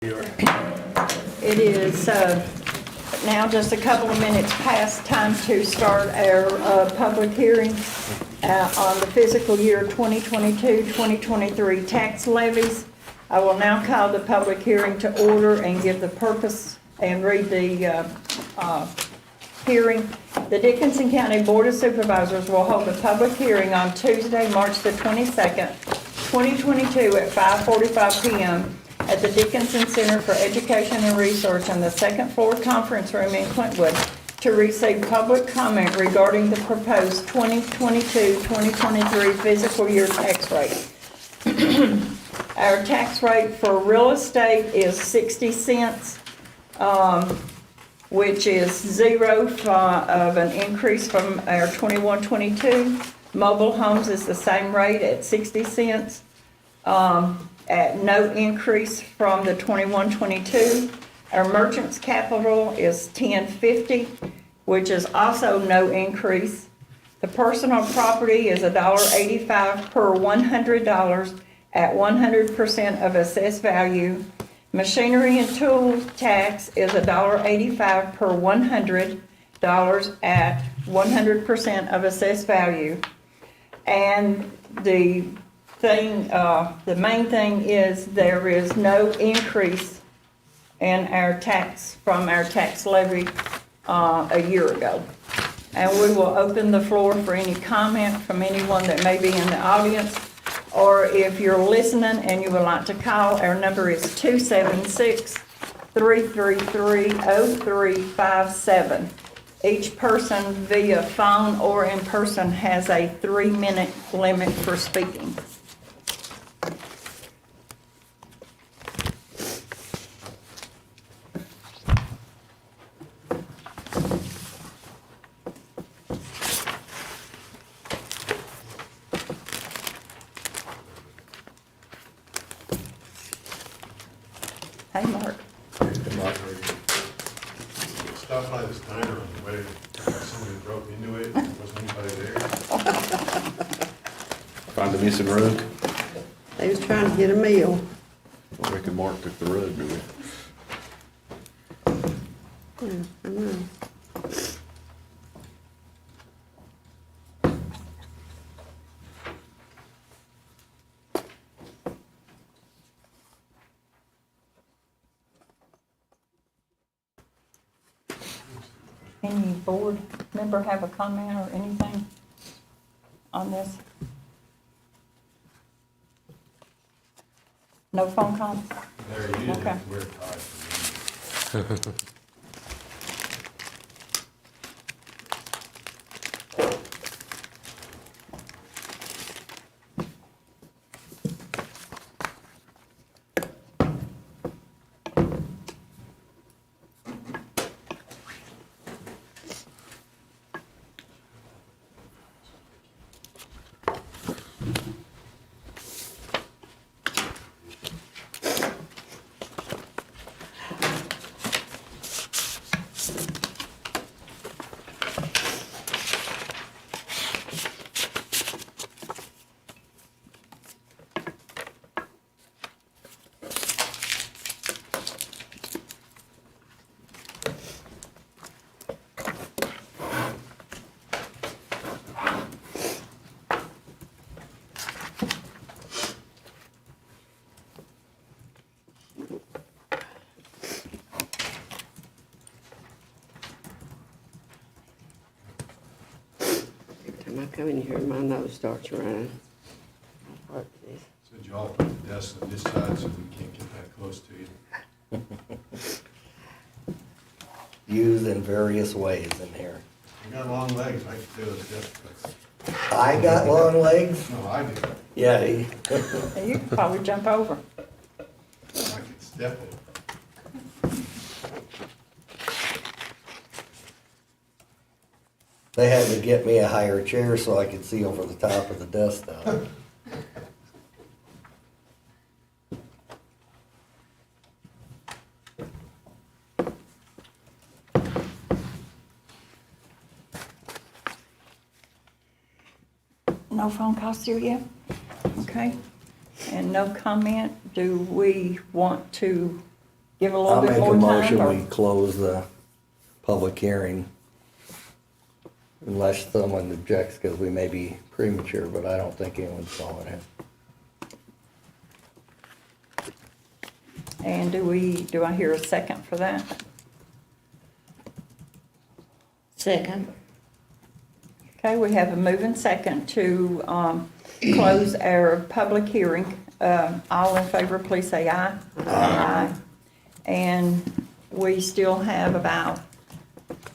It is now just a couple of minutes past time to start our public hearing on the fiscal year 2022-2023 tax levies. I will now call the public hearing to order and give the purpose and read the hearing. The Dickinson County Board of Supervisors will hold a public hearing on Tuesday, March the 22nd, 2022 at 5:45 p.m. at the Dickinson Center for Education and Research on the second floor conference room in Clintwood to receive public comment regarding the proposed 2022-2023 fiscal year tax rate. Our tax rate for real estate is 60 cents, which is zero of an increase from our 21-22. Mobile homes is the same rate at 60 cents. At no increase from the 21-22. Our merchant's capital is $10.50, which is also no increase. The personal property is $1.85 per $100 at 100% of assessed value. Machinery and tool tax is $1.85 per $100 at 100% of assessed value. And the main thing is there is no increase in our tax from our tax levy a year ago. And we will open the floor for any comment from anyone that may be in the audience, or if you're listening and you would like to call, our number is 276-333-0357. Each person via phone or in person has a 3-minute limit for speaking. Hey, Mark. Stopped by this diner on the way. Somebody broke into it. There wasn't anybody there. Find a missing rug? They was trying to get a meal. I reckon Mark took the rug, did we? Yeah, I know. Any board member have a comment or anything on this? No phone calls? There, you didn't Okay. have to wear a tie for me. Every time I come in here, my nose starts running. What is this? Said y'all put the desk on this side so we can't get that close to you. Used in various ways in here. You got long legs, I can do those desk cuts. I got long legs? No, I do. Yeah. You could probably jump over. I can step it. They had to get me a higher chair so I could see over the top of the desktop. No phone calls through yet? Okay. And no comment. Do we want to give a little I'll bit make more a time? motion, or- we close the public hearing. Unless someone objects, because we may be premature, but I don't think anyone's calling it. And do I hear a second for that? Second. Okay, we have a moving second to close our public hearing. All in favor, please say aye. Aye. And we still have about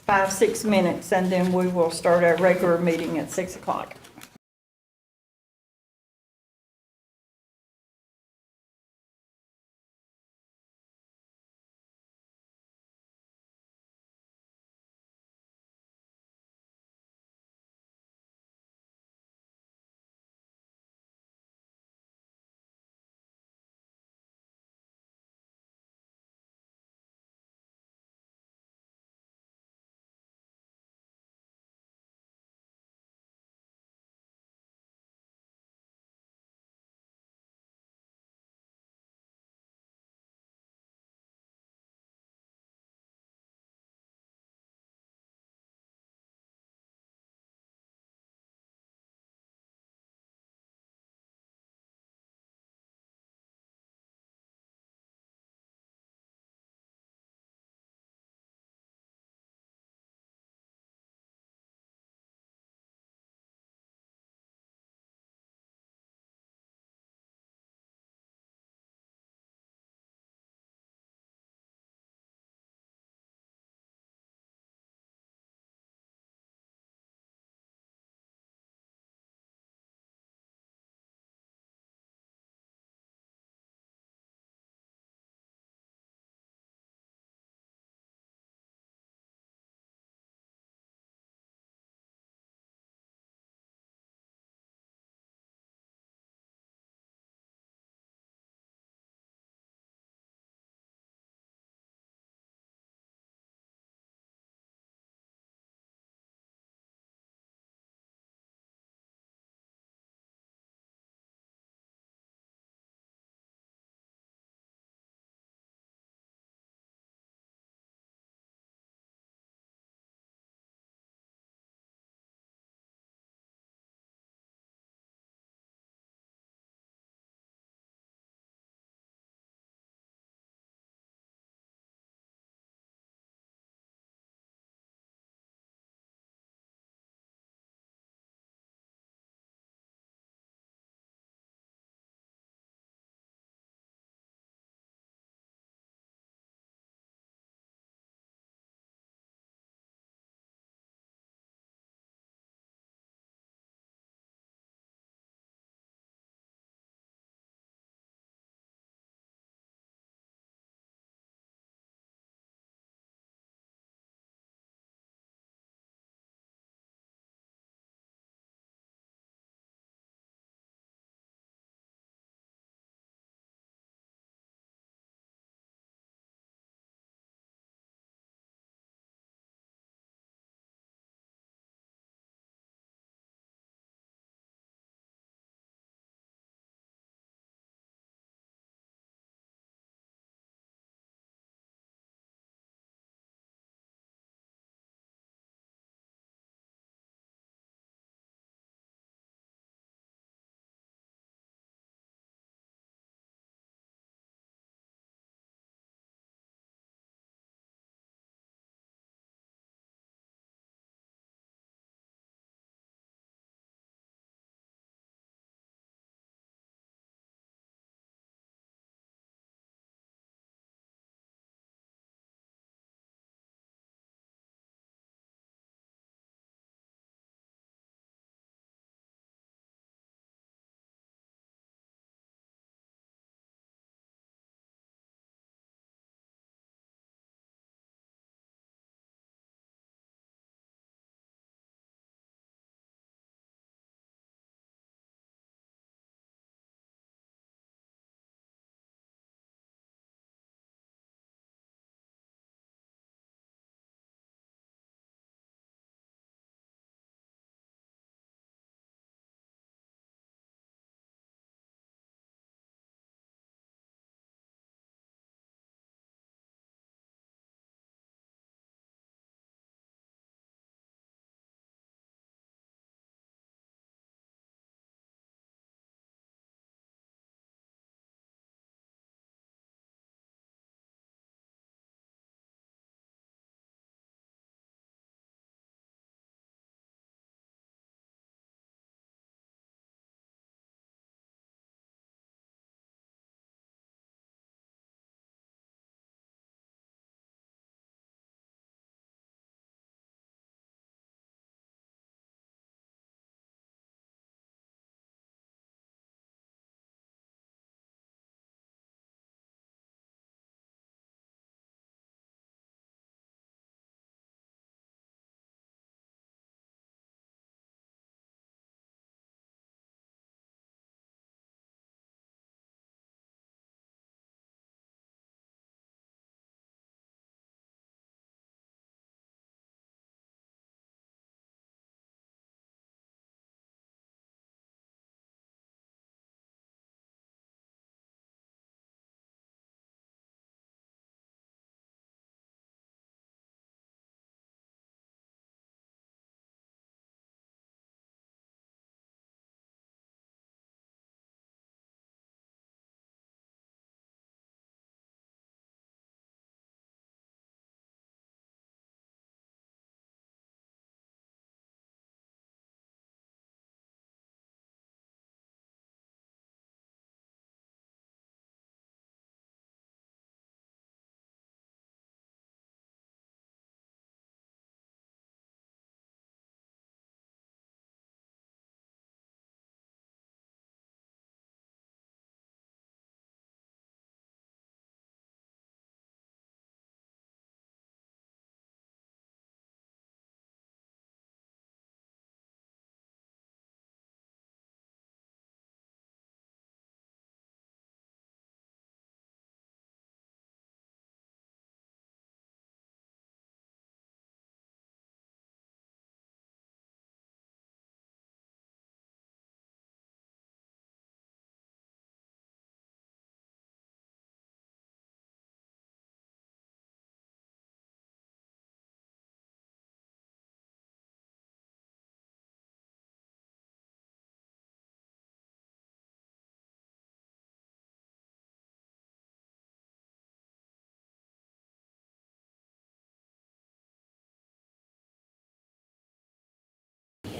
5-6 minutes, and then we will start our regular meeting at 6 o'clock.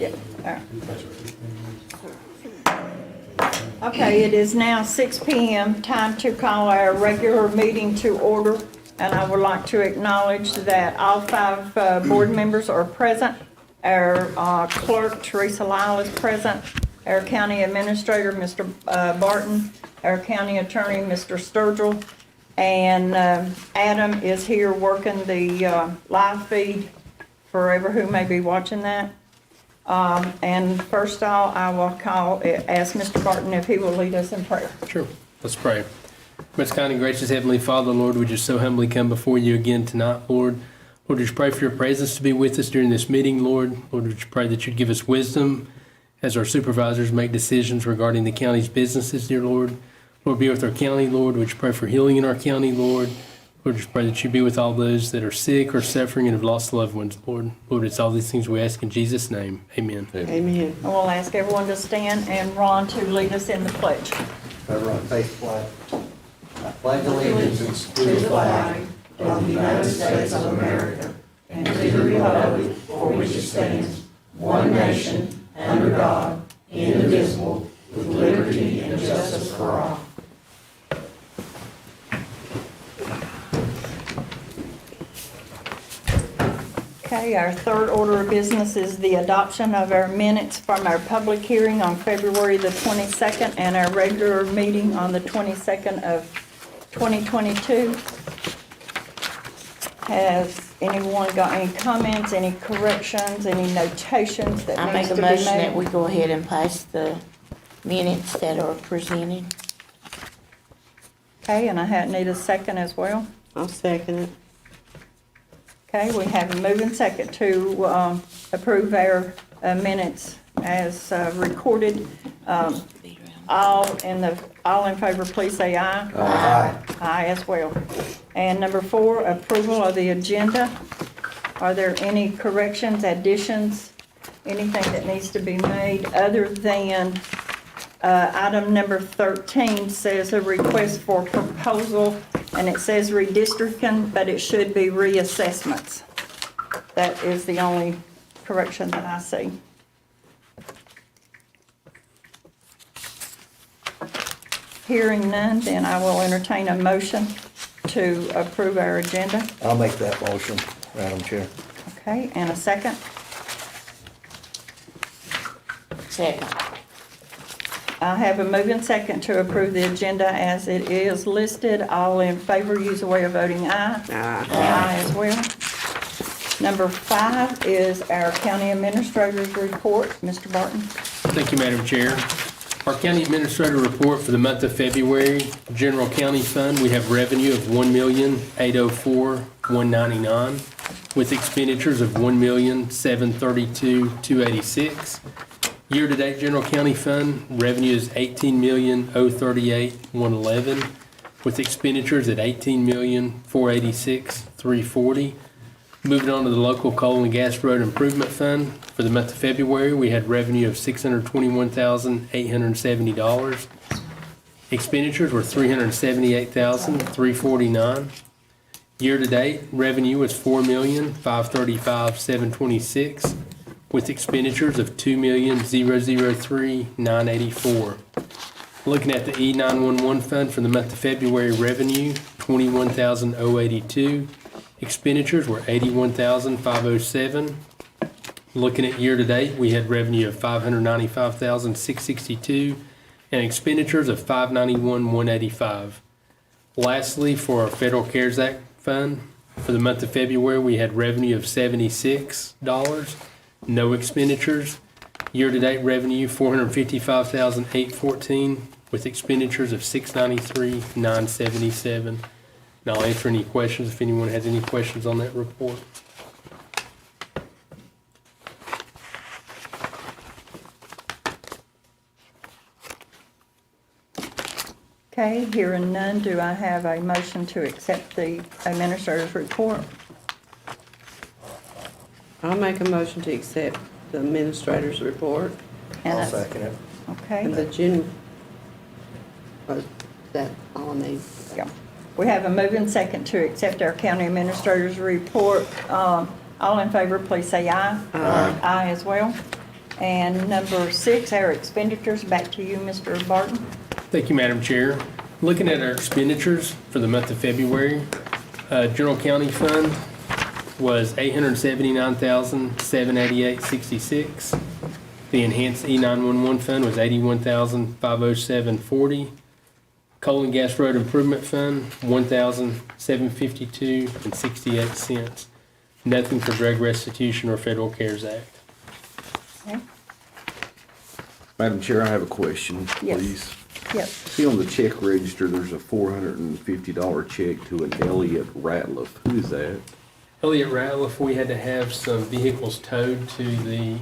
Yeah. All right. Okay, it is now 6 p.m., time to call our regular meeting to order, and I would like to acknowledge that all 5 board members are present. Our clerk, Teresa Lyle, is present. Our county administrator, Mr. Barton. Our county attorney, Mr. Sturgill. And Adam is here working the live feed for ever who may be watching that. And first of all, I will ask Mr. Barton if he will lead us in prayer. Sure. Let's pray. Most kind and gracious Heavenly Father, Lord, we just so humbly come before you again tonight, Lord. Lord, we just pray for your presence to be with us during this meeting, Lord. Lord, we just pray that you'd give us wisdom as our supervisors make decisions regarding the county's businesses, dear Lord. Lord, be with our county, Lord. We just pray for healing in our county, Lord. Lord, just pray that you be with all those that are sick or suffering and have lost loved ones, Lord. Lord, it's all these things we ask in Jesus' name. Amen. Amen. I will ask everyone to stand and Ron to lead us in the pledge. Everyone face the flag. I pledge allegiance to the flag of the United States of America and to the republic for which it stands, one nation, under God, indivisible, with liberty and justice for all. Okay, our third order of business is the adoption of our minutes from our public hearing on February the 22nd and our regular meeting on the 22nd of 2022. Has anyone got any comments, any corrections, any notations that I needs make to a be motion that we made? go ahead and pass the minutes that are presented. Okay, and I need a second as well. I'll second it. Okay, we have a move and second to approve our minutes as recorded. All in favor, please say aye. Aye. Aye as well. And number 4, approval of the agenda. Are there any corrections, additions, anything that needs to be made other than item number 13 says a request for proposal, and it says redistricting, but it should be reassessments. That is the only correction that I see. Hearing none, then I will entertain a motion to approve our agenda. I'll make that motion, Madam Chair. Okay, and a second. Second. I have a move and second to approve the agenda as it is listed. All in favor, use the way of voting aye. Aye. Aye as well. Number 5 is our county administrator's report. Mr. Barton. Thank you, Madam Chair. Our county administrator report for the month of February, general county fund, we have revenue of $1,804,199 with expenditures of $1,732,286. Year-to-date general county fund, revenue is $18,038,111 with expenditures at $18,486,340. Moving on to the local coal and gas road improvement fund. For the month of February, we had revenue of $621,870. Expenditures were $378,349. Year-to-date, revenue was $4,535,726 with expenditures of $2,003,984. Looking at the E911 fund for the month of February, revenue $21,082. Expenditures were $81,507. Looking at year-to-date, we had revenue of $595,662 and expenditures of $591,185. Lastly, for our Federal CARES Act fund, for the month of February, we had revenue of $76, no expenditures. Year-to-date revenue, $455,814 with expenditures of $693,977. And I'll answer any questions if anyone has any questions on that report. Okay, hearing none, do I have a motion to accept the administrator's report? I'll make a motion to accept the administrator's report And I'll a- second it. Okay. and the general. That all I need. Yeah. We have a move and second to accept our county administrator's report. All in favor, please say aye. Aye. Aye as well. And number 6, our expenditures. Back to you, Mr. Barton. Thank you, Madam Chair. Looking at our expenditures for the month of February, general county fund was $879,788.66. The enhanced E911 fund was $81,507.40. Coal and gas road improvement fund, $1,752.68. Nothing for drug restitution or Federal CARES Act. Okay. Madam Chair, I have a question, Yes. please. Yep. See on the check register, there's a $450 check to an Elliott Ratliff. Who is that? Elliott Ratliff, we had to have some vehicles towed to the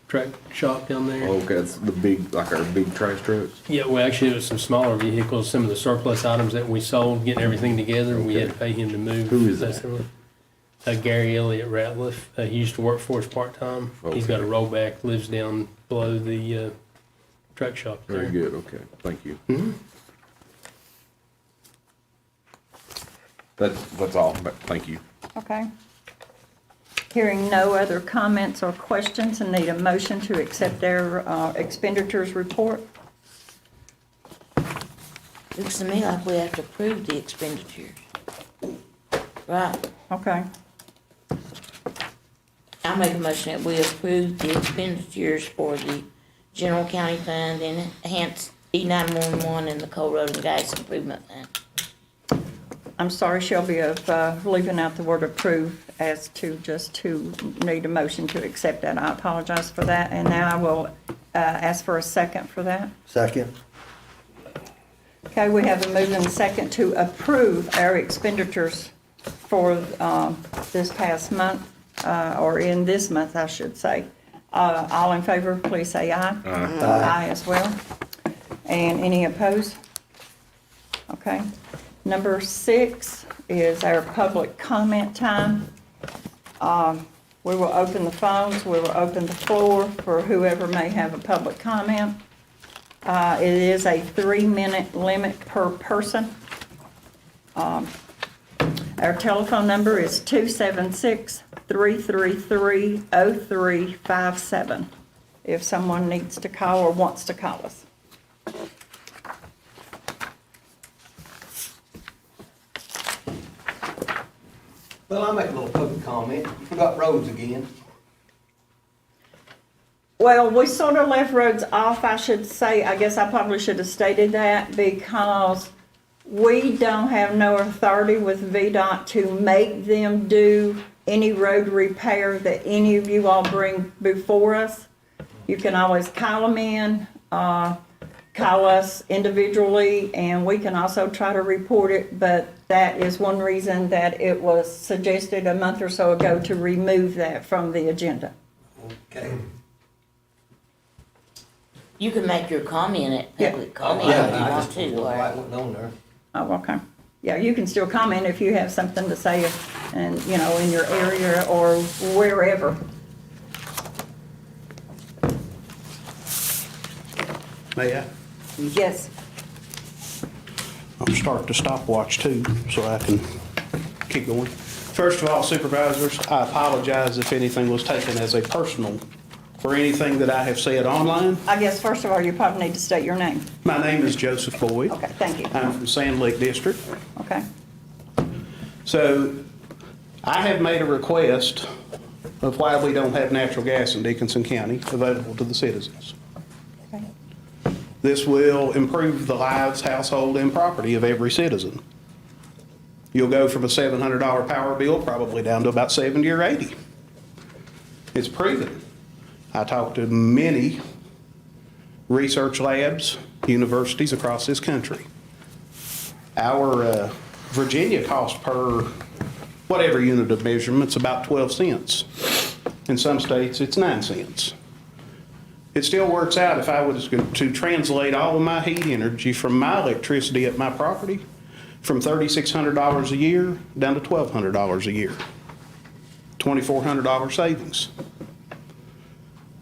truck shop down there. Oh, okay, that's the big, like our big trash trucks? Yeah, well, actually, it was some smaller vehicles, some of the surplus items that we sold, getting everything together, we had to pay him to move. Who is that? Gary Elliott Ratliff. He used to work for us part-time. He's got a rollback, lives down below the truck shop there. Very good, okay, thank you. That's all, thank you. Okay. Hearing no other comments or questions, I need a motion to accept their expenditures report. Looks to me like we have to approve the expenditures. Right. Okay. I make a motion that we approve the expenditures for the general county fund, enhanced E911, and the coal road and gas improvement fund. I'm sorry, Shelby, of leaving out the word approve as to just to need a motion to accept that. I apologize for that. And now I will ask for a second for that. Second. Okay, we have a move and a second to approve our expenditures for this past month, or in this month, I should say. All in favor, please say aye. Aye. Aye as well. And any opposed? Okay. Number 6 is our public comment time. We will open the phones, we will open the floor for whoever may have a public comment. It is a 3-minute limit per person. Our telephone number is 276-333-0357 if someone needs to call or wants to call us. Well, I'll make a little public comment. You forgot roads again. Well, we sort of left roads off, I should say. I guess I probably should have stated that because we don't have no authority with VDOT to make them do any road repair that any of you all bring before us. You can always call them in, call us individually, and we can also try to report it, but that is one reason that it was suggested a month or so ago to remove that from the agenda. Okay. You can make your comment at Yeah. public comment if you I want just to, right or went on there. Oh, okay. Yeah, you can still comment if you have something to say, and, you know, in your area or wherever. May I? Yes. I'll start the stopwatch too, so I can keep going. First of all, supervisors, I apologize if anything was taken as a personal for anything that I have said online. I guess, first of all, you probably need to state your name. My name is Joseph Boyd. Okay, thank you. I'm from Sand Lake District. Okay. So I have made a request of why we don't have natural gas in Dickinson County available to the citizens. Okay. This will improve the lives, household, and property of every citizen. You'll go from a $700 power bill probably down to about 70 or 80. It's proven. I talked to many research labs, universities across this country. Our Virginia cost per whatever unit of measurement's about 12 cents. In some states, it's 9 cents. It still works out if I was to translate all of my heat energy from my electricity at my property from $3,600 a year down to $1,200 a year. $2,400 savings.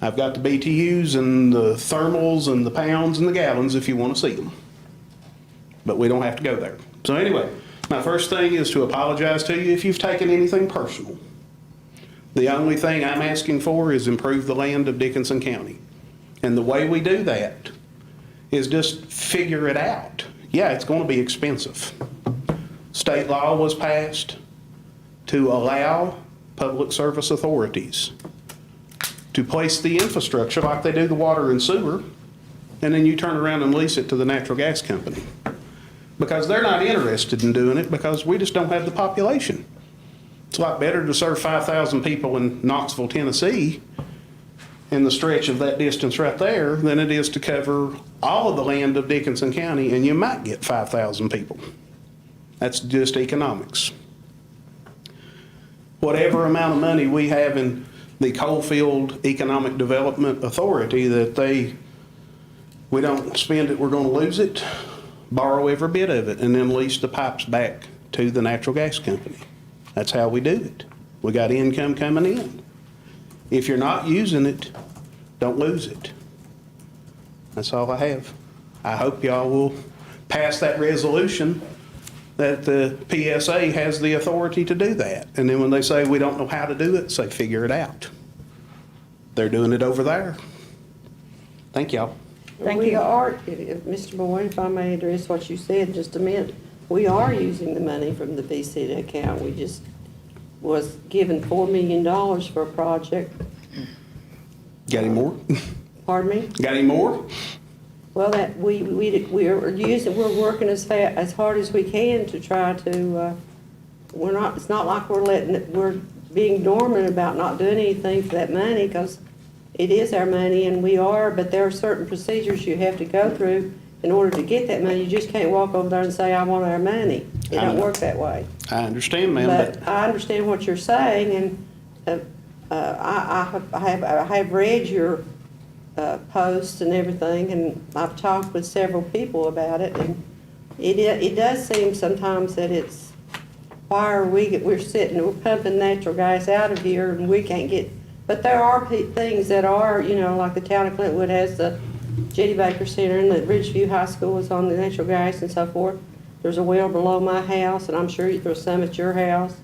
I've got the BTUs and the thermals and the pounds and the gallons if you want to see them. But we don't have to go there. So anyway, my first thing is to apologize to you if you've taken anything personal. The only thing I'm asking for is improve the land of Dickinson County. And the way we do that is just figure it out. Yeah, it's gonna be expensive. State law was passed to allow public service authorities to place the infrastructure like they do the water and sewer, and then you turn around and lease it to the natural gas company. Because they're not interested in doing it because we just don't have the population. It's a lot better to serve 5,000 people in Knoxville, Tennessee, in the stretch of that distance right there, than it is to cover all of the land of Dickinson County, and you might get 5,000 people. That's just economics. Whatever amount of money we have in the Coalfield Economic Development Authority that we don't spend it, we're gonna lose it, borrow every bit of it, and then lease the pipes back to the natural gas company. That's how we do it. We got income coming in. If you're not using it, don't lose it. That's all I have. I hope y'all will pass that resolution that the PSA has the authority to do that. And then when they say we don't know how to do it, say figure it out. They're doing it over there. Thank y'all. Thank We you. are, if Mr. Boyd, if I may address what you said in just a minute, we are using the money from the VCD account. We just was given $4 million for a project. Got any more? Pardon me? Got any more? Well, that we're working as hard as we can to try to, it's not like we're being dormant about not doing anything for that money, because it is our money and we are, but there are certain procedures you have to go through in order to get that money. You just can't walk over there and say, I want our money. It don't work that way. I understand, ma'am, But I understand what you're saying, and I have read your posts and everything, and I've talked with several people about it, and it does seem sometimes that it's, why are we're pumping natural gas out of here and we can't get, but there are things that are, like the town of Clintwood has the Jetty Baker Center, and the Ridgeview High School is on the natural gas and so forth. There's a well below my house, and I'm sure there's some at your house.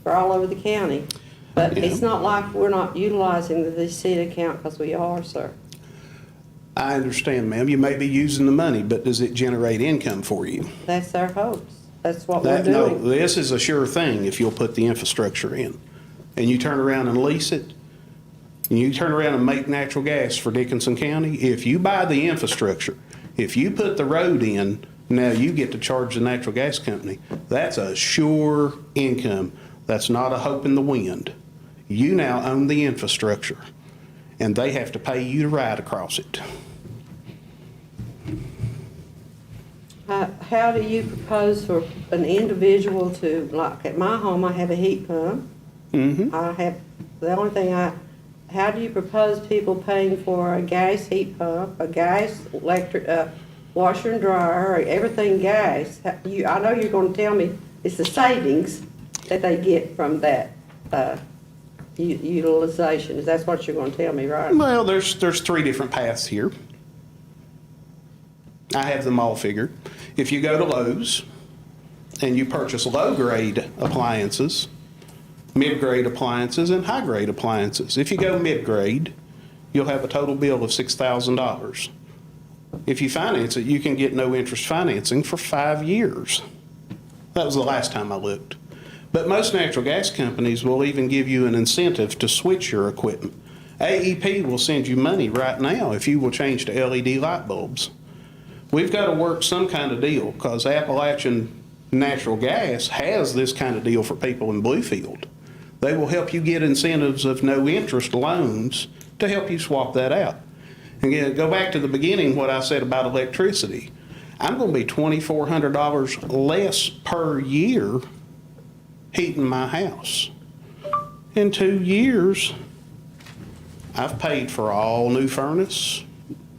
They're all over the county. But it's not like we're not utilizing the VC account, because we are, sir. I understand, ma'am. You may be using the money, but does it generate income for you? That's our hopes. That's what we're No, doing. this is a sure thing if you'll put the infrastructure in. And you turn around and lease it, and you turn around and make natural gas for Dickinson County. If you buy the infrastructure, if you put the road in, now you get to charge the natural gas company. That's a sure income. That's not a hope in the wind. You now own the infrastructure, and they have to pay you to ride across it. How do you propose for an individual to, like at my home, I have a heat pump. How do you propose people paying for a gas heat pump, a gas electric, washer and dryer, everything gas? I know you're going to tell me it's the savings that they get from that utilization. That's what you're going to tell me, right? Well, there's 3 different paths here. I have them all figured. If you go to Lowe's and you purchase low-grade appliances, mid-grade appliances, and high-grade appliances. If you go mid-grade, you'll have a total bill of $6,000. If you finance it, you can get no interest financing for 5 years. That was the last time I looked. But most natural gas companies will even give you an incentive to switch your equipment. AEP will send you money right now if you will change to LED light bulbs. We've got to work some kind of deal, because Appalachian Natural Gas has this kind of deal for people in Bluefield. They will help you get incentives of no interest loans to help you swap that out. Again, go back to the beginning, what I said about electricity. I'm going to be $2,400 less per year heating my house. In 2 years, I've paid for all new furnace,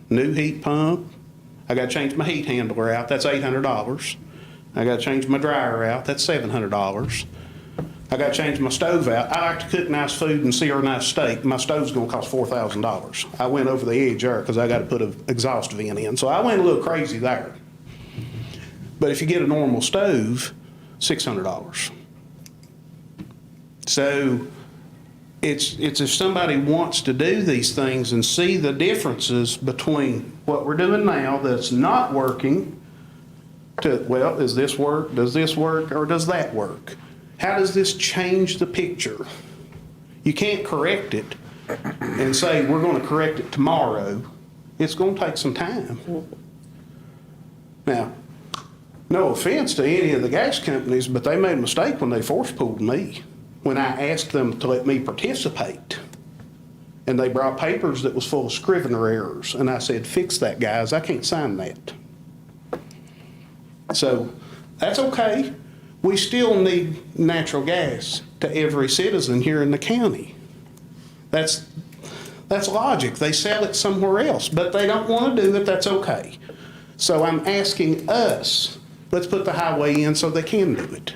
new heat pump. I got to change my heat handler out, that's $800. I got to change my dryer out, that's $700. I got to change my stove out. I like to cook nice food and sear a nice steak. My stove's going to cost $4,000. I went over the edge there because I got to put an exhaust vent in. So I went a little crazy there. But if you get a normal stove, $600. So it's if somebody wants to do these things and see the differences between what we're doing now that's not working to, well, does this work, or does that work? How does this change the picture? You can't correct it and say, we're gonna correct it tomorrow. It's gonna take some time. Now, no offense to any of the gas companies, but they made a mistake when they force pulled me, when I asked them to let me participate. And they brought papers that was full of scrivener errors, and I said, fix that, guys, I can't sign that. So, that's okay. We still need natural gas to every citizen here in the county. That's logic. They sell it somewhere else, but they don't want to do it, that's okay. So I'm asking us, let's put the highway in so they can do it.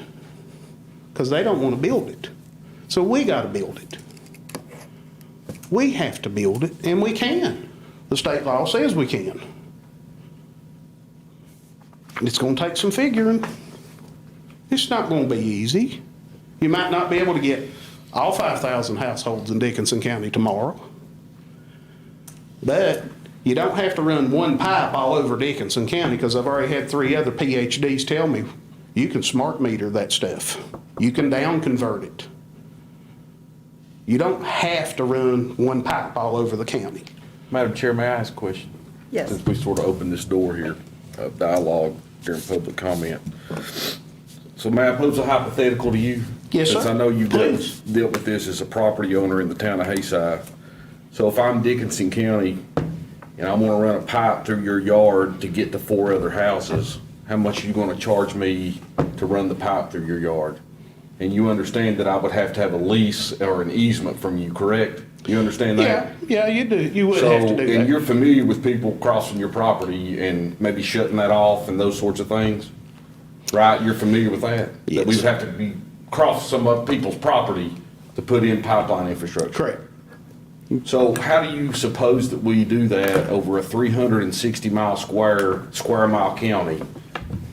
Because they don't want to build it. So we got to build it. We have to build it, and we can. The state law says we can. It's going to take some figuring. It's not going to be easy. You might not be able to get all 5,000 households in Dickinson County tomorrow. But you don't have to run one pipe all over Dickinson County, because I've already had 3 other PhDs tell me you can smart meter that stuff. You can down convert it. You don't have to run one pipe all over the county. Madam Chair, may I ask a question? Yes. Since we sort of opened this door here of dialogue during public comment. So may I pose a hypothetical to you? Yes, sir. Since I know you've Please. dealt with this as a property owner in the town of Hayside. So if I'm Dickinson County and I want to run a pipe through your yard to get to 4 other houses, how much are you going to charge me to run the pipe through your yard? And you understand that I would have to have a lease or an easement from you, correct? You understand that? Yeah, you do. You would have to do And that. you're familiar with people crossing your property and maybe shutting that off and those sorts of things, right? You're familiar with that? Yes. That we would have to be cross some of people's property to put in pipeline infrastructure. Correct. So how do you suppose that we do that over a 360 mile square mile county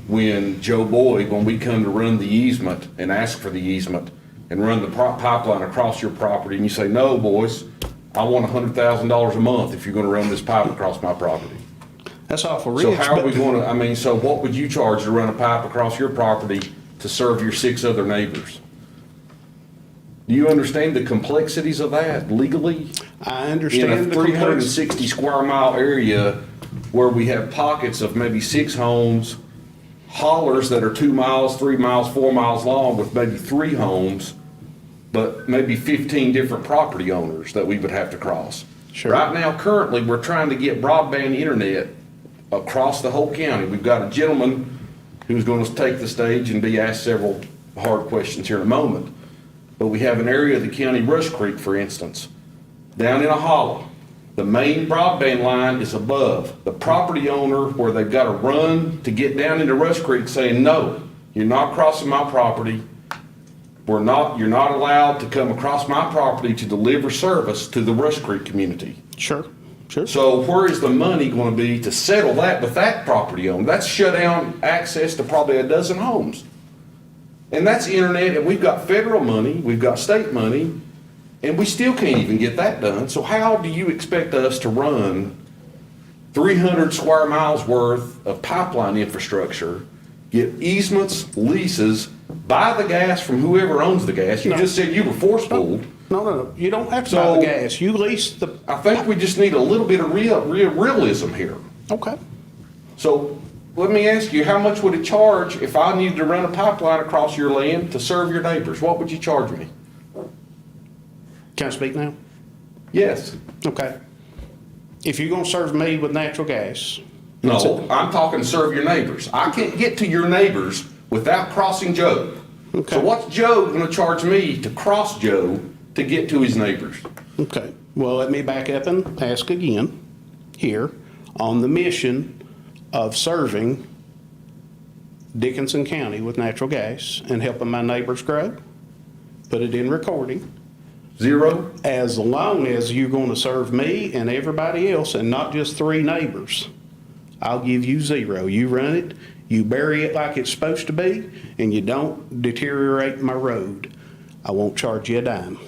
when Joe Boyd, when we come to run the easement and ask for the easement and run the pipeline across your property, and you say, no, boys, I want $100,000 a month if you're gonna run this pipe across my property. That's awful rich. So how are we but- gonna, I mean, so what would you charge to run a pipe across your property to serve your 6 other neighbors? Do you understand the complexities of that legally? I In understand a the complexity. 360 square mile area where we have pockets of maybe 6 homes, hollers that are 2 miles, 3 miles, 4 miles long with maybe 3 homes, but maybe 15 different property owners that we would have to cross. Sure. Right now, currently, we're trying to get broadband internet across the whole county. We've got a gentleman who's going to take the stage and be asked several hard questions here in a moment. But we have an area of the county, Rush Creek, for instance, down in a hollow. The main broadband line is above. The property owner, where they've got to run to get down into Rush Creek, saying, no, you're not crossing my property. You're not allowed to come across my property to deliver service to the Rush Creek community. Sure, sure. So where is the money going to be to settle that with that property owner? That's shut down access to probably a dozen homes. And that's internet, and we've got federal money, we've got state money, and we still can't even get that done. So how do you expect us to run 300 square miles worth of pipeline infrastructure, get easements, leases, buy the gas from whoever owns the gas? You just said you were force pulled. No. You don't have to buy the gas. You lease the. I think we just need a little bit of realism here. Okay. So let me ask you, how much would it charge if I needed to run a pipeline across your land to serve your neighbors? What would you charge me? Can I speak now? Yes. Okay. If you're gonna serve me with natural gas. No, I'm talking serve your neighbors. I can't get to your neighbors without crossing Joe. Okay. So what's Joe gonna charge me to cross Joe to get to his neighbors? Okay, well, let me back up and ask again here on the mission of serving Dickinson County with natural gas and helping my neighbors grow. Put it in recording. 0? As long as you're going to serve me and everybody else and not just 3 neighbors, I'll give you 0. You run it, you bury it like it's supposed to be, and you don't deteriorate my road. I won't charge you a dime.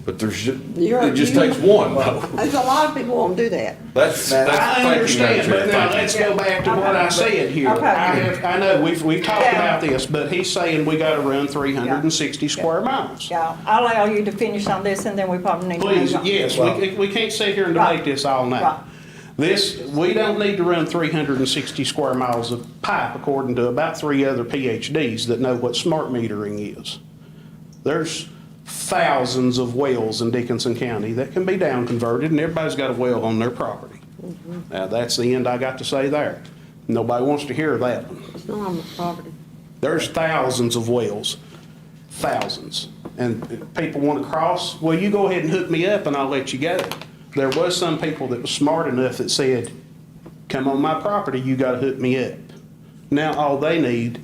But it You're- just you- takes one, though. There's a lot of people won't do that. That's, I thank you, understand, but Madam now Chair. let's go back to what I said here. Okay. I know, we've talked Yeah. about this, but he's saying we gotta run 360 square miles. Yeah, I'll allow you to finish on this, and then we probably need to move Please, on. yes, we can't sit here and Right. debate this all Right. night. We don't need to run 360 square miles of pipe, according to about 3 other PhDs that know what smart metering is. There's thousands of wells in Dickinson County that can be down converted, and everybody's got a well on their property. Now, that's the end I got to say there. Nobody wants to hear that one. It's not on the property. There's thousands of wells, thousands. And if people want to cross, well, you go ahead and hook me up and I'll let you go. There was some people that was smart enough that said, come on my property, you gotta hook me up. Now, all they need,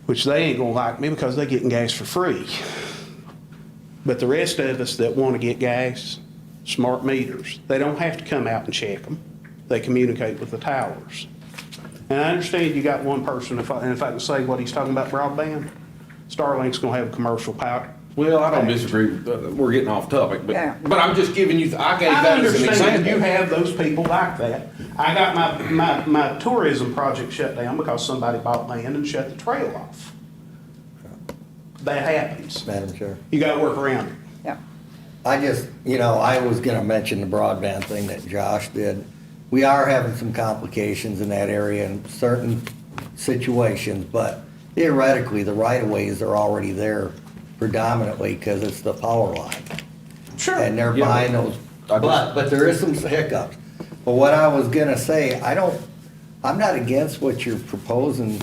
which they ain't gonna like me because they getting gas for free. But the rest of us that wanna get gas, smart meters, they don't have to come out and check them. They communicate with the towers. And I understand you got one person, if I can say what he's talking about broadband, Starlink's gonna have a commercial power. Well, I don't disagree, we're getting off topic, Yeah. but I'm just giving you, I gave I that as an understand you example. have those people like that. I got my tourism project shut down because somebody bought land and shut the trail off. That happens. Madam Chair. You gotta work around it. Yeah, I just, I was gonna mention the broadband thing that Josh did. We are having some complications in that area in certain situations, but theoretically, the right-of-ways are already there predominantly because it's the power line. Sure. And they're Yeah. buying those, but there is some hiccups. But what I was gonna say, I'm not against what you're proposing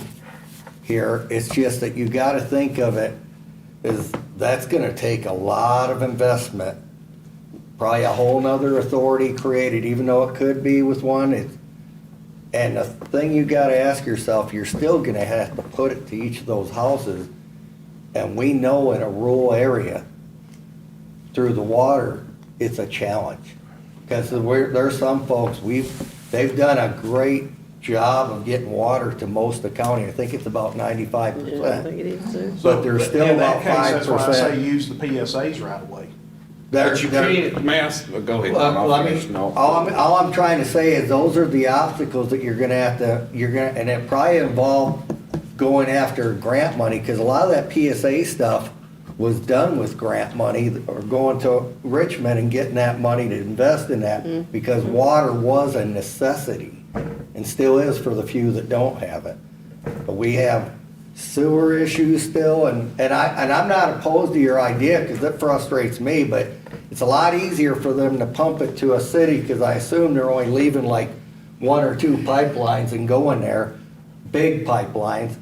here. It's just that you gotta think of it as, that's gonna take a lot of investment. Probably a whole nother authority created, even though it could be with one. And the thing you gotta ask yourself, you're still gonna have to put it to each of those houses. And we know in a rural area, through the water, it's a challenge. Because there's some folks, they've done a great job of getting water to most of the county. I think it's about 95%. Yeah, I think it is too. But there's still In that about case, that's why I say 5%. use the PSAs right away. But you can't, go ahead. Well, I I'll mean, finish. No. all I'm trying to say is those are the obstacles that you're gonna have to, and it probably involve going after grant money, because a lot of that PSA stuff was done with grant money, or going to Richmond and getting that money to invest in that, because water was a necessity, and still is for the few that don't have it. But we have sewer issues still, and I'm not opposed to your idea, because it frustrates me, but it's a lot easier for them to pump it to a city, because I assume they're only leaving like 1 or 2 pipelines and going there, big pipelines,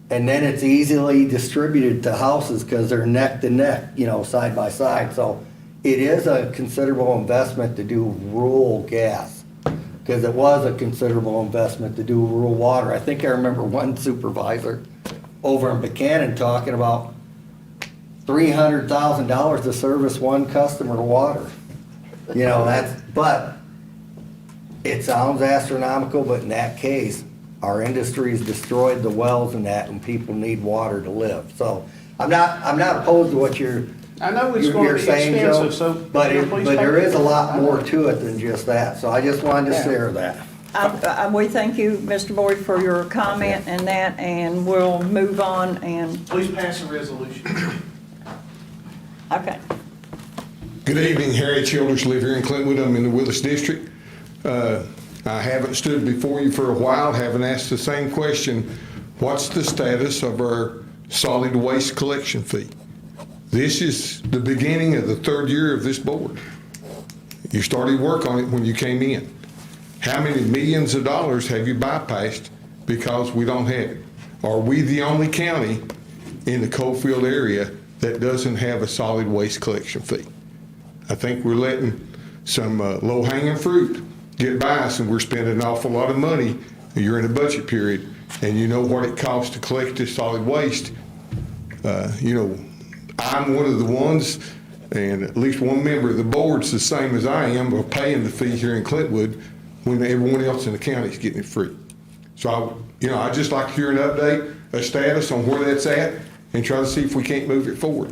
and then it's easily distributed to houses, because they're neck to neck, side by side. So it is a considerable investment to do rural gas, because it was a considerable investment to do rural water. I think I remember one supervisor over in Buchanan talking about $300,000 to service one customer water. But it sounds astronomical, but in that case, our industry's destroyed the wells and that, and people need water to live. So I'm not opposed to what you're I know it's gonna you're be saying, Joe, expensive, so. but please there take is a lot I more know. to it than just that. So I just wanted to Yeah. share that. We thank you, Mr. Boyd, for your comment and that, and we'll move on and, Please pass a resolution. okay. Good evening, Harry Childers, live here in Clintwood, I'm in the Willis District. I haven't stood before you for a while, haven't asked the same question. What's the status of our solid waste collection fee? This is the beginning of the 3rd year of this board. You started work on it when you came in. How many millions of dollars have you bypassed because we don't have it? Are we the only county in the Coalfield area that doesn't have a solid waste collection fee? I think we're letting some low-hanging fruit get by us, and we're spending an awful lot of money. You're in a budget period, and you know what it costs to collect this solid waste. I'm one of the ones, and at least one member of the board's the same as I am, of paying the fee here in Clintwood when everyone else in the county is getting it free. So, I'd just like to hear an update, a status on where that's at, and try to see if we can't move it forward.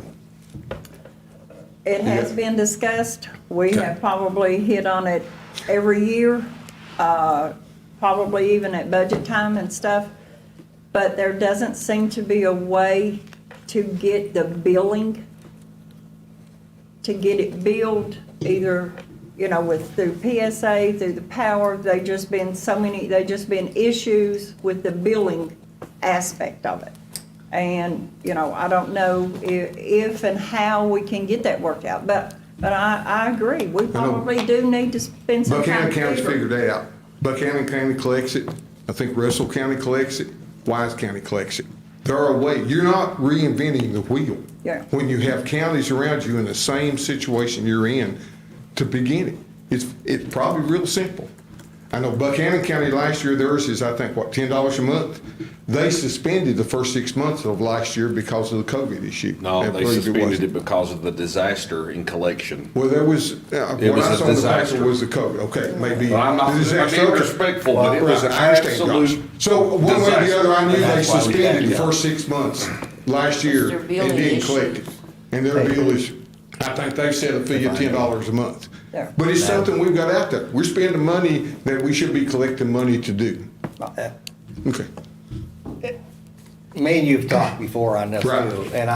It has been discussed. We have probably hit on it every year, probably even at budget time and stuff. But there doesn't seem to be a way to get the billing, to get it billed either, through PSA, through the power. They just been issues with the billing aspect of it. And, I don't know if and how we can get that worked out, but I agree, we probably do need to spend some time. Buchanan County's figured that out. Buchanan County collects it. I think Russell County collects it. Wise County collects it. There are ways. You're not reinventing the wheel. Yeah. When you have counties around you in the same situation you're in to begin it, it's probably real simple. I know Buchanan County last year, theirs is, I think, $10 a month? They suspended the first 6 months of last year because of the COVID issue. No, I they believe it suspended was. it because of the disaster in collection. Well, there was, It what was I a saw in the paper disaster. was the COVID, okay, maybe. Well, I'm not the disaster, being okay. respectful, but it was an Right, I understand, absolute Josh. So one way or the other, I knew they That's why we suspended had the it. first 6 months last year Their and billing didn't collect it. issues. And their bill is, I think they've set a fee of $10 a month. Yeah. But it's something we've got out there. We're spending money that we should be collecting money to do. Okay. Me and you've talked before on this Right. too, and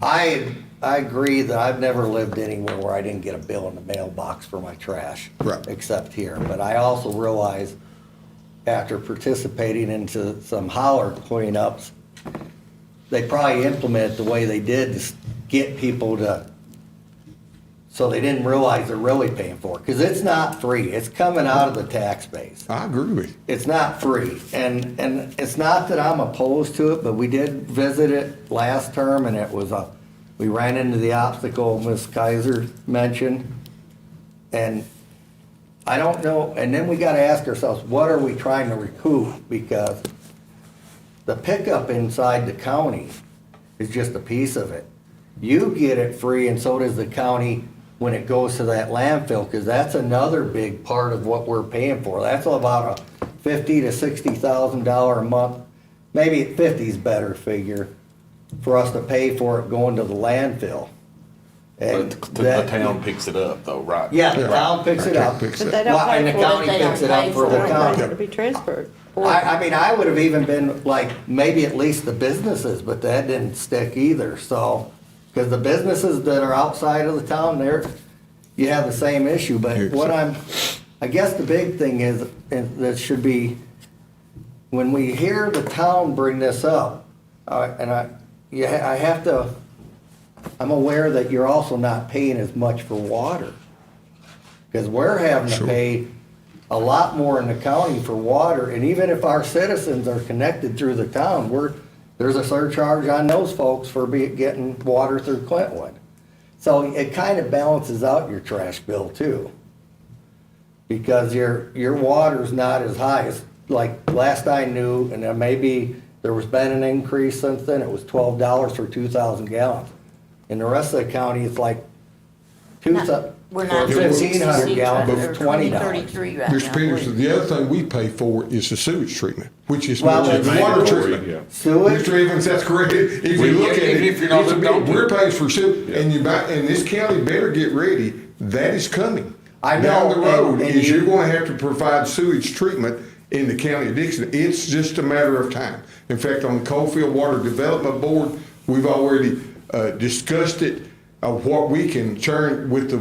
I agree that I've never lived anywhere where I didn't get a bill in the mailbox for my trash. Right. Except here, but I also realize after participating into some holler cleanups, they probably implement the way they did to get people to, so they didn't realize they're really paying for it, because it's not free, it's coming out of the tax base. I agree with you. It's not free, and it's not that I'm opposed to it, but we did visit it last term, and it was we ran into the obstacle Ms. Kaiser mentioned, and I don't know, and then we gotta ask ourselves, what are we trying to recoup? Because the pickup inside the county is just a piece of it. You get it free, and so does the county when it goes to that landfill, because that's another big part of what we're paying for. That's about a $50,000 to $60,000 a month, maybe 50's better figure, for us to pay for it going to the landfill. And But the that- town picks it up though, right? Yeah, the town picks it up. Picks But it they up. don't Well, and pay the for it. county They don't picks it up pay for for the it. They county. want it to be transferred. I mean, I would have even been like, maybe at least the businesses, but that didn't stick either, so. Because the businesses that are outside of the town, you have the same issue, but what I guess the big thing is, and that should be, when we hear the town bring this up, and I have to, I'm aware that you're also not paying as much for water. Because we're having to Sure. pay a lot more in the county for water, and even if our citizens are connected through the town, there's a surcharge on those folks for getting water through Clintwood. So it kind of balances out your trash bill too. Because your water's not as high as, like, last I knew, and then maybe there was been an increase since then, it was $12 for 2,000 gallons. In the rest of the county, it's like We're not. 1,500 gallons, They're it's $20. 2033 right now. Mr. Peterson, the other thing we pay for is the sewage treatment, which is Well, much it's as water mandatory, treatment. yeah. Sewage, Mr. Evans, that's correct. If you look at it, If you're not it's a big- adopted. we're paying for sewage, and this county better get ready, that is coming. I know, Down the road, and is you- you're gonna have to provide sewage treatment in the county of Dickinson. It's just a matter of time. In fact, on the Coalfield Water Development Board, we've already discussed it, of what we can turn with the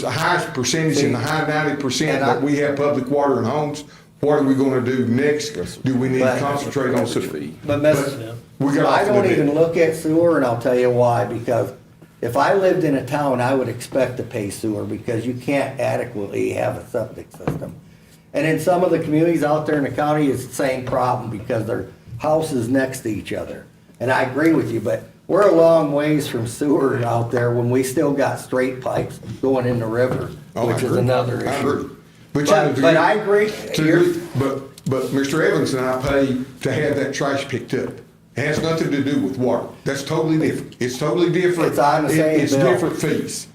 highest percentage in the high 90% And that we have public water in homes. What are we gonna do next? Do we need to But- concentrate on sewer? but Miss, We got I off the don't bit. even look at sewer, and I'll tell you why, because if I lived in a town, I would expect to pay sewer, because you can't adequately have a septic system. And in some of the communities out there in the county, it's the same problem, because their houses next to each other. And I agree with you, but we're a long ways from sewer out there when we still got straight pipes going in the river, Oh, I which is agree. another I issue. agree. But you know, But I agree. But Mr. Evans and I pay to have that trash picked up. It has nothing to do with water. That's totally different. It's totally different. It's on the same It's bill. different fees.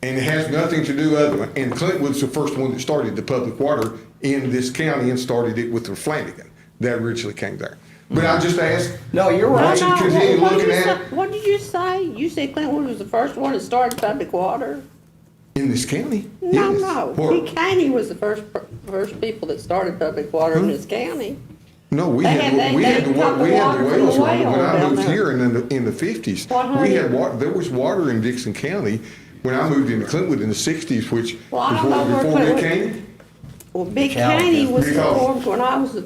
And it has nothing to do other, and Clintwood's the first one that started the public water in this county and started it with the Flanagan. That originally came there. But I just asked, No, you're No, right. Once you continue what did looking you at say- it- What did you say? You said Clintwood was the first one that started public water? in this county, No, yes. no. Where- P. County was the first people that started public water in this county. No, we They had, had- we they had the cut the we had water the from the wells running when well I down moved there. here in the 50s. What, We honey? had water, there was water in Dickinson County when I moved into Clintwood in the 60s, which Well, I don't know where before Big Clintwood- County. Well, Big Challenge County is was the because- board when I was,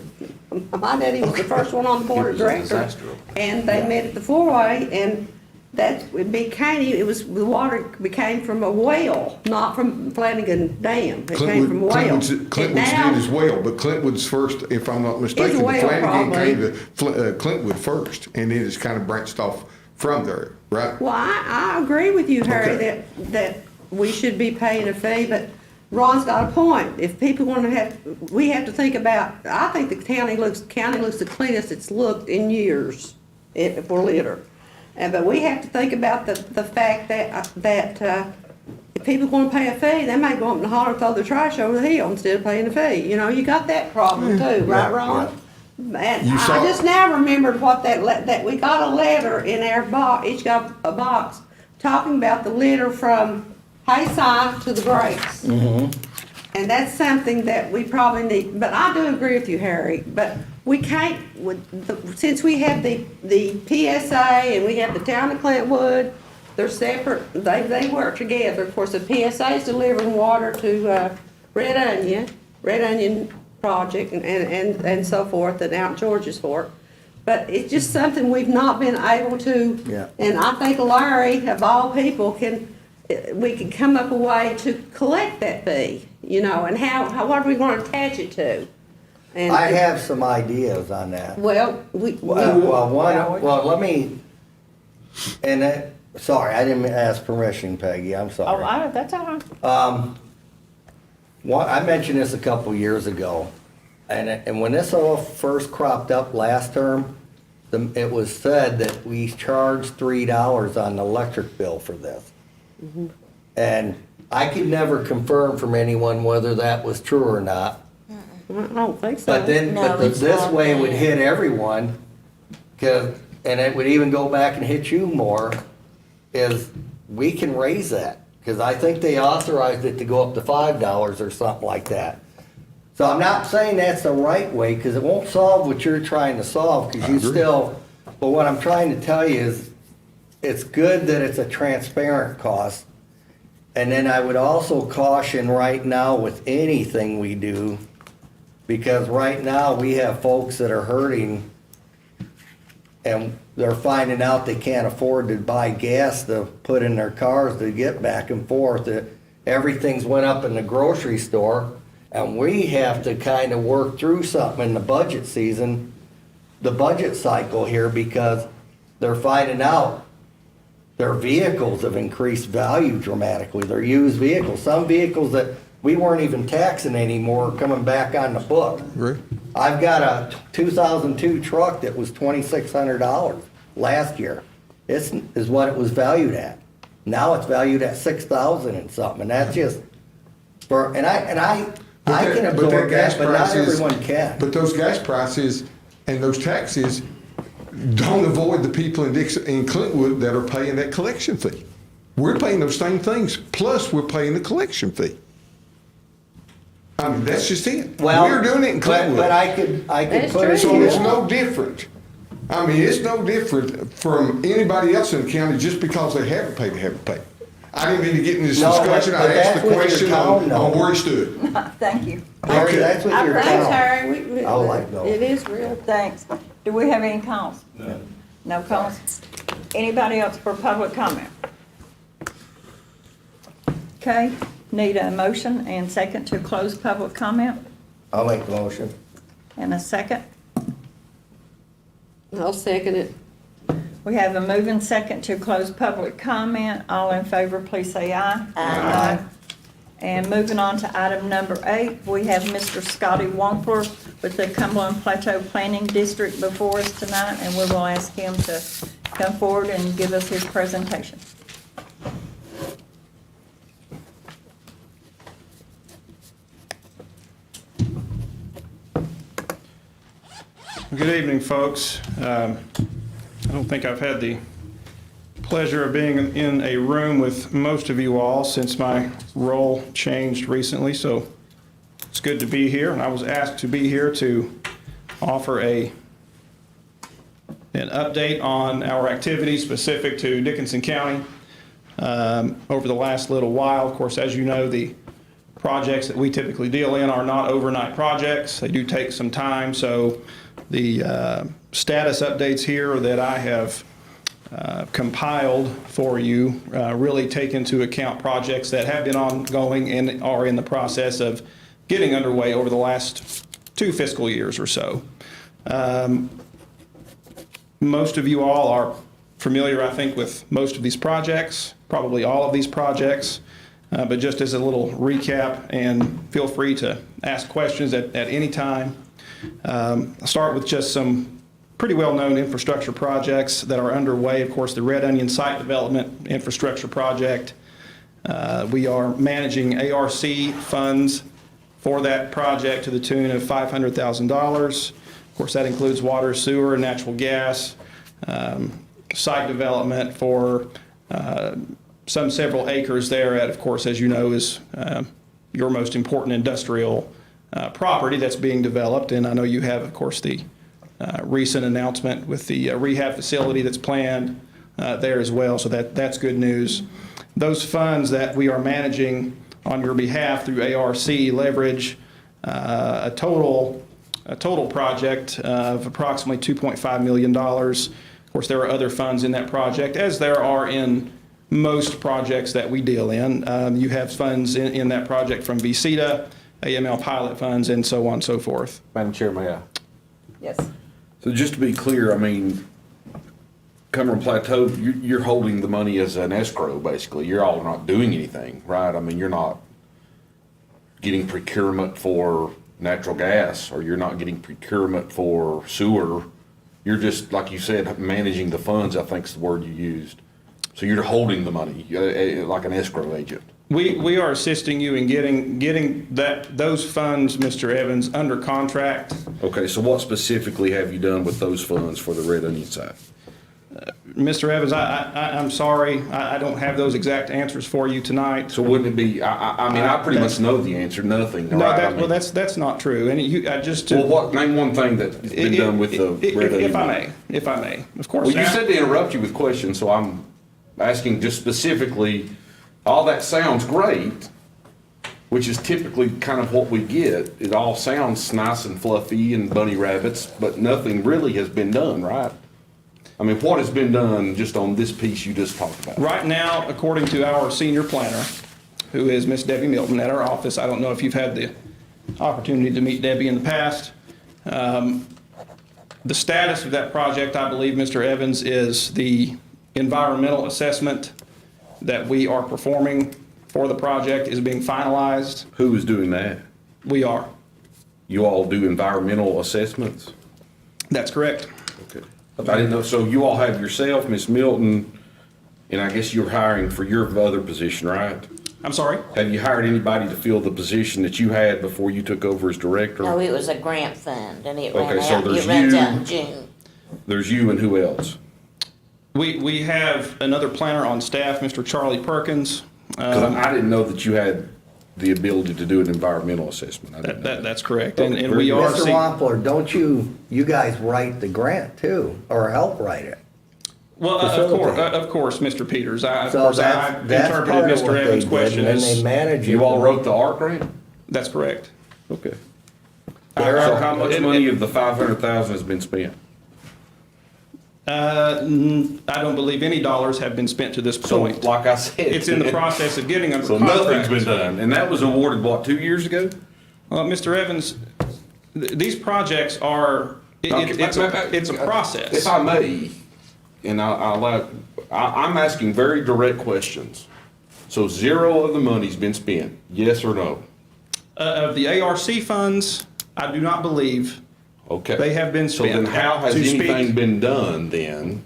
my daddy was the first one on the board of directors. And they met at the four-way, and that's, in Big County, it was, the water became from a well, not from Flanagan Dam. It came from a well. Clintwood's And did now- as well, but Clintwood's first, if I'm not mistaken, the well, Flanagan probably. came to Clintwood first, and then it's kind of branched off from there, right? Well, I agree with you, Harry, Okay. that we should be paying a fee, but Ron's got a point. If people want to have, we have to think about, I think the county looks the cleanest it's looked in years for litter. But we have to think about the fact that if people want to pay a fee, they may go up and holler and throw their trash over the hill instead of paying a fee. You know, you got that problem too, right, Ron? And You I saw- just now remembered what that we got a letter in our box, each got a box, talking about the litter from Hayside to the breaks. And that's something that we probably need, but I do agree with you, Harry, but we can't, since we have the PSA and we have the town of Clintwood, they're separate, they work together. Of course, the PSA is delivering water to Red Onion Project and so forth, and out in George's Fork. But it's just something we've not been able to, Yeah. and I think Larry, of all people, we can come up a way to collect that fee, you know, and what are we gonna attach it to? And I have some ideas on that. Well, Let me, sorry, I didn't ask permission, Peggy, I'm sorry. That's all right. I mentioned this a couple years ago, and when this all first cropped up last term, it was said that we charged $3 on the electric bill for this. And I could never confirm from anyone whether that was true or not. I don't think so. But then, No, it's this not way it would that. hit everyone, and it would even go back and hit you more, is we can raise that. Because I think they authorized it to go up to $5 or something like that. So I'm not saying that's the right way, because it won't solve what you're trying to solve, because you still, but what I'm trying to tell you is, it's good that it's a transparent cost. And then I would also caution right now with anything we do, because right now we have folks that are hurting and they're finding out they can't afford to buy gas to put in their cars to get back and forth. That everything's went up in the grocery store, and we have to kind of work through something in the budget season, the budget cycle here, because they're finding out their vehicles have increased value dramatically. They're used vehicles. Some vehicles that we weren't even taxing anymore are coming back on the book. Right. I've got a 2002 truck that was $2,600 last year. Is what it was valued at. Now it's valued at $6,000 and something, and that's just I can absorb that, but not everyone can. But those gas prices and those taxes don't avoid the people in Clintwood that are paying that collection fee. We're paying those same things, plus we're paying the collection fee. I mean, that's just it. Well, We're doing it in Clintwood. But I could That's put it. true. So it's no different. I mean, it's no different from anybody else in the county just because they haven't paid, they haven't paid. I didn't mean to get in this No, discussion. but I asked that's the with your question tone, though. on where he stood. Thank you. Harry, Okay. that's what you're Thanks, telling. Harry. I like those. It is real. Thanks. Do we have any calls? No. No calls? Anybody else for public comment? Okay, need a motion and second to close public comment, I'll make the motion. and a second. I'll second it. We have a moving second to close public comment. All in favor, please say aye. Aye. And moving on to item number 8, we have Mr. Scotty Wampler with the Cumberland Plateau Planning District before us tonight, and we will ask him to come forward and give us his presentation. Good evening, folks. I don't think I've had the pleasure of being in a room with most of you all since my role changed recently, so it's good to be here. And I was asked to be here to offer an update on our activities specific to Dickinson County over the last little while. Of course, as you know, the projects that we typically deal in are not overnight projects. They do take some time, so the status updates here that I have compiled for you really take into account projects that have been ongoing and are in the process of getting underway over the last 2 fiscal years or so. Most of you all are familiar, I think, with most of these projects, probably all of these projects. But just as a little recap, and feel free to ask questions at any time. I'll start with just some pretty well-known infrastructure projects that are underway. Of course, the Red Onion Site Development Infrastructure Project. We are managing ARC funds for that project to the tune of $500,000. Of course, that includes water, sewer, natural gas, site development for several acres there at, of course, as you know, is your most important industrial property that's being developed. And I know you have, of course, the recent announcement with the rehab facility that's planned there as well. So that's good news. Those funds that we are managing on your behalf through ARC leverage a total project of approximately $2.5 million. Of course, there are other funds in that project, as there are in most projects that we deal in. You have funds in that project from VCTA, AML pilot funds, and so on and so forth. Madam Chair, may I? Yes. So just to be clear, I mean, Cumberland Plateau, you're holding the money as an escrow, basically. You're all not doing anything, right? I mean, you're not getting procurement for natural gas, or you're not getting procurement for sewer. You're just, like you said, managing the funds, I think is the word you used. So you're holding the money, like an escrow agent. We are assisting you in getting those funds, Mr. Evans, under contract. Okay, so what specifically have you done with those funds for the Red Onion site? Mr. Evans, I'm sorry, I don't have those exact answers for you tonight. So wouldn't it be, I mean, I pretty much know the answer, nothing, No, right? I mean, well, that's not true. And name one thing that's been done with the Red Onion. If I may, of course. Well, you said to interrupt you with questions, so I'm asking just specifically, all that sounds great, which is typically kind of what we get. It all sounds nice and fluffy and bunny rabbits, but nothing really has been done, right? I mean, what has been done just on this piece you just talked about? Right now, according to our senior planner, who is Miss Debbie Milton at our office, I don't know if you've had the opportunity to meet Debbie in the past. The status of that project, I believe, Mr. Evans, is the environmental assessment that we are performing for the project is being finalized. Who is doing that? We are. You all do environmental assessments? That's correct. Okay. I didn't know, so you all have yourself, Ms. Milton, and I guess you're hiring for your other position, right? I'm sorry? Have you hired anybody to fill the position that you had before you took over as director? No, it was a grant fund, and it ran Okay, so out, there's it runs you. out in June. There's you and who else? We have another planner on staff, Mr. Charlie Perkins. Because I didn't know that you had the ability to do an environmental assessment. I didn't know that. That's correct. Okay, And we are Mr. Wampler, don't you guys write the grant too, or help write it? Well, of course, Mr. Peters. I So interpreted that's part of Mr. what they Evans' did, question and then they as, manage it. You all wrote the ARC grant? that's correct. Okay. There So are- how much money of the 500,000 has been spent? I don't believe any dollars have been spent to this So, point. like I said. It's in the process of getting under So contract. nothing's been done, and that was awarded, what, 2 years ago? Well, Mr. Evans, these projects are, it's a process. If I may, and I'm asking very direct questions. So 0 of the money's been spent, yes or no? Of the ARC funds, I do not believe Okay. they have been So spent. then how has To speak- anything been done then,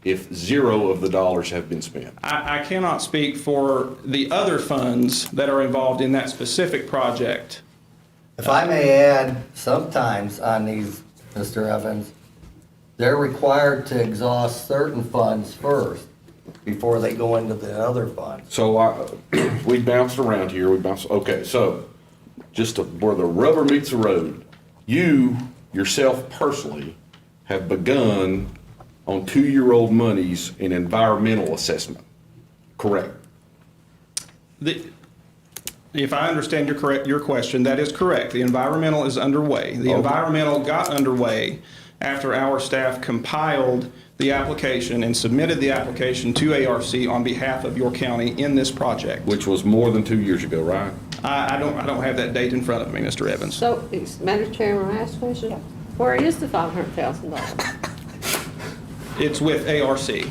if 0 of the dollars have been spent? I cannot speak for the other funds that are involved in that specific project. If I may add, sometimes on these Mr. Evans, they're required to exhaust certain funds first before they go into the other funds. So we bounced around here, okay, so just where the rubber meets the road, you yourself personally have begun on 2-year-old monies in environmental assessment, correct? If I understand your question, that is correct. The environmental is underway. The Okay. environmental got underway after our staff compiled the application and submitted the application to ARC on behalf of your county in this project. Which was more than 2 years ago, right? I don't have that date in front of me, Mr. Evans. So, Madam Chairman, I ask a question? Where is the $500,000? It's with ARC.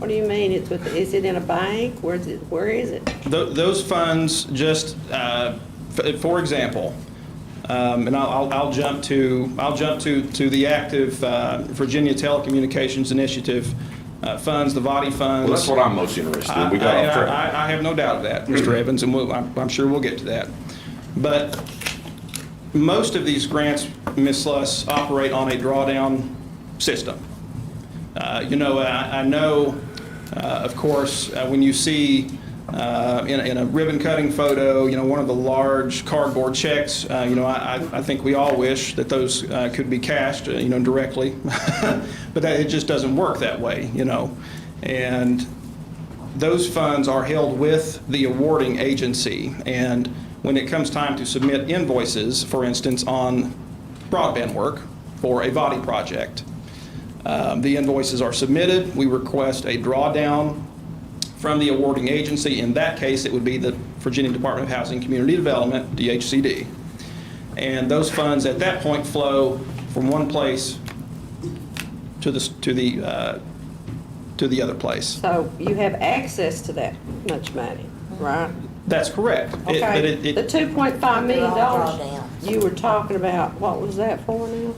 What do you mean, is it in a bank? Where is it? Those funds just, for example, and I'll jump to the active Virginia Telecommunications Initiative funds, the VODI funds. Well, that's what I'm most interested in. We got off track. I have no doubt of that, Mr. Evans, and I'm sure we'll get to that. But most of these grants, Ms. Sluss, operate on a drawdown system. I know, of course, when you see in a ribbon cutting photo, one of the large cardboard checks, I think we all wish that those could be cashed, directly, but it just doesn't work that way, And those funds are held with the awarding agency, and when it comes time to submit invoices, for instance, on broadband work for a VODI project, the invoices are submitted. We request a drawdown from the awarding agency. In that case, it would be the Virginia Department of Housing and Community Development, DHCD. And those funds at that point flow from one place to the other place. So you have access to that much money, right? That's correct. Okay, the $2.5 million Drawdown. you were talking about, what was that for now?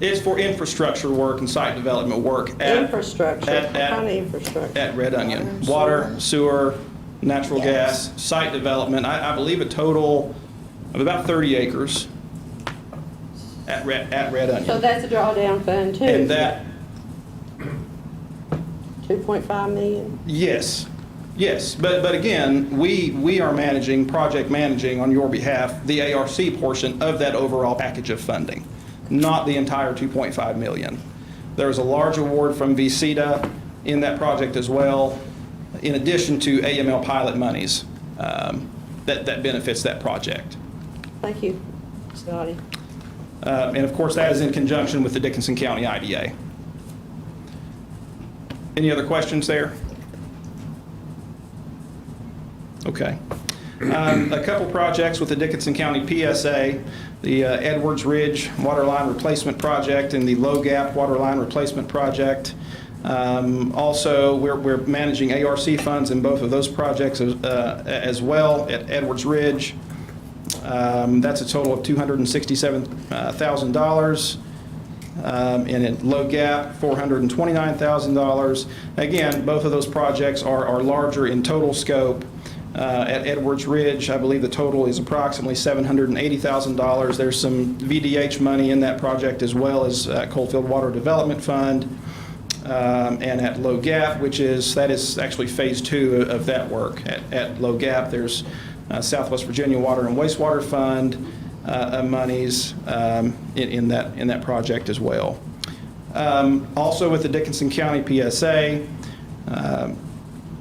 It's for infrastructure work and site development work. Infrastructure, what kind of infrastructure? At Red Onion. Water, sewer, natural gas, site development. I believe a total of about 30 acres at Red Onion. So that's a drawdown fund too? And that, 2.5 million? yes, but again, we are project managing on your behalf, the ARC portion of that overall package of funding, not the entire 2.5 million. There's a large award from VCETA in that project as well, in addition to AML pilot monies that benefits that project. Thank you, Scotty. And of course, that is in conjunction with the Dickinson County IDA. Any other questions there? Okay. A couple projects with the Dickinson County PSA, the Edwards Ridge Water Line Replacement Project and the Low Gap Water Line Replacement Project. Also, we're managing ARC funds in both of those projects as well at Edwards Ridge. That's a total of $267,000. And at Low Gap, $429,000. Again, both of those projects are larger in total scope. At Edwards Ridge, I believe the total is approximately $780,000. There's some VDH money in that project as well as Coalfield Water Development Fund. And at Low Gap, that is actually phase 2 of that work. At Low Gap, there's Southwest Virginia Water and Wastewater Fund monies in that project as well. Also with the Dickinson County PSA,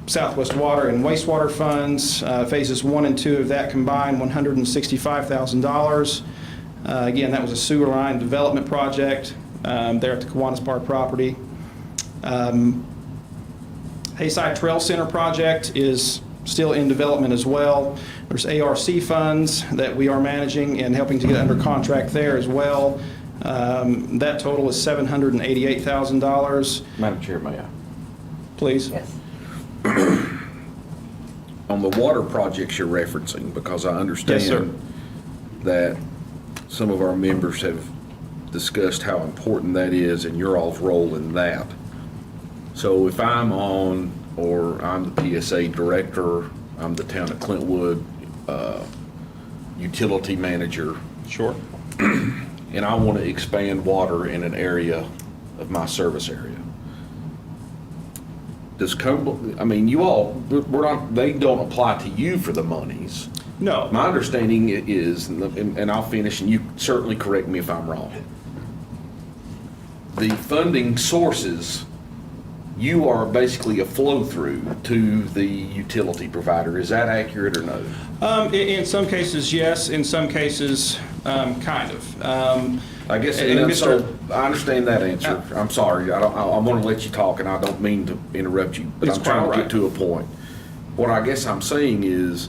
Southwest Water and Wastewater Funds, phases 1 and 2 of that combined, $165,000. Again, that was a sewer line development project there at the Kiwanis Park property. Hayside Trail Center project is still in development as well. There's ARC funds that we are managing and helping to get under contract there as well. That total is $788,000. Madam Chair, may I? Please. Yes. On the water projects you're referencing, because I understand Yes, sir. that some of our members have discussed how important that is and your all's role in that. So if I'm on, or I'm the PSA director, I'm the town of Clintwood utility manager, Sure. and I want to expand water in an area of my service area. Does Cumberland, I mean, you all, we're not, they don't apply to you for the monies. No. My understanding is, and I'll finish, and you certainly correct me if I'm wrong. The funding sources, you are basically a flow-through to the utility provider. Is that accurate or no? In some cases, yes. In some cases, kind of. I guess, and and Mr. so, I understand that answer. I'm sorry, I want to let you talk, and I don't mean to interrupt you, but It's I'm trying to quite get right. to a point. What I guess I'm saying is,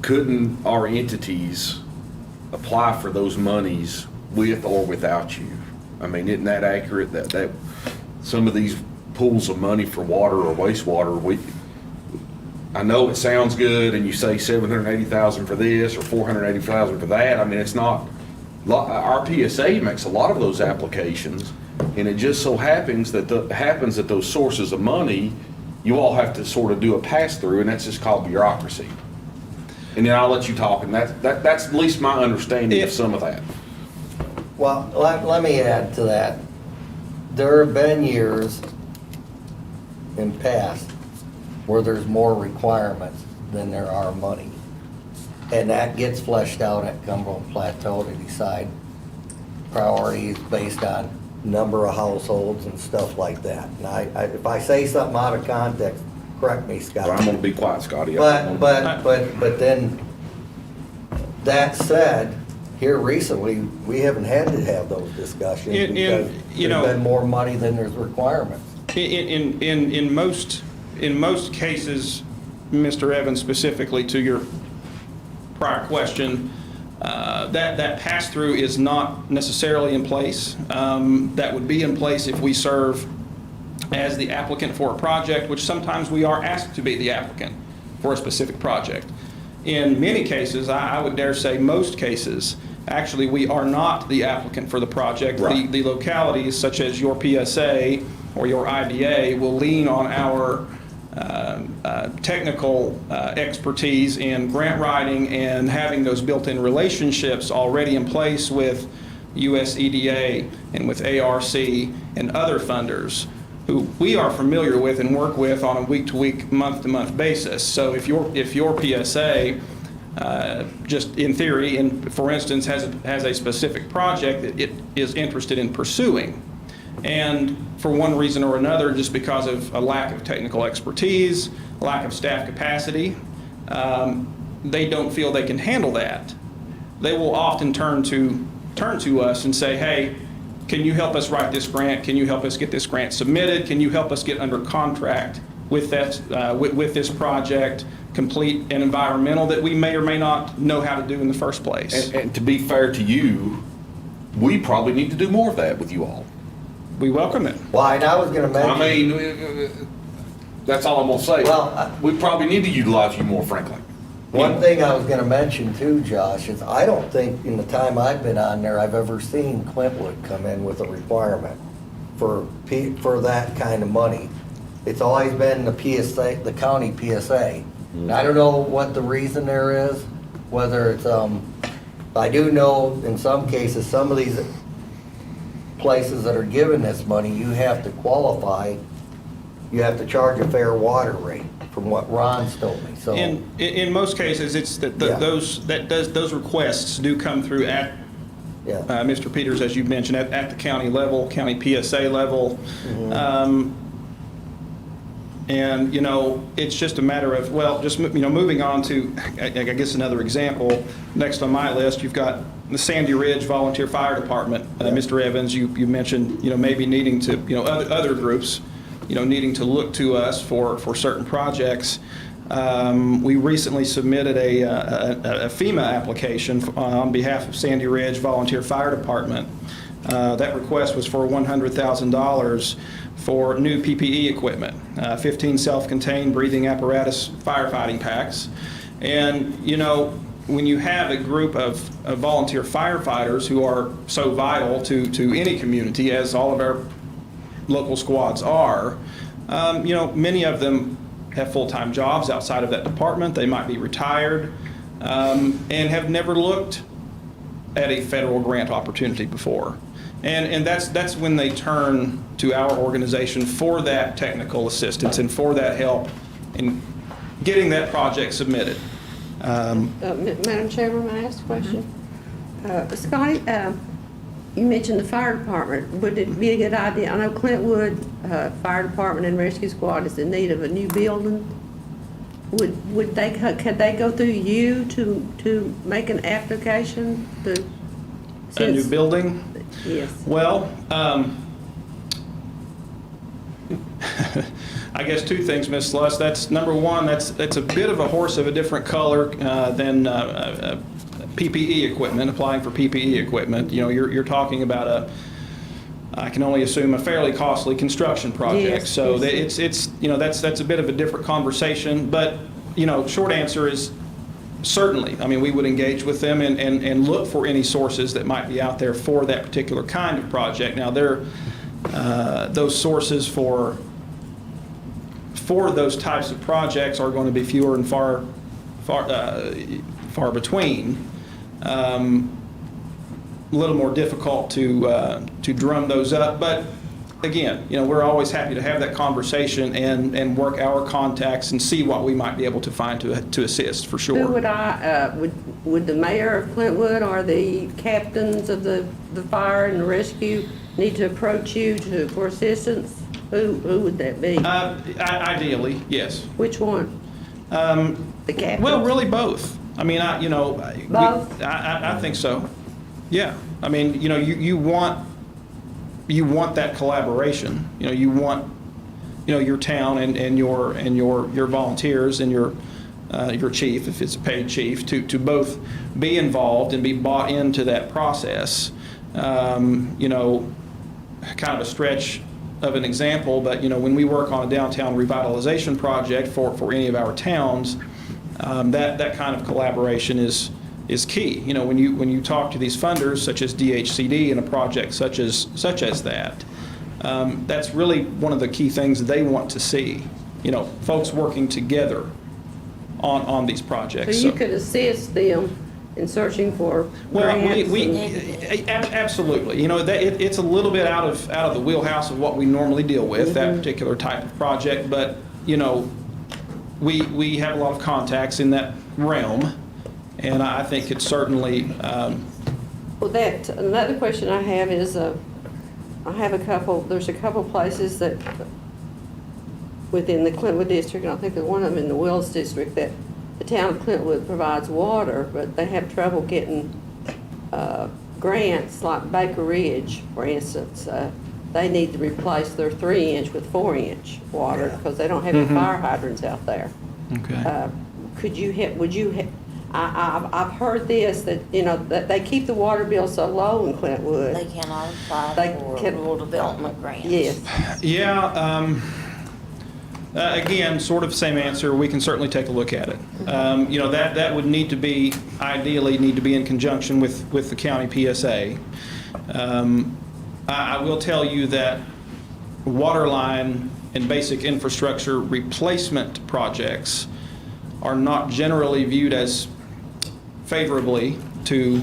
couldn't our entities apply for those monies with or without you? I mean, isn't that accurate, that some of these pools of money for water or wastewater, I know it sounds good, and you say 780,000 for this or 480,000 for that. I mean, it's not, our PSA makes a lot of those applications, and it just so happens that those sources of money, you all have to sort of do a pass-through, and that's just called bureaucracy. And then I'll let you talk, and that's at least my understanding of some of that. Well, let me add to that. There have been years in past where there's more requirements than there are money. And that gets fleshed out at Cumberland Plateau to decide priorities based on number of households and stuff like that. And if I say something out of context, correct me, Scott. Well, I'm gonna be quiet, Scotty. But then, that said, here recently, we haven't had to have those discussions because there's been more money than there's requirements. In most cases, Mr. Evans, specifically to your prior question, that pass-through is not necessarily in place. That would be in place if we serve as the applicant for a project, which sometimes we are asked to be the applicant for a specific project. In many cases, I would dare say most cases, actually we are not the applicant for the project. Right. The localities such as your PSA or your IDA will lean on our technical expertise in grant writing and having those built-in relationships already in place with US EDA and with ARC and other funders who we are familiar with and work with on a week-to-week, month-to-month basis. So if your PSA, just in theory, and for instance, has a specific project that it is interested in pursuing, and for one reason or another, just because of a lack of technical expertise, lack of staff capacity, they don't feel they can handle that, they will often turn to us and say, hey, can you help us write this grant? Can you help us get this grant submitted? Can you help us get under contract with that with this project, complete an environmental that we may or may not know how to do in the first place? And to be fair to you, we probably need to do more of that with you all. We welcome it. Well, and I was gonna mention. I mean, that's all I'm gonna say. Well, we probably need to utilize you more, frankly. One thing I was gonna mention too, Josh, is I don't think in the time I've been on there, I've ever seen Clintwood come in with a requirement for that kind of money. It's always been the PSA, the county PSA. And I don't know what the reason there is, whether it's, I do know in some cases, some of these places that are giving this money, you have to qualify, you have to charge a fair water rate, from what Ron's told me, so. In most cases, it's that Yeah. those requests do come through at Yeah. Mr. Peters, as you mentioned, at the county level, county PSA level. And, it's just a matter of, well, just, moving on to, I guess, another example. Next on my list, you've got the Sandy Ridge Volunteer Fire Department. Mr. Evans, you mentioned, maybe needing to, other groups, needing to look to us for certain projects. We recently submitted a FEMA application on behalf of Sandy Ridge Volunteer Fire Department. That request was for $100,000 for new PPE equipment, 15 self-contained breathing apparatus firefighting packs. And, when you have a group of volunteer firefighters who are so vital to any community, as all of our local squads are, many of them have full-time jobs outside of that department. They might be retired and have never looked at a federal grant opportunity before. And that's when they turn to our organization for that technical assistance and for that help in getting that project submitted. Madam Chairman, may I ask a question? Scotty, you mentioned the fire department. Would it be a good idea, I know Clintwood Fire Department and Rescue Squad is in need of a new building. Could they go through you to make an application to? A new building? Yes. Well, I guess two things, Ms. Sluss. That's number one, that's a bit of a horse of a different color than PPE equipment, applying for PPE equipment. You know, you're talking about I can only assume a fairly costly construction project. Yes, so yes. it's you know, that's a bit of a different conversation. But, you know, short answer is certainly. I mean, we would engage with them and look for any sources that might be out there for that particular kind of project. Now, those sources for those types of projects are going to be fewer and far between. A little more difficult to drum those up, but again, you know, we're always happy to have that conversation and work our contacts and see what we might be able to find to assist, for sure. Who would the mayor of Clintwood or the captains of the fire and rescue need to approach you for assistance? Who would that be? Ideally, yes. Which one? The captains? Well, really both. I mean, Both? I think so. Yeah. I mean, you know, you want that collaboration. You know, you want, you know, your town and your volunteers and your chief, if it's a paid chief, to both be involved and be bought into that process. You know, kind of a stretch of an example, but, you know, when we work on a downtown revitalization project for any of our towns, that kind of collaboration is key. You know, when you talk to these funders, such as DHCD, in a project such as that, that's really one of the key things that they want to see. You know, folks working together on these projects. So you could assist them in searching for grants? Well, absolutely. You know, it's a little bit out of the wheelhouse of what we normally deal with, that particular type of project, but, you know, we have a lot of contacts in that realm, and I think it's certainly... Well, another question I have is, there's a couple places that within the Clintwood district, and I think there's one of them in the Wills district, that the town of Clintwood provides water, but they have trouble getting grants, like Baker Ridge, for instance. They need to replace their 3-inch with 4-inch water because they don't have any fire hydrants out there. Okay. I've heard this, that, you know, that they keep the water bill so low in Clintwood. They cannot apply for rural development grants. Yes. Yeah. Again, sort of same answer. We can certainly take a look at it. You know, that would ideally need to be in conjunction with the county PSA. I will tell you that water line and basic infrastructure replacement projects are not generally viewed as favorably to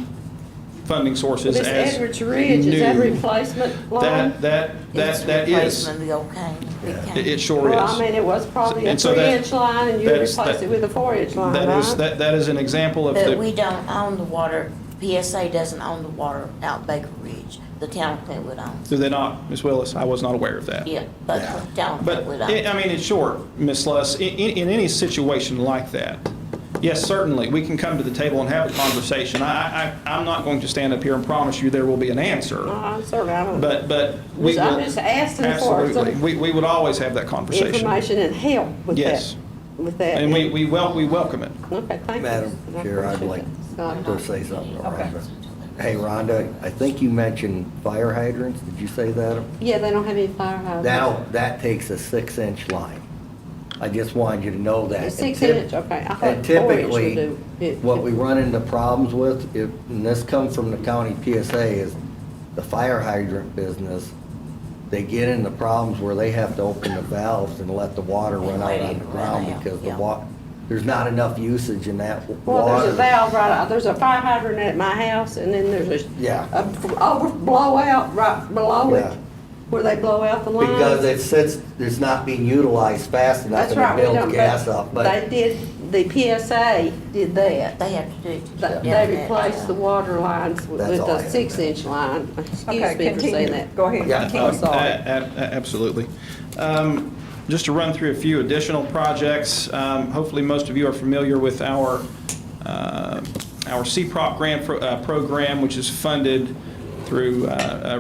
funding sources This as Edwards Ridge, new. is that replacement line? That It's is. replacement of the old cane, big cane. It sure is. Well, I mean, it was probably a And so that- 3-inch line, and you that's- replaced it with a 4-inch line, That is an example of But we the, don't own the water, PSA doesn't own the water out Baker Ridge. The town of Clintwood owns. do they not, Ms. Willis? I was not aware of that. Yeah, but the town of But, Clintwood I owns. mean, in short, Ms. Sluss, in any situation like that, yes, certainly, we can come to the table and have a conversation. I'm not going to stand up here and promise you there will be an answer, I'm sorry, I don't. but we will. I'm just asking for Absolutely. some We would always have that conversation. information and help with that. Yes. With that. And we welcome it. Okay, thank you. Madam I Chair, I'd appreciate like that. Scott. to say something to Okay. Rhonda. Hey, Rhonda, I think you mentioned fire hydrants. Did you say that? Yeah, they don't have any fire hydrants. Now, that takes a 6-inch line. I just wanted you to know that. A And 6-inch, okay. I thought And 4-inch would typically, do it. what we run into problems with, and this comes from the county PSA, is the fire hydrant business. They get into problems where they have to open the valves and let the water run out on the ground because there's not enough usage in that Well, water. there's a valve there's a fire hydrant at my house, and then there's Yeah. a blowout right below Yeah. it, where they blow out the lines. Because it sits, it's not being utilized fast enough That's and right, it we builds don't, gas up, but but. they did, the PSA did that. They have to do it. They replaced the water lines with That's all I a have. 6-inch line. Excuse Okay, me for saying continue. that. Go ahead. Yeah. Continue. Sorry. Absolutely. Just to run through a few additional projects, hopefully most of you are familiar with our CPROP grant program, which is funded through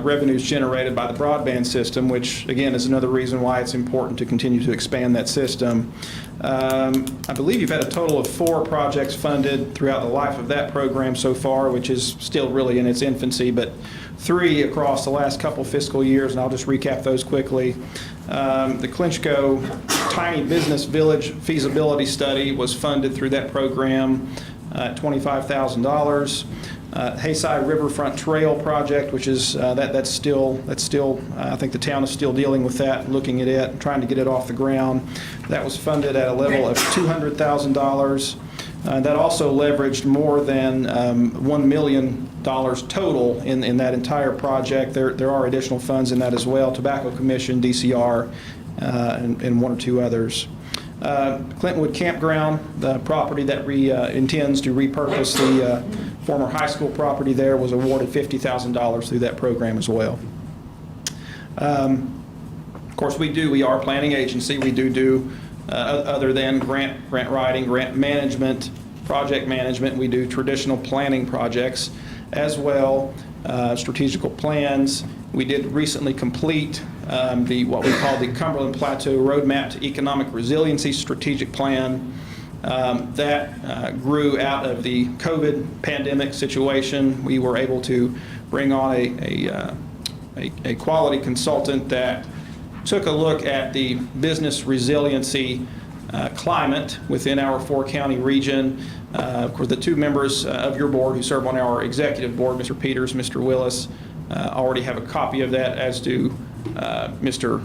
revenues generated by the broadband system, which again is another reason why it's important to continue to expand that system. I believe you've had a total of 4 projects funded throughout the life of that program so far, which is still really in its infancy, but 3 across the last couple fiscal years, and I'll just recap those quickly. The Clinchco Tiny Business Village Feasibility Study was funded through that program at $25,000. Hayside Riverfront Trail project, which is that's still I think the town is still dealing with that, looking at it, trying to get it off the ground. That was funded at a level of $200,000. That also leveraged more than $1 million total in that entire project. There are additional funds in that as well, Tobacco Commission, DCR, and 1 or 2 others. Clintonwood Campground, the property that intends to repurpose the former high school property there, was awarded $50,000 through that program as well. Of course, we are a planning agency. We do other than grant writing, grant management, project management, we do traditional planning projects as well, strategical plans. We did recently complete what we call the Cumberland Plateau Roadmap to Economic Resiliency Strategic Plan. That grew out of the COVID pandemic situation. We were able to bring on a quality consultant that took a look at the business resiliency climate within our 4-county region. Of course, the 2 members of your board who serve on our executive board, Mr. Peters, Mr. Willis, already have a copy of that, as do Mr.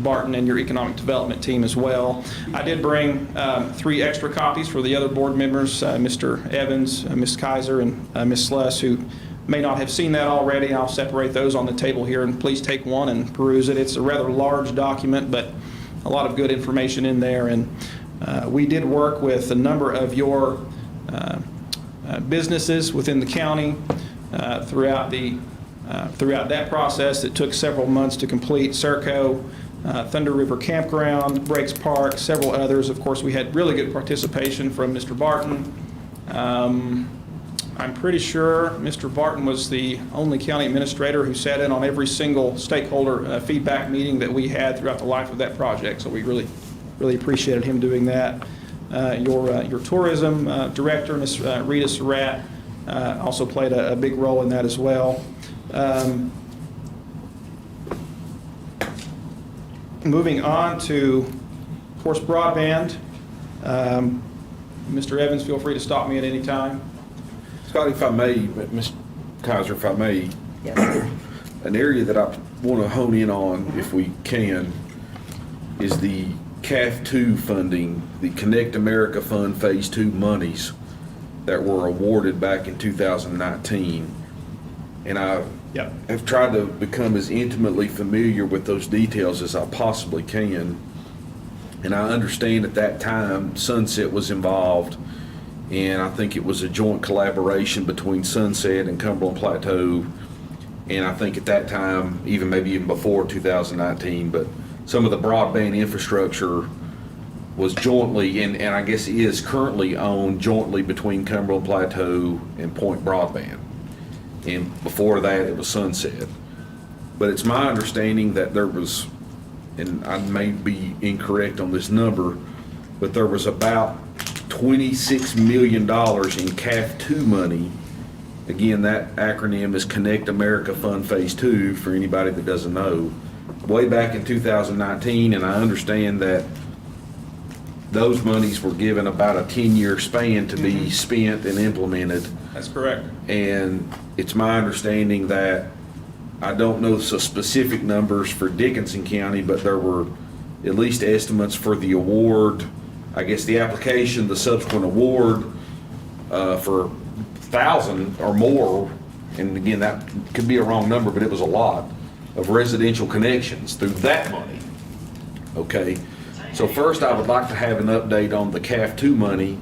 Barton and your economic development team as well. I did bring 3 extra copies for the other board members, Mr. Evans, Ms. Kaiser, and Ms. Sluss, who may not have seen that already. I'll separate those on the table here, and please take one and peruse it. It's a rather large document, but a lot of good information in there. And we did work with a number of your businesses within the county throughout that process. It took several months to complete. Serco, Thunder River Campground, Breaks Park, several others. Of course, we had really good participation from Mr. Barton. I'm pretty sure Mr. Barton was the only county administrator who sat in on every single stakeholder feedback meeting that we had throughout the life of that project. So we really appreciated him doing that. Your tourism director, Ms. Rita Surratt, also played a big role in that as well. Moving on to, of course, broadband. Mr. Evans, feel free to stop me at any time. Scott, if I may, Ms. Kaiser, if I may, an area that I want to hone in on, if we can, is the CAF 2 funding, the Connect America Fund Phase 2 monies that were awarded back in 2019. And I have tried to become as intimately familiar with those details as I possibly can. And I understand at that time Sunset was involved, and I think it was a joint collaboration between Sunset and Cumberland Plateau. And I think at that time, maybe even before 2019, but some of the broadband infrastructure was jointly, and I guess is currently owned jointly between Cumberland Plateau and Point Broadband. And before that, it was Sunset. But it's my understanding that there was, and I may be incorrect on this number, but there was about $26 million in CAF 2 money. Again, that acronym is Connect America Fund Phase 2, for anybody that doesn't know, way back in 2019, and I understand that those monies were given about a 10-year span to be spent and implemented. That's correct. And it's my understanding that, I don't know the specific numbers for Dickinson County, but there were at least estimates for the award I guess the application, the subsequent award for 1,000 or more, and again, that could be a wrong number, but it was a lot, of residential connections through that money. Okay, so first I would like to have an update on the CAF 2 money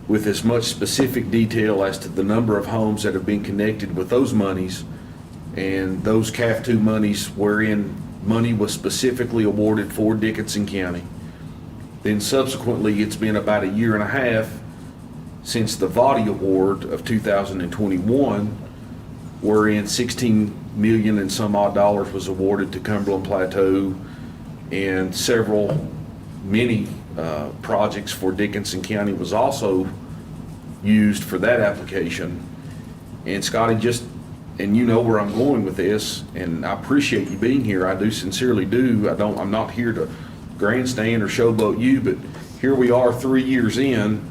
with as much specific detail as to the number of homes that have been connected with those monies, and those CAF 2 monies wherein money was specifically awarded for Dickinson County. Then subsequently, it's been about a year and a half since the VOTI award of 2021, wherein 16 million and some odd dollars was awarded to Cumberland Plateau, and many projects for Dickinson County was also used for that application. And Scotty, and you know where I'm going with this, and I appreciate you being here. I do sincerely do. I'm not here to grandstand or showboat you, but here we are 3 years in,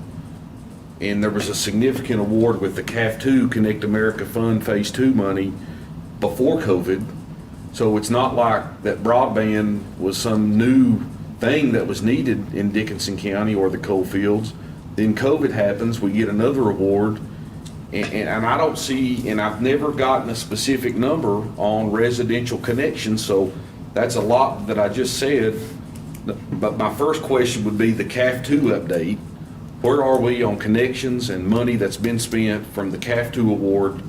and there was a significant award with the CAF 2 Connect America Fund Phase 2 money before COVID. So it's not like that broadband was some new thing that was needed in Dickinson County or the coal fields. Then COVID happens, we get another award, and I don't see, and I've never gotten a specific number on residential connections, so that's a lot that I just said. But my first question would be the CAF 2 update. Where are we on connections and money that's been spent from the CAF 2 award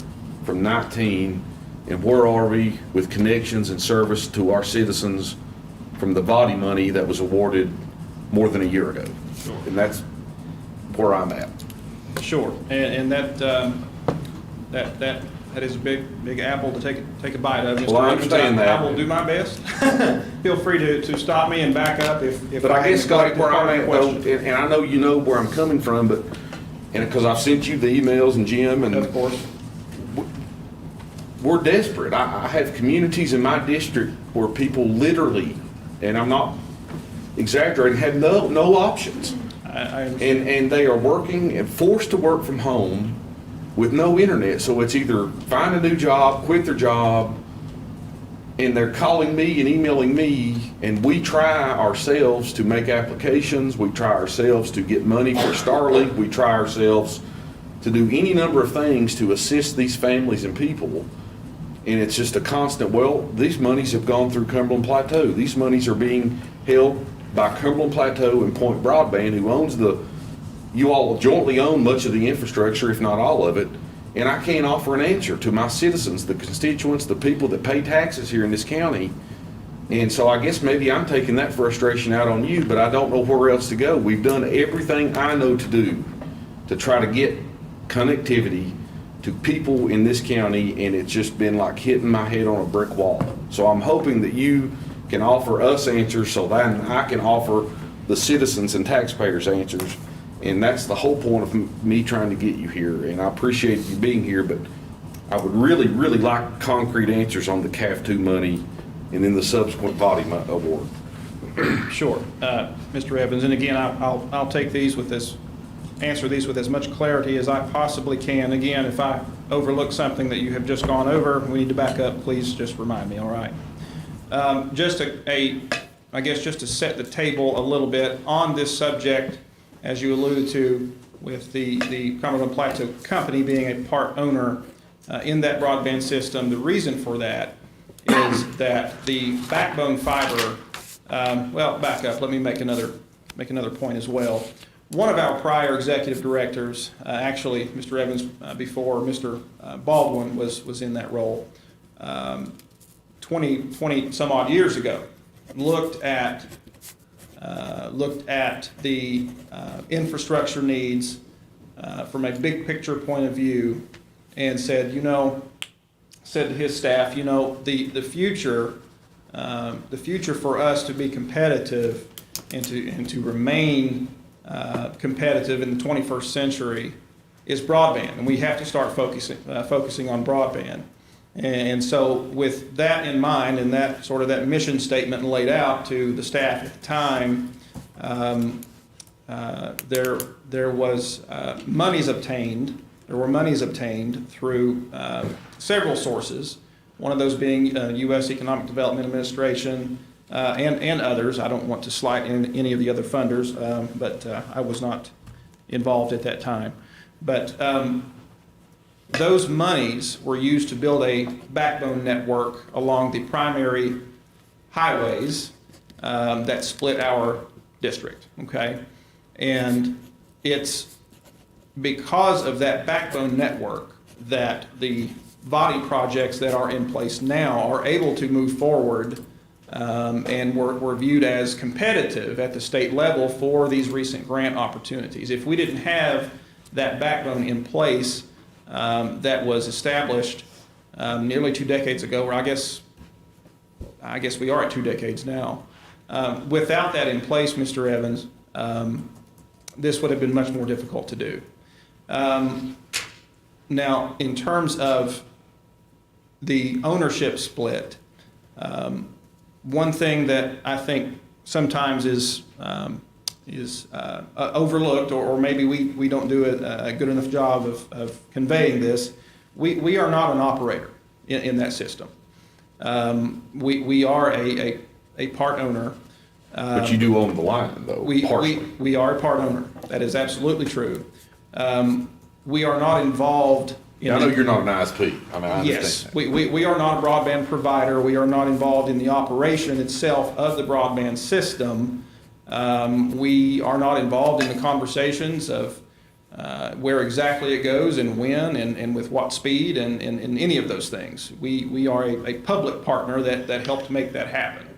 from 19? And where are we with connections and service to our citizens from the VOTI money that was awarded more than a year ago? And that's where I'm at. Sure, and that is a big apple to take a bite of. Mr. Well, I understand that. I will do my best. Feel free to stop me and back up if. But I guess, Scott, where I'm at though, question. and I know you know where I'm coming from, but, and because I've sent you the emails and Jim and. Of course. We're desperate. I have communities in my district where people literally, and I'm not exaggerating, have no options. I understand. And they are working and forced to work from home with no internet. So it's either find a new job, quit their job, and they're calling me and emailing me, and we try ourselves to make applications. We try ourselves to get money for Starlink. We try ourselves to do any number of things to assist these families and people. And it's just a constant, well, these monies have gone through Cumberland Plateau. These monies are being held by Cumberland Plateau and Point Broadband, who owns you all jointly own much of the infrastructure, if not all of it. And I can't offer an answer to my citizens, the constituents, the people that pay taxes here in this county. And so I guess maybe I'm taking that frustration out on you, but I don't know where else to go. We've done everything I know to do to try to get connectivity to people in this county, and it's just been like hitting my head on a brick wall. So I'm hoping that you can offer us answers so that I can offer the citizens and taxpayers answers. And that's the whole point of me trying to get you here. And I appreciate you being here, but I would really, really like concrete answers on the CAF 2 money and then the subsequent VOTI award. Sure, Mr. Evans, and again, I'll take these with answer these with as much clarity as I possibly can. Again, if I overlook something that you have just gone over, we need to back up, please just remind me, all right? I guess just to set the table a little bit on this subject, as you alluded to, with the Cumberland Plateau Company being a part owner in that broadband system, the reason for that is that the backbone fiber, well, back up, let me make another point as well. One of our prior executive directors, actually, Mr. Evans, before Mr. Baldwin was in that role, 20 some odd years ago, looked at the infrastructure needs from a big picture point of view, and said to his staff, the future for us to be competitive and to remain competitive in the 21st century is broadband, and we have to start focusing on broadband. And so with that in mind, and that sort of that mission statement laid out to the staff at the time, there was monies obtained. There were monies obtained through several sources. One of those being U.S. Economic Development Administration, and others. I don't want to slight any of the other funders, but I was not involved at that time. But those monies were used to build a backbone network along the primary highways that split our district, okay? And it's because of that backbone network that the body projects that are in place now are able to move forward and were viewed as competitive at the state level for these recent grant opportunities. If we didn't have that backbone in place that was established nearly 2 decades ago, or I guess we are at 2 decades now. Without that in place, Mr. Evans, this would have been much more difficult to do. Now, in terms of the ownership split, one thing that I think sometimes is overlooked, or maybe we don't do a good enough job of conveying this, we are not an operator in that system. We are a part owner. But you do own the line, though, partially. We are a part owner. That is absolutely true. We are not involved in... I know you're not an ISP. I mean, I understand Yes, that. we are not a broadband provider. We are not involved in the operation itself of the broadband system. We are not involved in the conversations of where exactly it goes and when and with what speed and any of those things. We are a public partner that helped make that happen.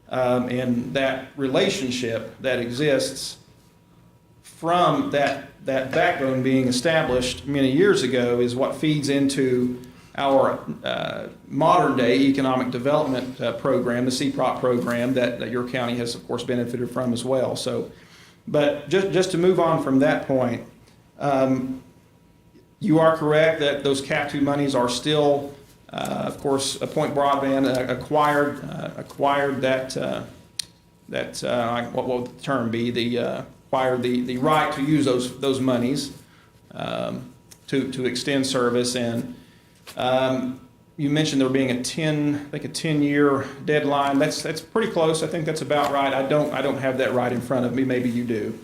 And that relationship that exists from that backbone being established many years ago is what feeds into our modern day economic development program, the CPROP program that your county has of course benefited from as well. So, but just to move on from that point, you are correct that those CAF II monies are still, of course, Point Broadband acquired that what will the term be? Acquired the right to use those monies to extend service. And you mentioned there being a 10-year deadline. That's pretty close. I think that's about right. I don't have that right in front of me. Maybe you do.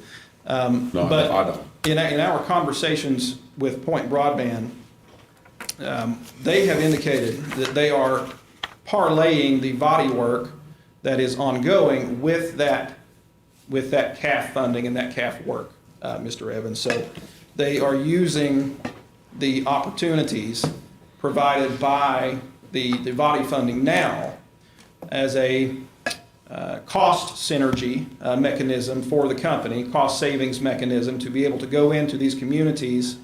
No, But I don't. in our conversations with Point Broadband, they have indicated that they are parlaying the body work that is ongoing with that CAF funding and that CAF work, Mr. Evans. So they are using the opportunities provided by the body funding now as a cost synergy mechanism for the company, cost savings mechanism to be able to go into these communities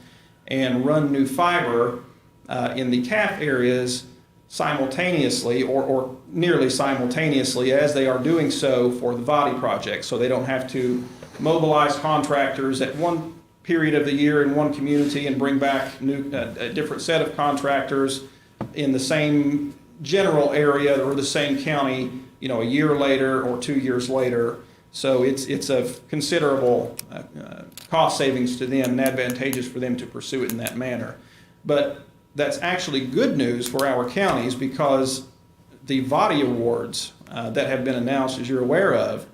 and run new fiber in the CAF areas simultaneously or nearly simultaneously as they are doing so for the body project. So they don't have to mobilize contractors at one period of the year in one community and bring back a different set of contractors in the same general area or the same county, a year later or 2 years later. So it's of considerable cost savings to them and advantageous for them to pursue it in that manner. But that's actually good news for our counties because the VADI awards that have been announced, as you're aware of,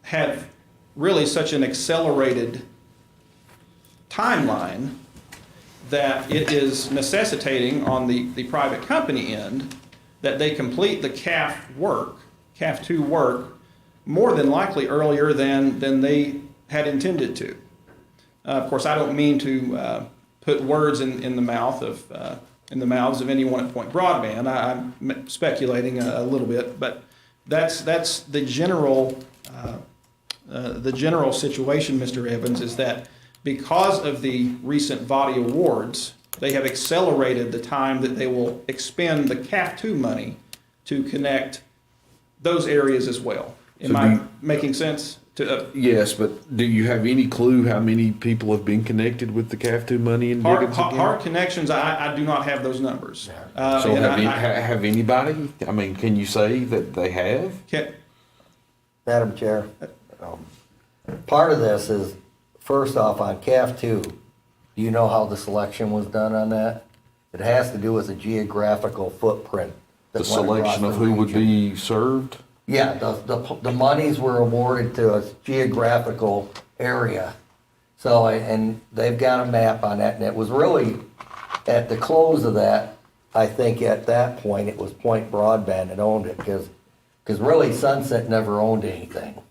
have really such an accelerated timeline that it is necessitating on the private company end that they complete the CAF II work, more than likely earlier than they had intended to. Of course, I don't mean to put words in the mouths of anyone at Point Broadband. I'm speculating a little bit, but that's the general situation, Mr. Evans, is that because of the recent body awards, they have accelerated the time that they will expend the CAF II money to connect those areas as well. Am I making sense? Yes, but do you have any clue how many people have been connected with the CAF II money in Dickinson? Hard connections, I do not have those numbers. So have anybody? I mean, can you say that they have? Madam Chair, part of this is, first off, on CAF II, do you know how the selection was done on that? It has to do with the geographical footprint The that went across selection of the who would region. be served? Yeah, the monies were awarded to a geographical area. So, and they've got a map on that, and it was really, at the close of that, I think at that point, it was Point Broadband that owned it, because really Sunset never owned anything.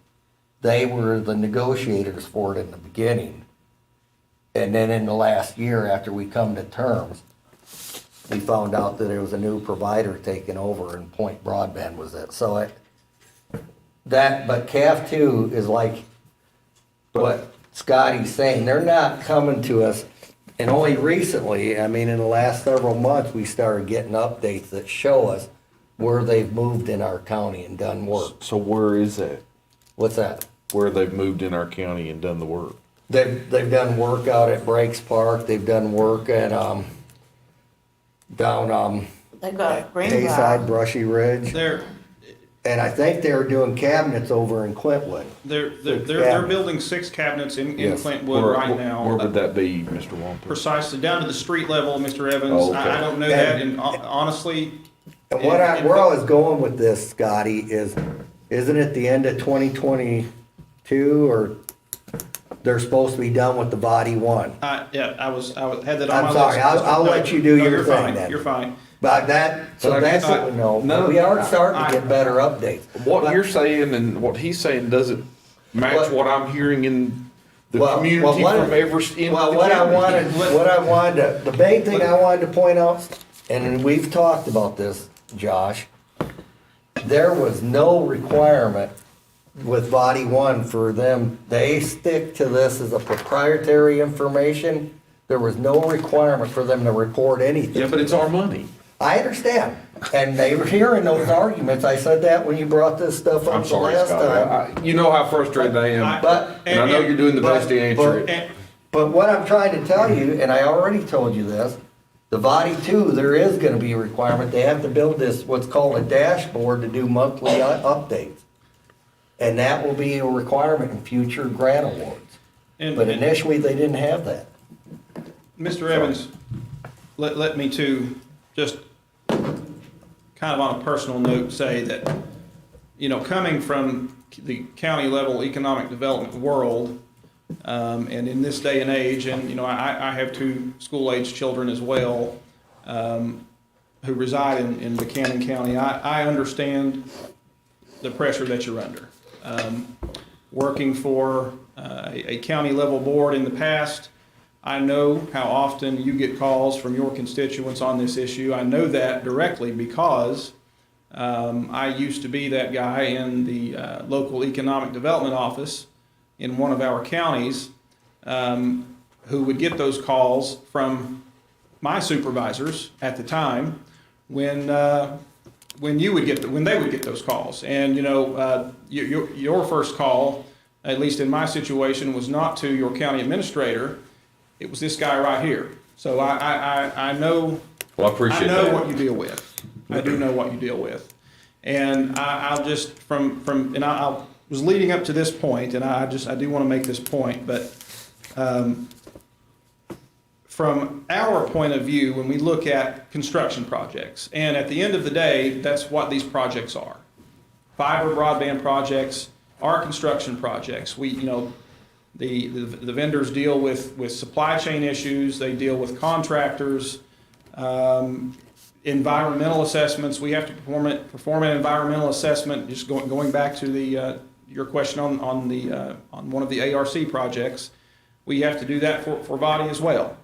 They were the negotiators for it in the beginning. And then in the last year, after we come to terms, we found out that there was a new provider taking over, and Point Broadband was it. So but CAF 2 is like what Scotty's saying, they're not coming to us. And only recently, I mean, in the last several months, we started getting updates that show us where they've moved in our county and done work. So where is that? What's that? Where they've moved in our county and done the work? They've done work out at Breaks Park, they've done work at, down, They've got Hayside, Greenbrier. Brushy Ridge. They're, And I think they were doing cabinets over in Clintwood. they're building 6 cabinets in Yes. Clintwood right now. Where would that be, Mr. Walter? Precisely, down to the street level, Mr. Evans. Oh, okay. I don't know that, and honestly. And where I was going with this, Scotty, isn't it the end of 2022, or they're supposed to be done with the body one? Yeah, I had that on my I'm list. sorry, I'll No, let you do no, your you're thing fine, then. You're fine. But so that's what we know. No, We are starting to get better updates. What But- you're saying and what he's saying doesn't match what I'm hearing in the community what- from every. Well, what I wanted, the main thing I wanted to point out, and we've talked about this, Josh, there was no requirement with body one for them, they stick to this as a proprietary information. There was no requirement for them to report anything. Yeah, but it's our money. I understand, and they were hearing those arguments, I said that when you brought this stuff I'm up the sorry, last Scott. time. You know how frustrated I am. But- And I know you're doing the best to answer it. But what I'm trying to tell you, and I already told you this, the body two, there is gonna be a requirement, they have to build this, what's called a dashboard to do monthly updates. And that will be a requirement in future grant awards. And- But initially, they didn't have that. Mr. Evans, let me too, just kind of on a personal note, say that, coming from the county level economic development world, and in this day and age, and, I have 2 school-age children as well, who reside in Buchanan County. I understand the pressure that you're under. Working for a county level board in the past, I know how often you get calls from your constituents on this issue. I know that directly because I used to be that guy in the local economic development office in one of our counties who would get those calls from my supervisors at the time when they would get those calls. And your first call, at least in my situation, was not to your county administrator. It was this guy right here. So I know. Well, I appreciate that. I know what you deal with. I do know what you deal with. And I'll just I was leading up to this point, and I do want to make this point, but from our point of view, when we look at construction projects, and at the end of the day, that's what these projects are. Fiber broadband projects are construction projects. The vendors deal with supply chain issues, they deal with contractors, environmental assessments. We have to perform an environmental assessment. Just going back to your question on one of the ARC projects, we have to do that for body as well.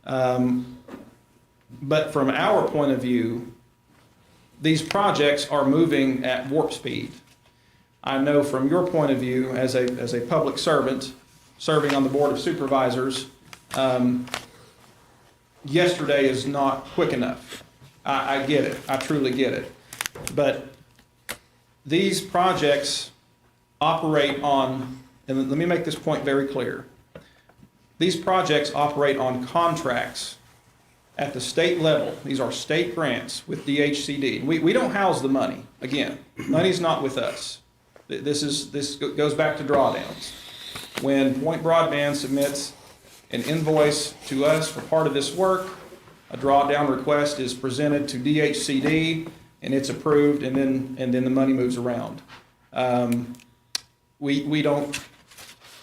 But from our point of view, these projects are moving at warp speed. I know from your point of view, as a public servant, serving on the Board of Supervisors, yesterday is not quick enough. I get it. I truly get it. But these projects operate on, and let me make this point very clear. These projects operate on contracts at the state level. These are state grants with DHCD. We don't house the money. Again, money's not with us. This goes back to drawdowns. When Point Broadband submits an invoice to us for part of this work, a drawdown request is presented to DHCD. and it's approved, and then the money moves around. We don't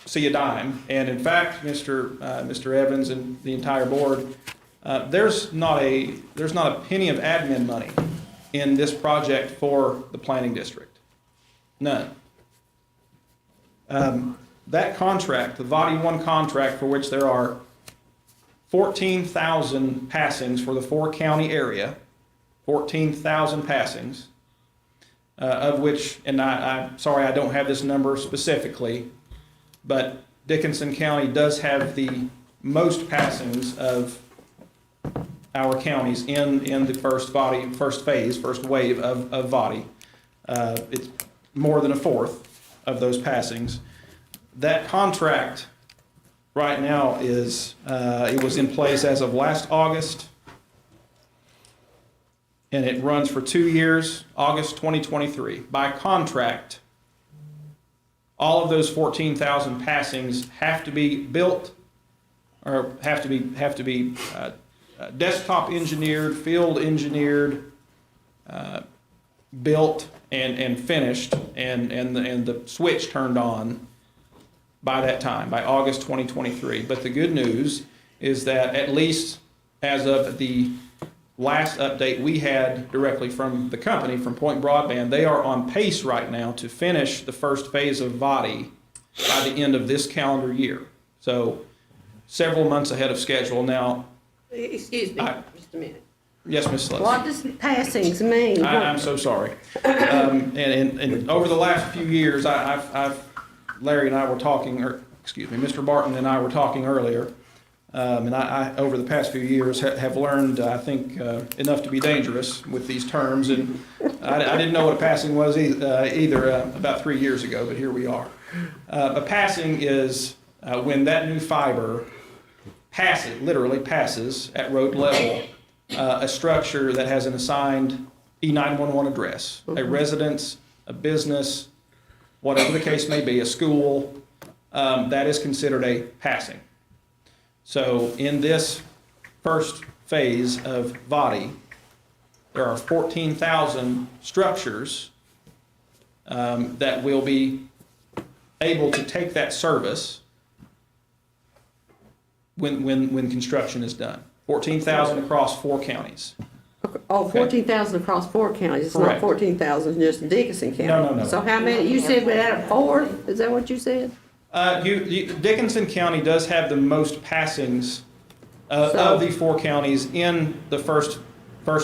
see a dime, and in fact, Mr. Evans and the entire board, there's not a penny of admin money in this project for the planning district. None. That contract, the Vadi 1 contract, for which there are 14,000 passings for the 4-county area, 14,000 passings, of which, and I'm sorry I don't have this number specifically, but Dickinson County does have the most passings of our counties in the first phase, first wave of Vadi. It's more than a fourth of those passings. That contract right now is, it was in place as of last August, and it runs for 2 years, August 2023. By contract, all of those 14,000 passings have to be built, or have to be desktop engineered, field engineered, built and finished, and the switch turned on by that time, by August 2023. But the good news is that at least as of the last update we had directly from the company, from Point Broadband, they are on pace right now to finish the first phase of Vadi by the end of this calendar year. So several months ahead of schedule. Now, Excuse me, just a minute. yes, Ms. Sless. What does passings mean? I'm so sorry. And over the last few years, Larry and I were talking, or excuse me, Mr. Barton and I were talking earlier, and I over the past few years have learned, I think, enough to be dangerous with these terms, and I didn't know what a passing was either about 3 years ago, but here we are. A passing is when that new fiber literally passes at road level a structure that has an assigned E911 address, a residence, a business, whatever the case may be, a school, that is considered a passing. So in this first phase of Vadi, there are 14,000 structures that will be able to take that service when construction is done. 14,000 across 4 counties. Oh, 14,000 across 4 counties, it's not Correct. 14,000 just in Dickinson County? No. So how many, you said we had 4, is that what you said? Dickinson County does have the most passings of the 4 counties in the first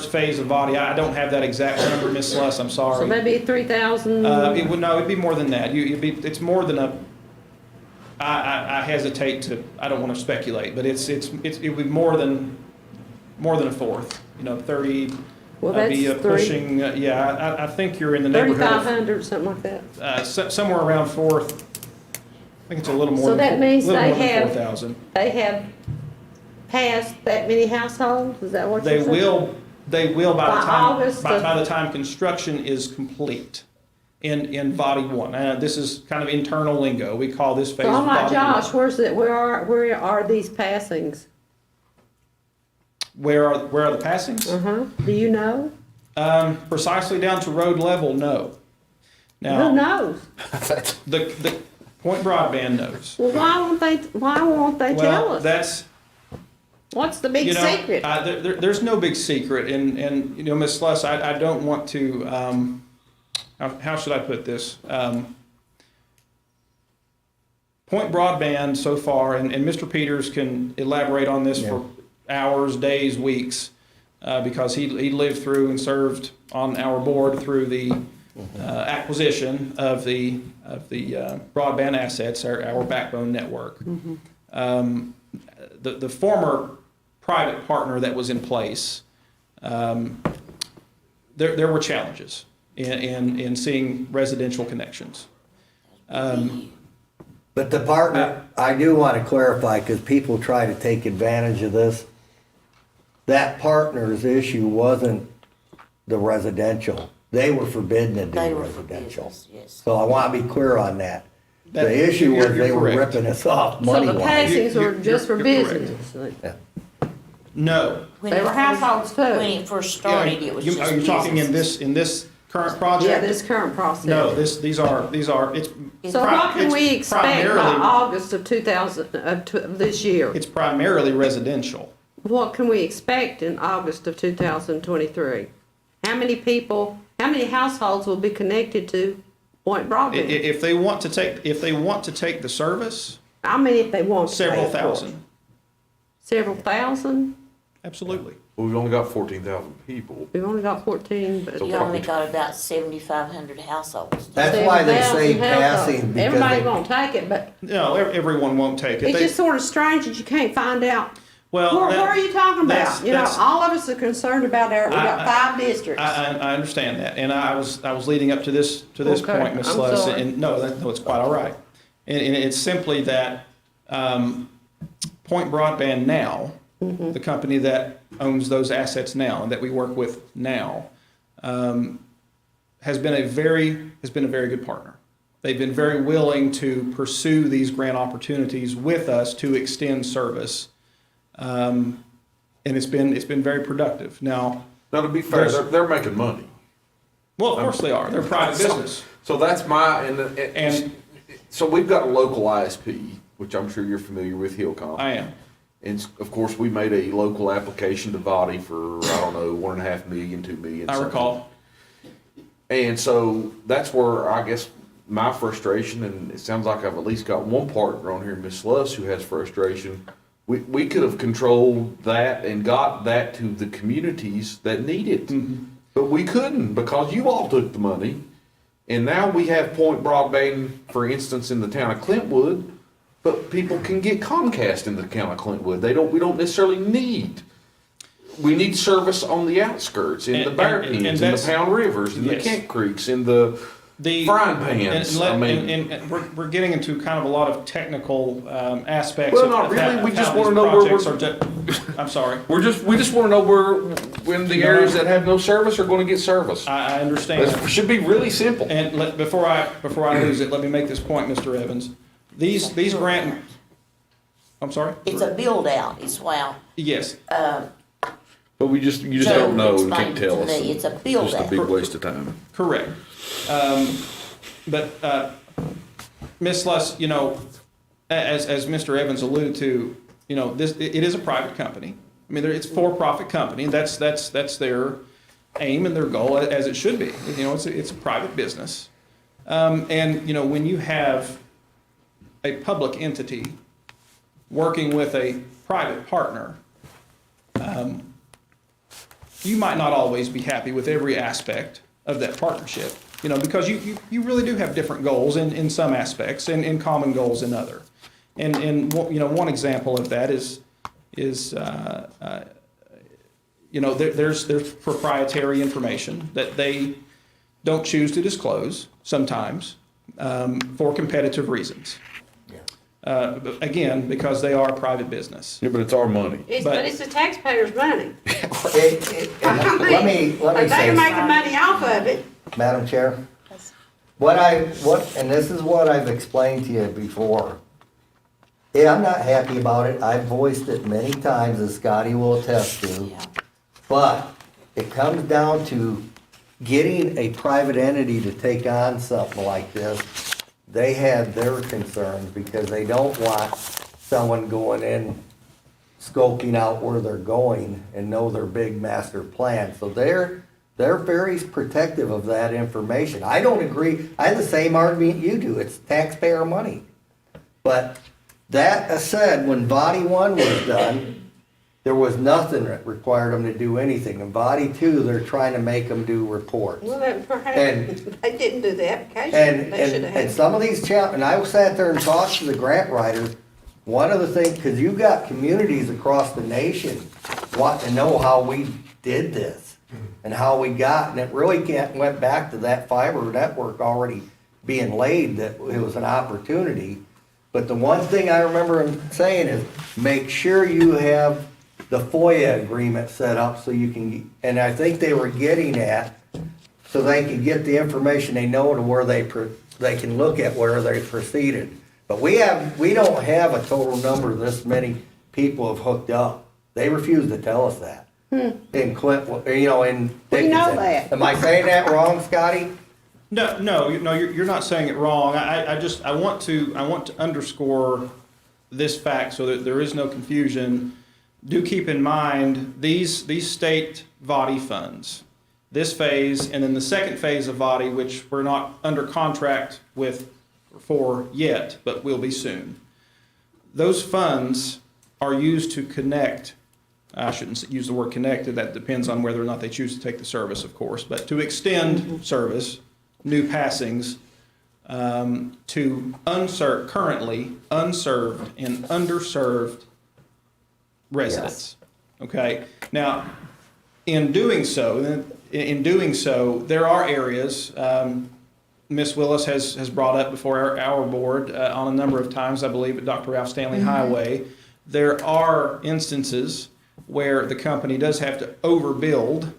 phase of Vadi. I don't have that exact number, Ms. Sluss, I'm sorry. So maybe 3,000? It'd be more than that. It's more than a, I hesitate to, I don't want to speculate, but it would be more than a fourth, 30, Well, that's be pushing, I think you're in the neighborhood of 3,500, something like that? somewhere around fourth. I think it's a little more So that means than they have, 4,000. they have passed that many households, is that what you're saying? They will by the By time, August by of- the time construction is complete in Vadi 1. This is kind of internal lingo. We call this phase So I'm like Vadi 1. Josh, where are these passings? Where are the passings? Do you know? Precisely down to road level, no. Who Now, knows? the Point Broadband knows. Well, why won't they tell Well, us? that's, What's the big secret? there's no big secret, and Ms. Sluss, I don't want to, how should I put this? Point Broadband so far, and Mr. Peters can elaborate on this for hours, days, weeks, because he lived through and served on our board through the acquisition of the broadband assets, our backbone network. The former private partner that was in place, there were challenges in seeing residential connections. But the partner, I do want to clarify, because people try to take advantage of this. That partner's issue wasn't the residential. They were forbidden to They do were residential. forbidden, yes. So I want to be clear on that. That- The issue was you're they were correct. ripping us off So the money-wise. passings You- are just for you're correct. business. Yeah. No. When They it were first- households too. When it first started, it was You- just Are you talking in business. this current project? Yeah, this current process. No, these are, it's. So what can it's we expect by primarily- August of this year? It's primarily residential. What can we expect in August of 2023? How many people, how many households will be connected to Point Broadband? If they want to take the service, How many if they want to? several pay for it? thousand, Several thousand? absolutely. Well, we've only got 14,000 people. We've only got 14, but. You only got about 7,500 households. That's why they say 7,000 households. passing, because Everybody they, won't take it, but No, everyone won't take it. it's They- just sort of strange that you can't find out. Well, Where that- are you talking that's- about? You know, that's- all of us are concerned about we got 5 districts. I understand that, and I was leading up to this Okay, point, Ms. I'm Sluss, sorry. and no, it's quite all right. And it's simply that, Point Broadband now, Mm-hmm. the company that owns those assets now and that we work with now, has been a very good partner. They've been very willing to pursue these grant opportunities with us to extend service. And it's been very productive. Now, Now, to be fair, they're making money. well, of course they are. They're a private business. So that's and so we've got a local ISP, which I'm sure you're familiar with, Hillcom. I am. And of course, we made a local application to Vadi for, I don't know, 1.5 million, 2 million. I something. recall. And so that's where I guess my frustration, and it sounds like I've at least got one partner on here, Ms. Sluss, who has frustration. We could have controlled that and got that to the communities that need it. Mm-hmm. But we couldn't because you all took the money. And now we have Point Broadband, for instance, in the town of Clintwood, but people can get Comcast in the town of Clintwood. We don't necessarily need. We need service on the outskirts, in the Bear Pens, in the that's- Pound Rivers, in the yes. Kent Creeks, in the frying pans. And we're getting into kind of a lot of technical aspects. Well, of not how- really. We of just how wanna these know where projects we're- I'm sorry. we just want to know when the areas that have no service are going to get service. I understand. It should be really simple. And before I lose it, let me make this point, Mr. Evans. These grant, I'm sorry? It's a build out, it's wow. Yes, But you just Joe don't know and explained can't tell to us. me, it's a It's build just a out. big waste of time. correct. But Ms. Sluss, you know, as Mr. Evans alluded to, you know, it is a private company. I mean, it's a for-profit company. That's their aim and their goal, as it should be. You know, it's a private business. And, you know, when you have a public entity working with a private partner, you might not always be happy with every aspect of that partnership, you know, because you really do have different goals in some aspects and common goals in other. And you know, one example of that is you know, there's proprietary information that they don't choose to disclose sometimes for competitive reasons. But again, because they are a private business. Yeah, but it's our money. But it's the taxpayers' money. let me They're say, making money off of it. Madam Chair, and this is what I've explained to you before. Yeah, I'm not happy about it. I've voiced it many times, as Scotty will attest to. Yeah. But it comes down to getting a private entity to take on something like this. They had their concerns because they don't want someone going in, scoping out where they're going and know their big master plan. So they're very protective of that information. I don't agree. I have the same argument you do. It's taxpayer money. But that said, when Body 1 was done, there was nothing that required them to do anything. In Body 2, they're trying to make them do reports. Well, then perhaps And- they didn't do the application. And, They should have and had. some of these and I sat there and talked to the grant writers. One of the things, because you got communities across the nation want to know how we did this and how we got, and it really went back to that fiber network already being laid, that it was an opportunity. But the one thing I remember him saying is, make sure you have the FOIA agreement set up so you can, and I think they were getting at, so they can get the information they know to where they can look at where they proceeded. But we don't have a total number this many people have hooked up. They refuse to tell us that. In Clint, in We know Dickinson. that. Am I saying that wrong, Scotty? No, you're not saying it wrong. I want to underscore this fact so that there is no confusion. Do keep in mind, these state VODI funds, this phase, and then the second phase of VODI, which we're not under contract for yet, but will be soon. Those funds are used to connect, I shouldn't use the word connected, that depends on whether or not they choose to take the service, of course, but to extend service, new passings, to currently unserved and underserved residents. Okay? Now, in doing so, there are areas, Ms. Willis has brought up before our board on a number of times, I believe, at Dr. Ralph Stanley Highway. There are instances where the company does have to overbuild.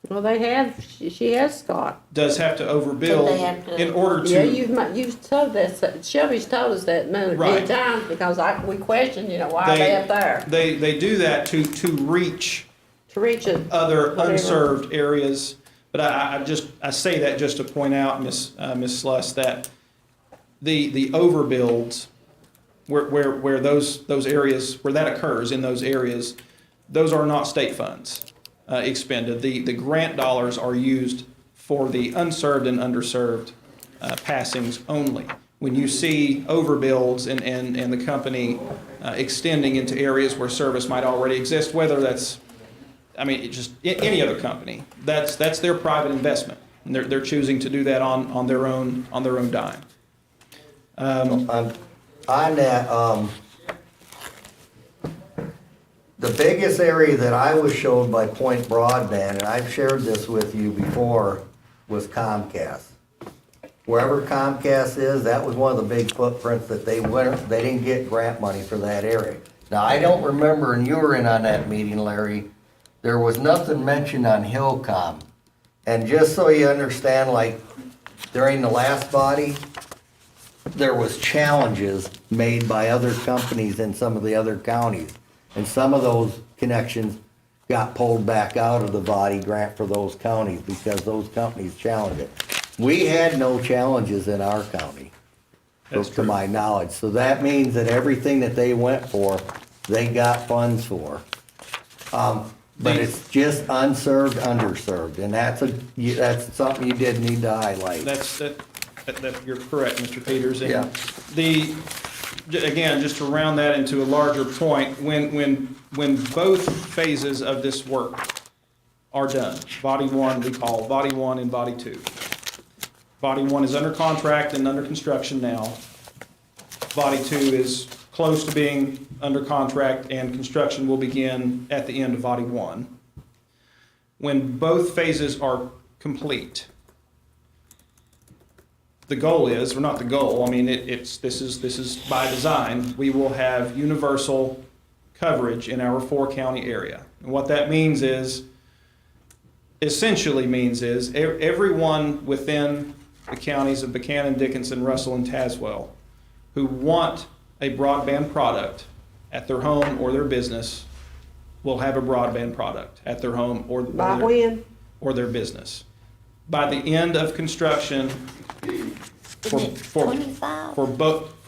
Well, they have, she has, Scott. Does have to Don't overbuild they have to- in order to. Yeah, you've told us, Shelby's told us that many Right. times, because we question, why are they up there? They do that to reach To reach a. other whatever. unserved areas. But I say that just to point out, Ms. Sluss, that the overbuilds, where those areas, where that occurs in those areas, those are not state funds expended. The grant dollars are used for the unserved and underserved passings only. When you see overbuilds and the company extending into areas where service might already exist, whether that's, just any other company, that's their private investment, and they're choosing to do that on their own dime. On that, the biggest area that I was showed by Point Broadband, and I've shared this with you before, was Comcast. Wherever Comcast is, that was one of the big footprints that they didn't get grant money for that area. Now, I don't remember, and you were in on that meeting, Larry, there was nothing mentioned on Hillcom. And just so you understand, like, during the last body, there was challenges made by other companies in some of the other counties. And some of those connections got pulled back out of the VODI grant for those counties because those companies challenged it. We had no challenges in our county, to my knowledge. So that means that everything that they went for, they got funds for. But it's just unserved, underserved, and that's something you did need to highlight. You're correct, Mr. Peters. And Yeah. Again, just to round that into a larger point, when both phases of this work are done, VODI 1 we call VODI 1 and VODI 2. VODI 1 is under contract and under construction now. VODI 2 is close to being under contract, and construction will begin at the end of VODI 1. When both phases are complete, the goal is, or not the goal, this is by design, we will have universal coverage in our 4-county area. And what that essentially means is everyone within the counties of Buchanan, Dickinson, Russell, and Tazewell who want a broadband product at their home or their business will have a broadband product at their home or By when? or their business. By the end of construction, Isn't it 25? for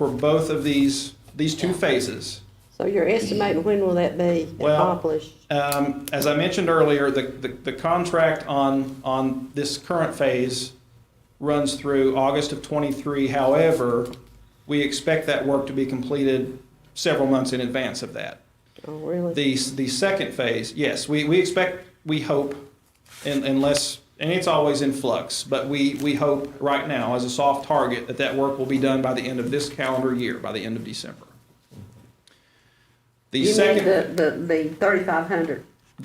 both of these two phases. So you're estimating when will that be Well, accomplished? As I mentioned earlier, the contract on this current phase runs through August of '23. However, we expect that work to be completed several months in advance of that. Oh, really? The second phase, yes, we expect, we hope, unless, and it's always in flux, but we hope right now as a soft target that work will be done by the end of this calendar year, by the end of December. The You second, mean the 3,500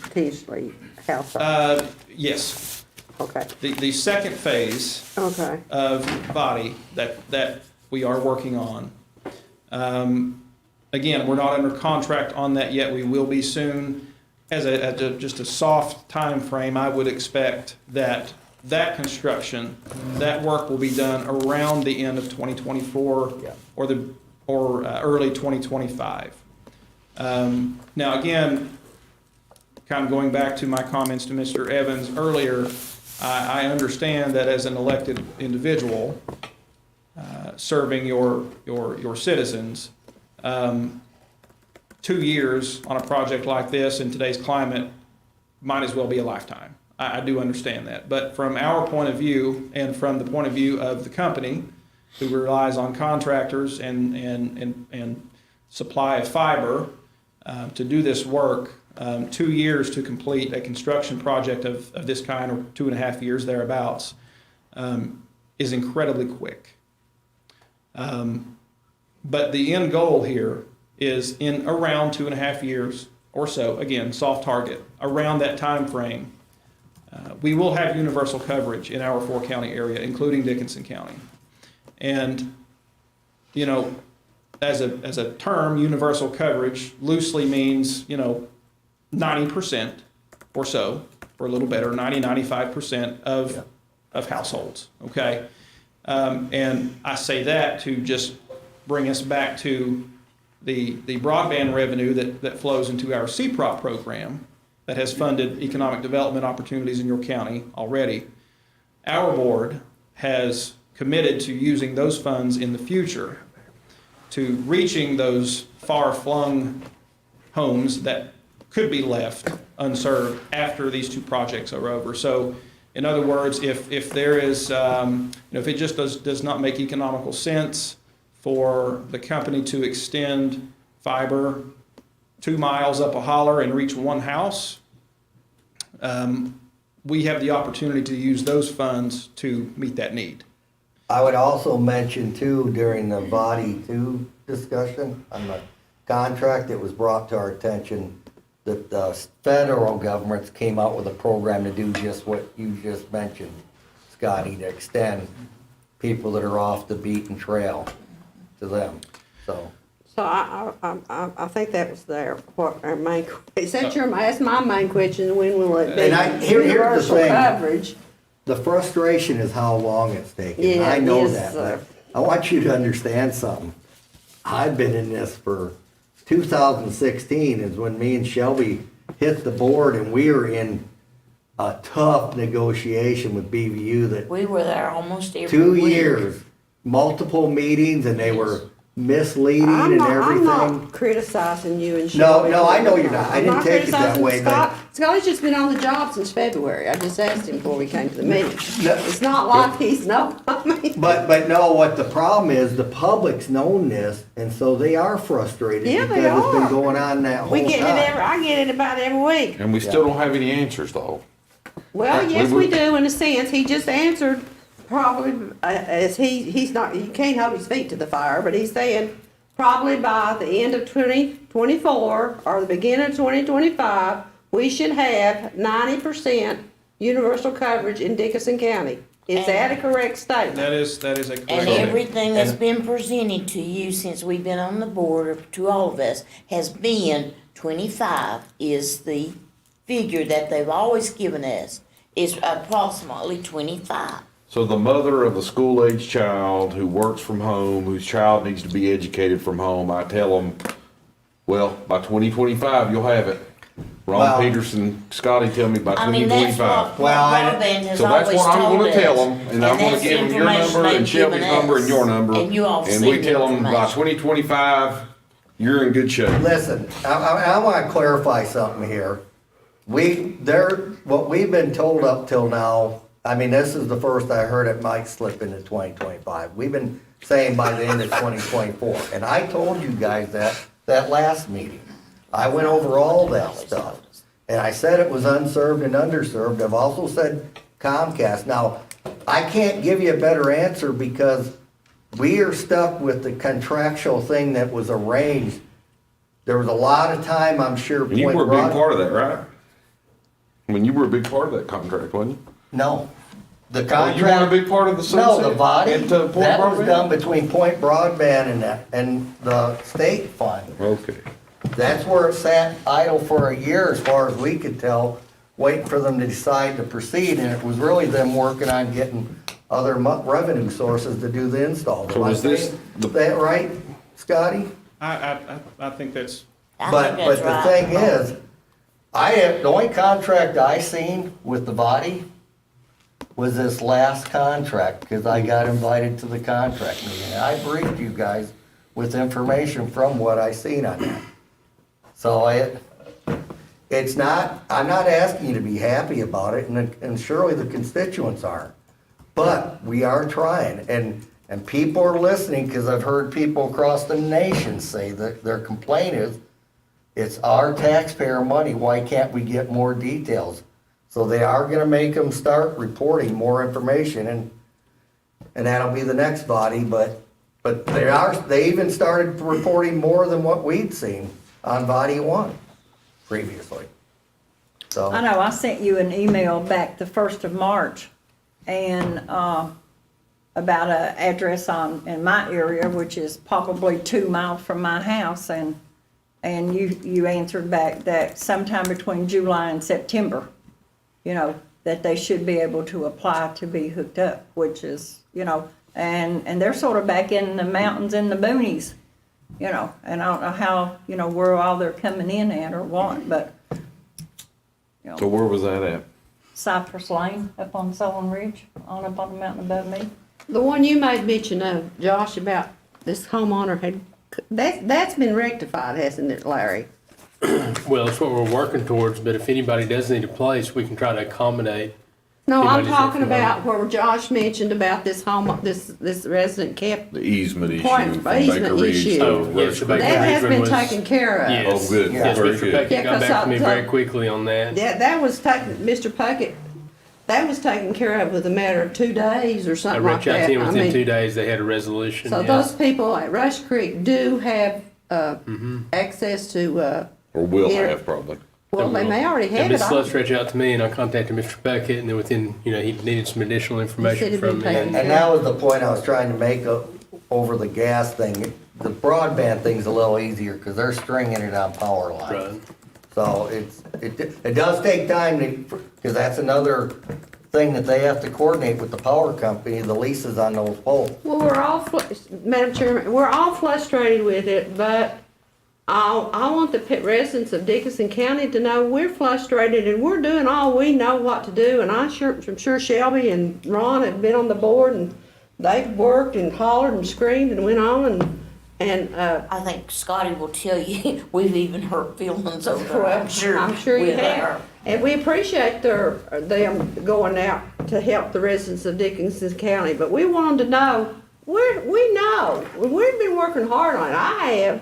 Teasley household? yes, Okay, the second phase okay. of body that we are working on. Again, we're not under contract on that yet. We will be soon. As just a soft time frame, I would expect that construction, that work will be done around the end of 2024 or early 2025. Now, again, kind of going back to my comments to Mr. Evans earlier, I understand that as an elected individual, serving your citizens, 2 years on a project like this in today's climate might as well be a lifetime. I do understand that. But from our point of view and from the point of view of the company, who relies on contractors and supply of fiber to do this work, 2 years to complete a construction project of this kind, or 2.5 years thereabouts, is incredibly quick. But the end goal here is in around 2.5 years or so, again, soft target, around that time frame, we will have universal coverage in our 4-county area, including Dickinson County. And, you know, as a term, universal coverage loosely means, 90% or so, or a little better, 95% of households, okay? And I say that to just bring us back to the broadband revenue that flows into our CPROP program that has funded economic development opportunities in your county already. Our board has committed to using those funds in the future to reaching those far-flung homes that could be left unserved after these 2 projects are over. So, in other words, if there is, if it just does not make economical sense for the company to extend fiber 2 miles up a holler and reach 1 house, we have the opportunity to use those funds to meet that need. I would also mention too, during the body 2 discussion on the contract, it was brought to our attention that the federal governments came out with a program to do just what you just mentioned, Scotty, to extend people that are off the beaten trail to them, so. So I think that was what our main, is that that's my main question, when will it be? And here's the universal thing. coverage? The frustration is how long it's taking. Yeah, I know yes, that, sir. but I want you to understand something. I've been in this for 2016 is when me and Shelby hit the board, and we were in a tough negotiation with BVU that We were there almost every 2 week. years, multiple meetings, and they were misleading I'm and not everything. criticizing you and No, Shelby. no, I know you're not. I I'm didn't not take it that criticizing way, Scott. but Scotty's just been on the job since February. I just asked him before we came to the meeting. No. It's not like he's no, I mean. But no, what the problem is, the public's known this, and so they are frustrated Yeah, they because it's been are. going on that whole We get it time. I get it about every week. And we still don't have any answers though. Well, yes, we do, in a sense. He just answered probably, as he's not, you can't hold his feet to the fire, but he's saying probably by the end of 2024 or the beginning of 2025, we should have 90% universal coverage in Dickinson County. Is that a correct statement? That is a correct And statement. everything that's been presented to you since we've been on the board, or to all of us, has been 25 is the figure that they've always given us, is approximately 25. So the mother of a school-age child who works from home, whose child needs to be educated from home, I tell them, well, by 2025, you'll have it. Ron Well- Peterson, Scotty tell me by I mean, that's 2025. what Well, I- broadband has So that's always what I'm told gonna us. tell them, and I'm gonna that's give the them your information number and they've Shelby's given number and us. your number. And you all And seen we the tell them by information. 2025, you're in good shape. Listen, I want to clarify something here. What we've been told up till now, I mean, this is the first I heard it might slip into 2025. We've been saying by the end of 2024, and I told you guys that last meeting. I went over all that stuff, and I said it was unserved and underserved. I've also said Comcast. Now, I can't give you a better answer because we are stuck with the contractual thing that was arranged. There was a lot of time, I'm sure. And you Point were a big Broad- part of that, right? I mean, you were a big part of that contract, wasn't you? No. The Oh, contract. you weren't a big part of the No, sunset? the body, into Point that was Broadband? done between Point Broadband and the state fund. Okay. That's where it sat idle for a year, as far as we could tell, waiting for them to decide to proceed, and it was really them working on getting other revenue sources to do the install. So is this Is that right, Scotty? I think that's, I But think that's the right. thing is, The only contract I seen with the body was this last contract, because I got invited to the contract meeting. And I briefed you guys with information from what I seen on that. So it's not, I'm not asking you to be happy about it, and surely the constituents aren't. But we are trying, and people are listening, because I've heard people across the nation say that their complaint is, it's our taxpayer money, why can't we get more details? So they are gonna make them start reporting more information, and that'll be the next body, but they even started reporting more than what we'd seen on body one previously. So. I know, I sent you an email back the 1st of March, and, about a address in my area, which is probably 2 miles from my house, and you answered back that sometime between July and September, that they should be able to apply to be hooked up, which is, and they're sort of back in the mountains and the boonies, and I don't know how, where all they're coming in at or what, but, So where was that at? Cypress Lane up on Solon Ridge, up on the mountain above me. The one you made mention of, Josh, about this homeowner that's been rectified, hasn't it, Larry? Well, it's what we're working towards, but if anybody does need a place, we can try to accommodate. No, I'm anybody's talking information. about where Josh mentioned about this this resident kept. The easement issue Point- from Baker easement Ridge issue. to Oh, yes, Rush the Creek. Baker That has Ridge been was- taken care of. Yes. Oh, good. Yes, Very Mr. good. Puckett Yeah, got 'cause back to me I- very quickly on that. That was taken, Mr. Puckett, that was taken care of with a matter of 2 days or I something like reached out that. to him I within mean, 2 days, they had a resolution. so yeah. those people at Rush Creek do have, Mm-hmm. access to, Or will Yeah. have probably. well, they may already And have it. Ms. I- Slutz reached out to me, and I contacted Mr. Puckett, and then within, he needed some additional information it'd from be me. paid. And that was the point I was trying to make over the gas thing. The broadband thing's a little easier, because they're stringing it on power lines. Right. So it does take time because that's another thing that they have to coordinate with the power company, the leases on those poles. Well, Madam Chairman, we're all frustrated with it, but I want the residents of Dickinson County to know we're frustrated and we're doing all we know what to do. And I'm sure Shelby and Ron have been on the board and they've worked and hollered and screamed and went on and I think Scotty will tell you, we've even hurt feelings over there, well, I'm sure. you with have. our- And we appreciate them going out to help the residents of Dickinson County, but we want them to know, we know, we've been working hard on it, I have.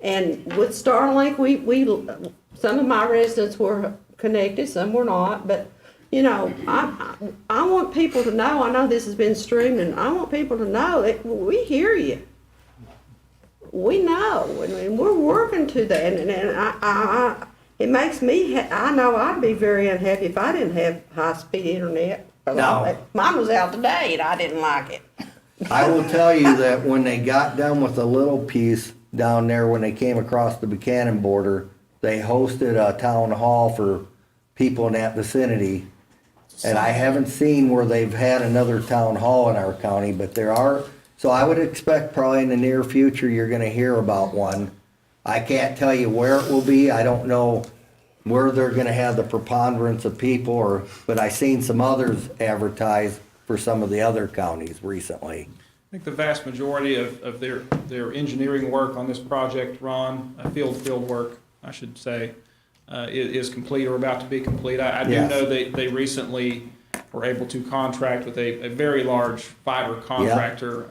And with Starlink, some of my residents were connected, some were not, but, I want people to know, I know this has been streamed, and I want people to know that we hear you. We know, and we're working to that, and it makes me, I know I'd be very unhappy if I didn't have high-speed internet. No. Mine was out today, and I didn't like it. I will tell you that when they got done with the little piece down there, when they came across the Buchanan border, they hosted a town hall for people in that vicinity. And I haven't seen where they've had another town hall in our county, but there are, so I would expect probably in the near future, you're gonna hear about one. I can't tell you where it will be, I don't know where they're gonna have the preponderance of people, but I seen some others advertise for some of the other counties recently. I think the vast majority of their engineering work on this project, Ron, field work, I should say, is complete or about to be complete. I do Yes. know they recently were able to contract with a very large fiber contractor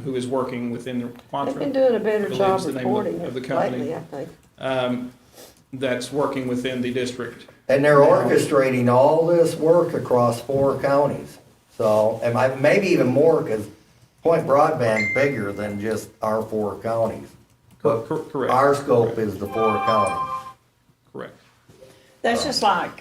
who is working within the They've been doing a better I believe job is the name reporting of the it company. lately, I think. That's working within the district. And they're orchestrating all this work across 4 counties. So, and maybe even more, because Point Broadband's bigger than just our 4 counties. But Correct. our scope is the 4 counties. Correct. That's just like,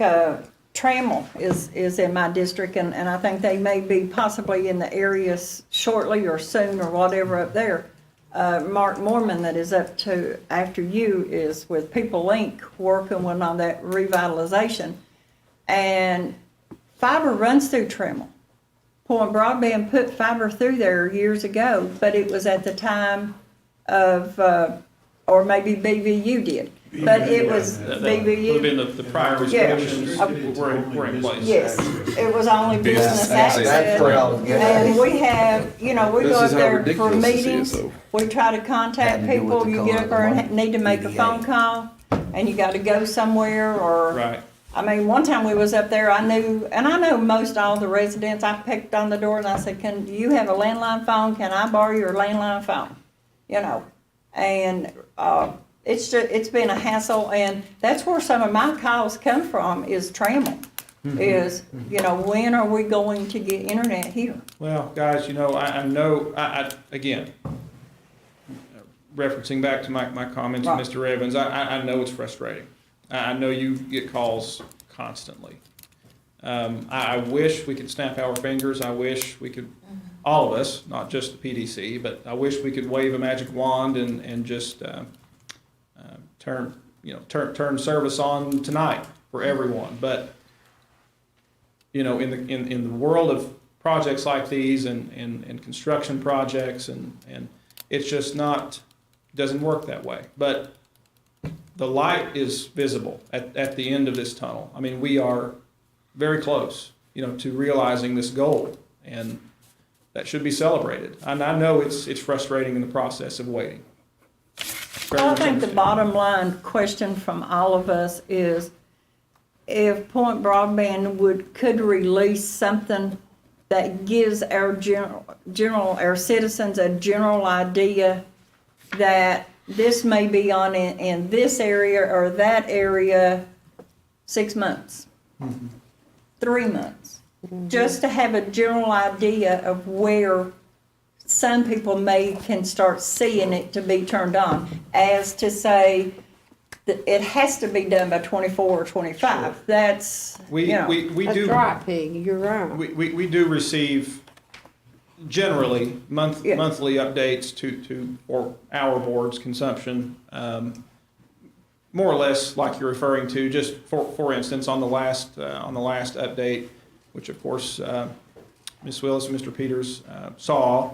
Trammell is in my district, and I think they may be possibly in the areas shortly or soon or whatever up there. Mark Mormon that is up to after you is with People Inc. working on that revitalization. And fiber runs through Trammell. Point Broadband put fiber through there years ago, but it was at the time of or maybe BVU did, but it was That would have been BVU. the prior restrictions were in place. Yes, it was only business access. That's what I was getting at. And we have, you know, we This go up is how there for ridiculous this is, meetings, though. we try to contact Had to do with people, the you get up there and money, need to make a phone call, and you gotta go somewhere, or. Right. I mean, one time we was up there, I know most all the residents, I picked on the door and I said, do you have a landline phone? Can I borrow your landline phone? You know, and, it's been a hassle, and that's where some of my calls come from, is Trammell. Is, you know, when are we going to get internet here? Well, guys, you know, I know, again, referencing back to my comments, Right. Mr. Evans, I know it's frustrating. I know you get calls constantly. I wish we could snap our fingers. I wish we could, all of us, not just the PDC, but I wish we could wave a magic wand and just turn service on tonight for everyone. But you know, in the world of projects like these and construction projects and it's just not, doesn't work that way. But the light is visible at the end of this tunnel. I mean, we are very close, you know, to realizing this goal, and that should be celebrated. And I know it's frustrating in the process of waiting. Very I much think the understand. bottom line question from all of us is, if Point Broadband could release something that gives our our citizens a general idea that this may be on in this area or that area, 6 months, 3 months, just to have a general idea of where some people can start seeing it to be turned on, as to say that it has to be done by 24 or 25. That's, We you know. do. That's right, Peggy, you're right. We do receive generally Yeah. monthly updates for our board's consumption. More or less like you're referring to, just for instance, on the last update, which of course, Ms. Willis and Mr. Peters, saw,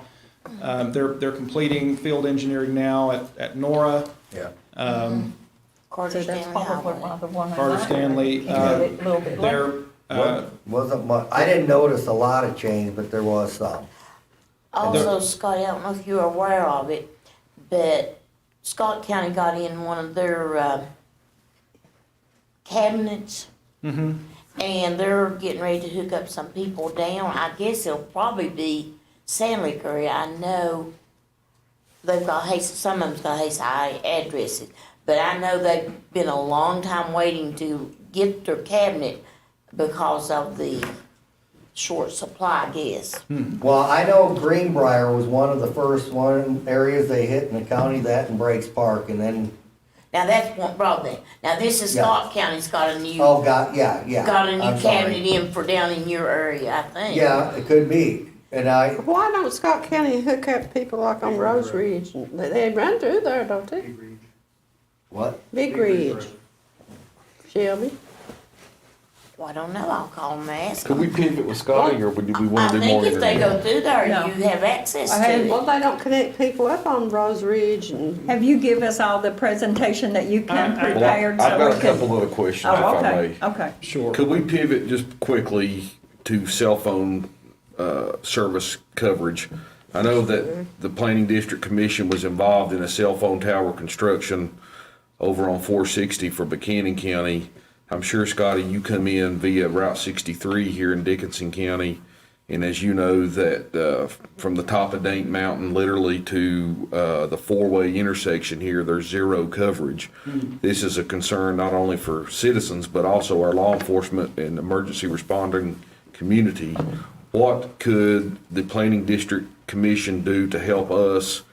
they're completing field engineering now at Nora. Yeah. Carter So that's Stanley probably Highway. why the one. Carter I Stanley, did it a little bit later. they're, Wasn't much, I didn't notice a lot of change, but there was some. Also, Scotty, I don't know if you're aware of it, but Scott County got in one of their cabinets. Mhm. And they're getting ready to hook up some people down. I guess it'll probably be Sand Lake area. I know they've got some of them's got high addresses, but I know they've been a long time waiting to get their cabinet because of the short supply, I guess. Well, I know Greenbrier was one of the first areas they hit in the county, that and Breaks Park, and then, Now that's one broadband. Now this is Yeah. Scott County's got a new yeah. got a new I'm sorry. cabinet in for down in your area, I think. Yeah, it could be, and Why don't Scott County hook up people like on Rose Ridge? They run through there, don't they? what? Big Ridge. Shelby? Well, I don't know. I'll call them and ask Could them. we pivot with Scotty, or do we I want to do more think if they go internet? through there, No. you have access I to had- it. Well, they don't connect people up on Rose Ridge and. Have you give us all the presentation that you come I- Well, prepared? I've so got we a can- couple other questions, if Oh, I okay, may. okay. Sure. Could we pivot just quickly to cell phone service coverage? I know that the Planning District Commission was involved in a cell phone tower construction over on 460 for Buchanan County. I'm sure, Scotty, you come in via Route 63 here in Dickinson County, and as you know, that from the top of Dank Mountain literally to the four-way intersection here, there's zero coverage. This is a concern not only for citizens, but also our law enforcement and emergency responding community. What could the Planning District Commission do to help us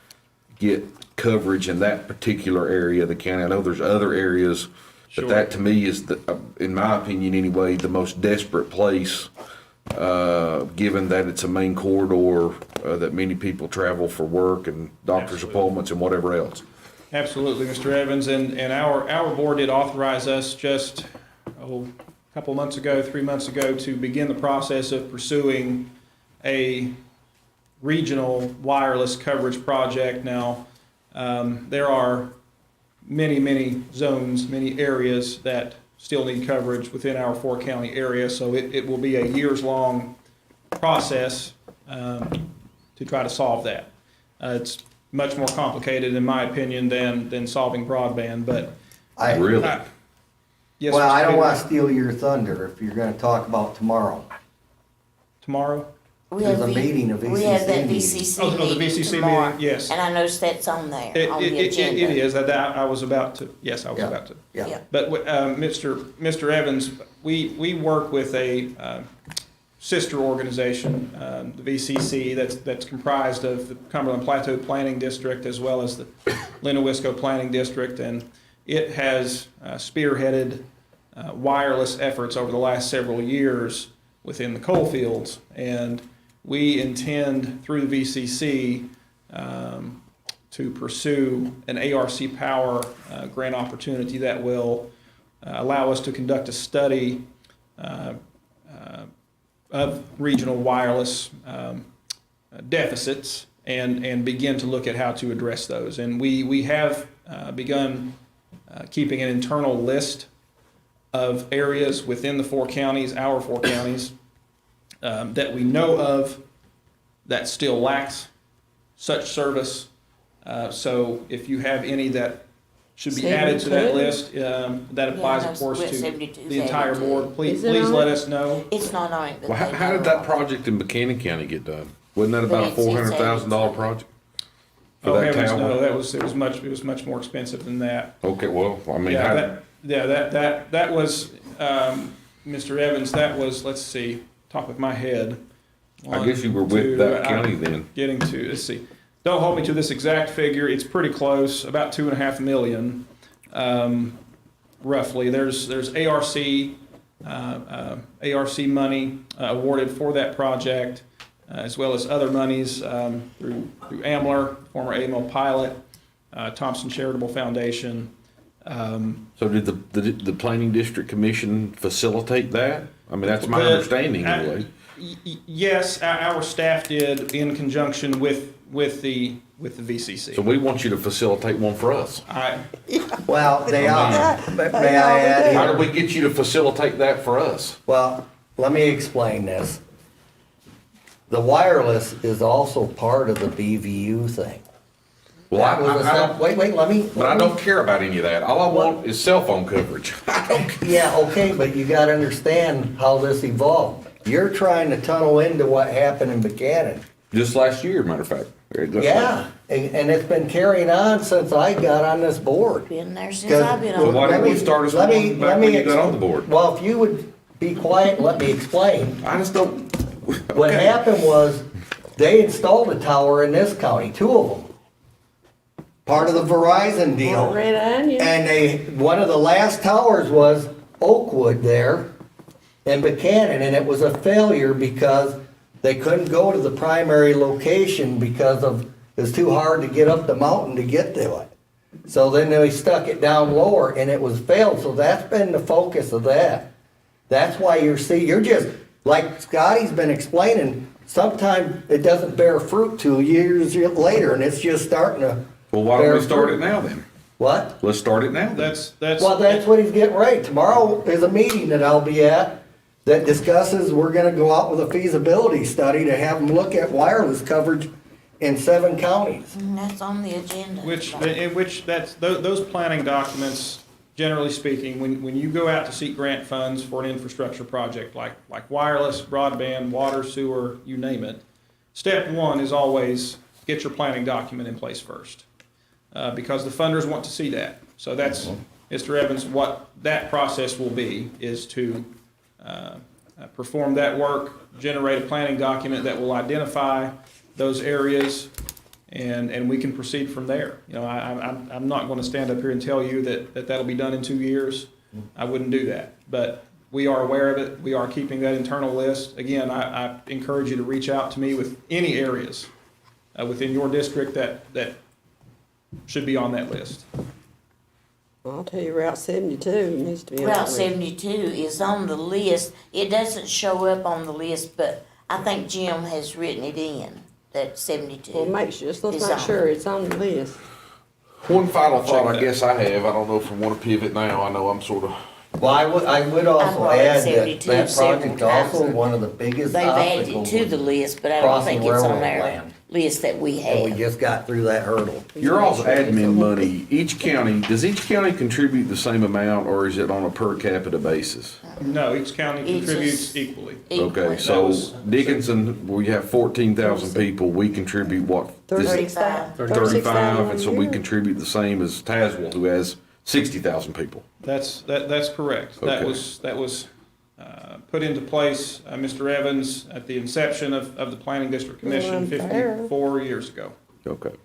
get coverage in that particular area of the county? I know there's other areas, but Sure. that to me is, in my opinion anyway, the most desperate place, given that it's a main corridor that many people travel for work and doctor's Absolutely. appointments and whatever else. Absolutely, Mr. Evans, and our board did authorize us just, a couple months ago, 3 months ago, to begin the process of pursuing a regional wireless coverage project. Now, there are many, many zones, many areas that still need coverage within our 4-county area. So it will be a years-long process to try to solve that. It's much more complicated, in my opinion, than solving broadband, but. Really? Yes, Well, Mr. I don't Peter. want to steal your thunder if you're going to talk about tomorrow. Tomorrow? We There's have a the- meeting, a We have that VCC VCC Oh, the meeting VCC tomorrow. meeting, yes. And I noticed that's on there, on the It agenda. is, I was about to, yes, I was Yeah. about to. Yeah. But, Mr. Evans, we work with a sister organization, the VCC, that's comprised of the Cumberland Plateau Planning District as well as the Lennowisco Planning District, and it has spearheaded wireless efforts over the last several years within the coal fields. And we intend, through the VCC, to pursue an ARC Power grant opportunity that will allow us to conduct a study of regional wireless deficits and begin to look at how to address those. And we have begun keeping an internal list of areas within the 4 counties, our 4 counties, that we know of that still lacks such service. So if you have any that should be added to that 72. list, that applies, Yeah, of course, we're at to 72, the entire 72. board. Please Is it on let it? us know. It's not on it, but Well, they how did know that of it. project in Buchanan County get done? Wasn't that about a But it's $400,000 project? For Oh, that heavens, no, tower? it was much more expensive than that. Okay, well, I mean, Yeah, how, that was, Mr. Evans, that was, let's see, top of my head. I guess you were with that county then. Getting to, let's see, don't hold me to this exact figure, it's pretty close, about 2.5 million, roughly. There's ARC money awarded for that project, as well as other monies through AMLR, former AML pilot, Thompson Charitable Foundation. So did the Planning District Commission facilitate that? I mean, that's my The- understanding anyway. Yes, our staff did in conjunction with the VCC. So we want you to facilitate one for us. Well, they are. But may I add How here? do we get you to facilitate that for us? Well, let me explain this. The wireless is also part of the BVU thing. Well, That was a I don't, wait, let me. but I don't care about any of that. All I want is cell phone coverage. I don't care. Yeah, okay, but you gotta understand how this evolved. You're trying to tunnel into what happened in Buchanan. Just last year, matter of fact. Yeah, and it's been carrying on since I got on this board. Been there since I've been So on. why it. didn't we start us Let me- one let back me when you got on the board? Well, if you would be quiet and let me explain. I just don't. What okay. happened was, they installed a tower in this county, 2 of them. Part of the Verizon deal. Red onion. And one of the last towers was Oakwood there in Buchanan, and it was a failure because they couldn't go to the primary location because it was too hard to get up the mountain to get to it. So then they stuck it down lower and it was failed, so that's been the focus of that. That's why you're just, like Scotty's been explaining, sometimes it doesn't bear fruit till years later, and it's just starting to. Well, why don't bear we start fruit. it now then? What? Let's start it now. Then. That's. Well, that's what he's getting ready. Tomorrow is a meeting that I'll be at that discusses, we're gonna go out with a feasibility study to have them look at wireless coverage in 7 counties. And that's on the agenda. Those planning documents, generally speaking, when you go out to seek grant funds for an infrastructure project like wireless, broadband, water, sewer, you name it, step 1 is always get your planning document in place first. Because the funders want to see that. So that's, Mr. Evans, what that process will be, is to perform that work, generate a planning document that will identify those areas, and we can proceed from there. You know, I'm not gonna stand up here and tell you that'll be done in 2 years. I wouldn't do that. But we are aware of it. We are keeping that internal list. Again, I encourage you to reach out to me with any areas within your district that should be on that list. I'll tell you, Route 72 needs to be on the Route list. 72 is on the list. It doesn't show up on the list, but I think Jim has written it in, that 72. Well, make sure, let's It's make on. sure it's on the list. One final thought I guess I have, I don't know if I want to pivot now, I know I'm sort of, Well, I would also brought it add that 72 that several project times, also, and one of the biggest They've added it obstacles to the was list, but I don't crossing think it's on railroad our land. list that we And we have. just got through that hurdle. your all's admin money, does each county contribute the same amount, or is it on a per capita basis? No, each county It's contributes just- equally. Okay, Equally. so was- Dickinson, we have 14,000 people, we contribute what? This is 35. 35, and so we contribute the same as Tazewell, who has 60,000 people. That's correct. That Okay. was put into place, Mr. Evans, at the inception of the Planning District Commission Well, unfair. 54 years ago. Okay. It's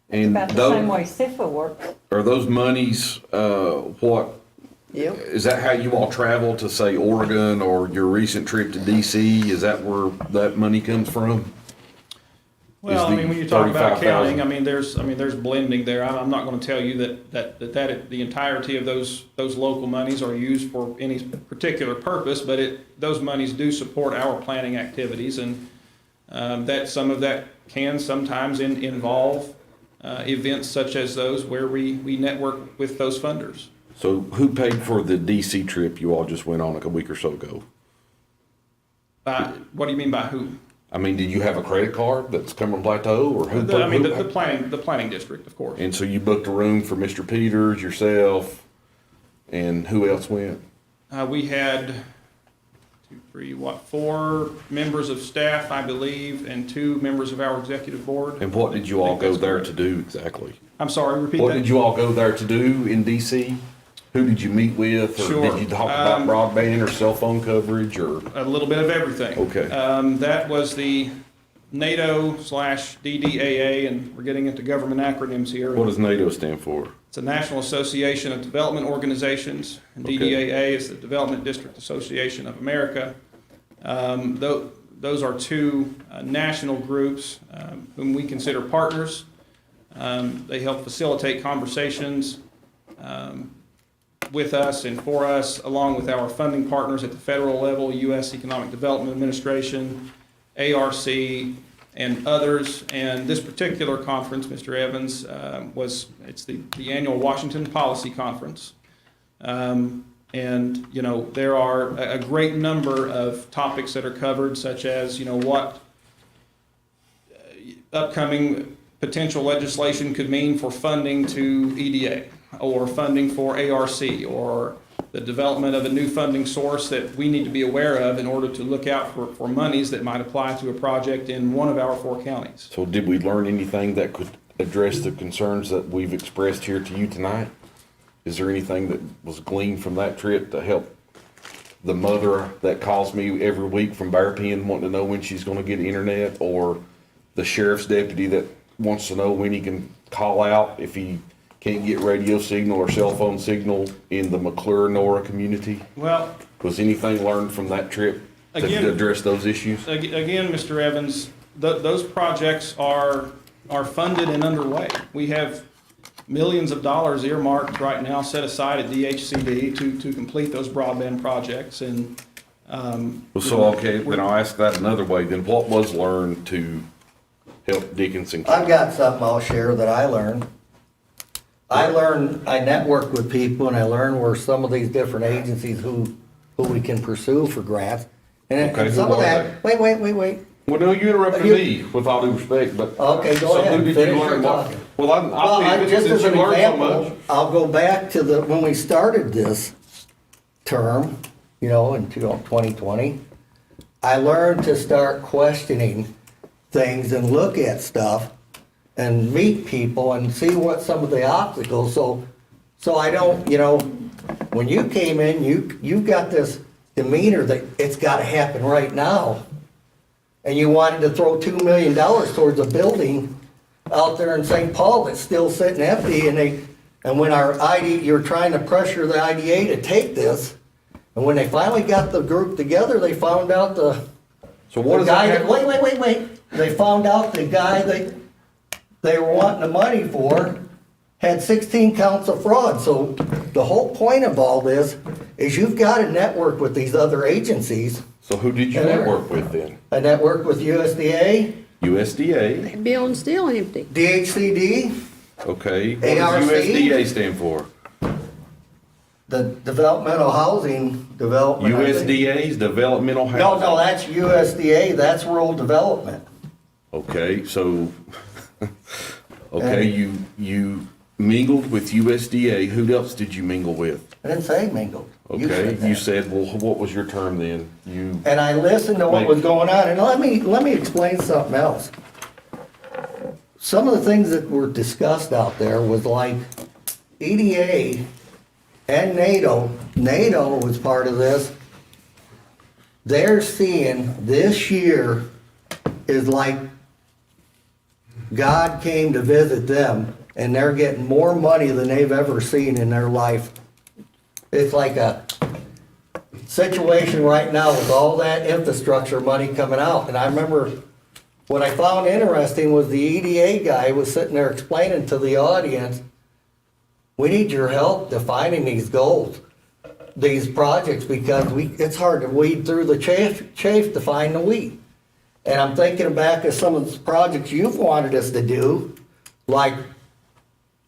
And about the same those, way SIFA works. are those monies, what, Yep. is that how you all travel to, say, Oregon, or your recent trip to DC? Is that where that money comes from? Well, I the mean, when you talk about 35,000. counting, there's blending there. I'm not gonna tell you that the entirety of those local monies are used for any particular purpose, but those monies do support our planning activities, and that some of that can sometimes involve events such as those where we network with those funders. So who paid for the DC trip you all just went on like a week or so ago? What do you mean by who? I mean, did you have a credit card that's Cumberland Plateau, or who? The planning district, of course. And so you booked a room for Mr. Peters, yourself, and who else went? We had 4 members of staff, I believe, and 2 members of our executive board. And what did you all I think go that's there correct. to do exactly? I'm sorry, repeat What that. did you all go there to do in DC? Who did you meet with, or Sure. did you talk about broadband or cell phone coverage, or? A little bit of everything. Okay. That was the NATO/DDAA, and we're getting into government acronyms here. What does NATO stand for? It's a National Association of Development Organizations, and Okay. DDAA is the Development District Association of America. Those are 2 national groups whom we consider partners. They help facilitate conversations with us and for us, along with our funding partners at the federal level, U.S. Economic Development Administration, ARC, and others. And this particular conference, Mr. Evans, it's the annual Washington Policy Conference. And, you know, there are a great number of topics that are covered, such as, you know, what upcoming potential legislation could mean for funding to EDA, or funding for ARC, or the development of a new funding source that we need to be aware of in order to look out for monies that might apply to a project in one of our 4 counties. So did we learn anything that could address the concerns that we've expressed here to you tonight? Is there anything that was gleaned from that trip to help the mother that calls me every week from Bear Pen wanting to know when she's gonna get internet, or the sheriff's deputy that wants to know when he can call out if he can't get radio signal or cell phone signal in the McClure-Nora community? Well, Was anything learned from that trip Again- to address those issues? again, Mr. Evans, those projects are funded and underway. We have millions of dollars earmarked right now, set aside at DHCD to complete those broadband projects, and So, okay, then I'll ask that another way, then what was learned to help Dickinson? I've got something I'll share that I learned. I network with people, and I learn where some of these different agencies who we can pursue for grants. And Okay, some who of are that, wait. Well, no, you interrupted You- me, with all due respect, but. Okay, go So ahead, who did you finish your learn what- talking. Well, Well, I'll just since as you an learned so example, much. I'll go back to when we started this term, you know, in 2020. I learned to start questioning things and look at stuff and meet people and see what some of the obstacles, so I don't, you know, when you came in, you got this demeanor that it's gotta happen right now. And you wanted to throw $2 million towards a building out there in St. Paul that's still sitting empty, and when you're trying to pressure the IDA to take this, and when they finally got the group together, they found out So what the does guy that that, have? wait. They found out the guy that they were wanting the money for had 16 counts of fraud. So the whole point of all this is you've got to network with these other agencies. So who did you Yeah. network with then? I networked with USDA, USDA, Building's still empty. DHCD. Okay, what does ARC? USDA stand for? The Developmental Housing Development. I think. USDA's Developmental No, Housing. no, that's USDA, that's rural development. Okay, so, okay, you mingled with USDA. Who else did you mingle with? I didn't say mingled. You Okay, said that. you said, well, what was your term then? You, And I listened to what was going on, and let me explain something else. Some of the things that were discussed out there was like EDA and NATO was part of this. They're seeing this year is like God came to visit them, and they're getting more money than they've ever seen in their life. It's like a situation right now with all that infrastructure money coming out. And I remember what I found interesting was the EDA guy was sitting there explaining to the audience, we need your help defining these goals, these projects, because it's hard to weed through the chaff to find the wheat. And I'm thinking back of some of the projects you've wanted us to do, like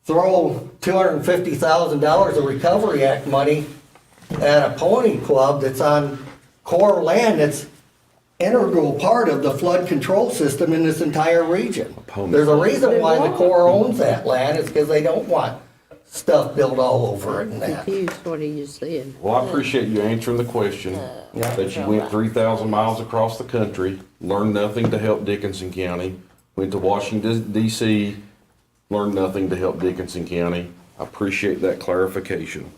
throw $250,000 of Recovery Act money at a pony club that's on Corps land that's integral part of the flood control system in this entire region. There's a reason why the Corps owns that land, it's because they don't want stuff built all over it and that. Confused what he just said. well, I appreciate you answering the question, Yeah. that you went 3,000 miles across the country, learned nothing to help Dickinson County, went to Washington DC, learned nothing to help Dickinson County. I appreciate that clarification.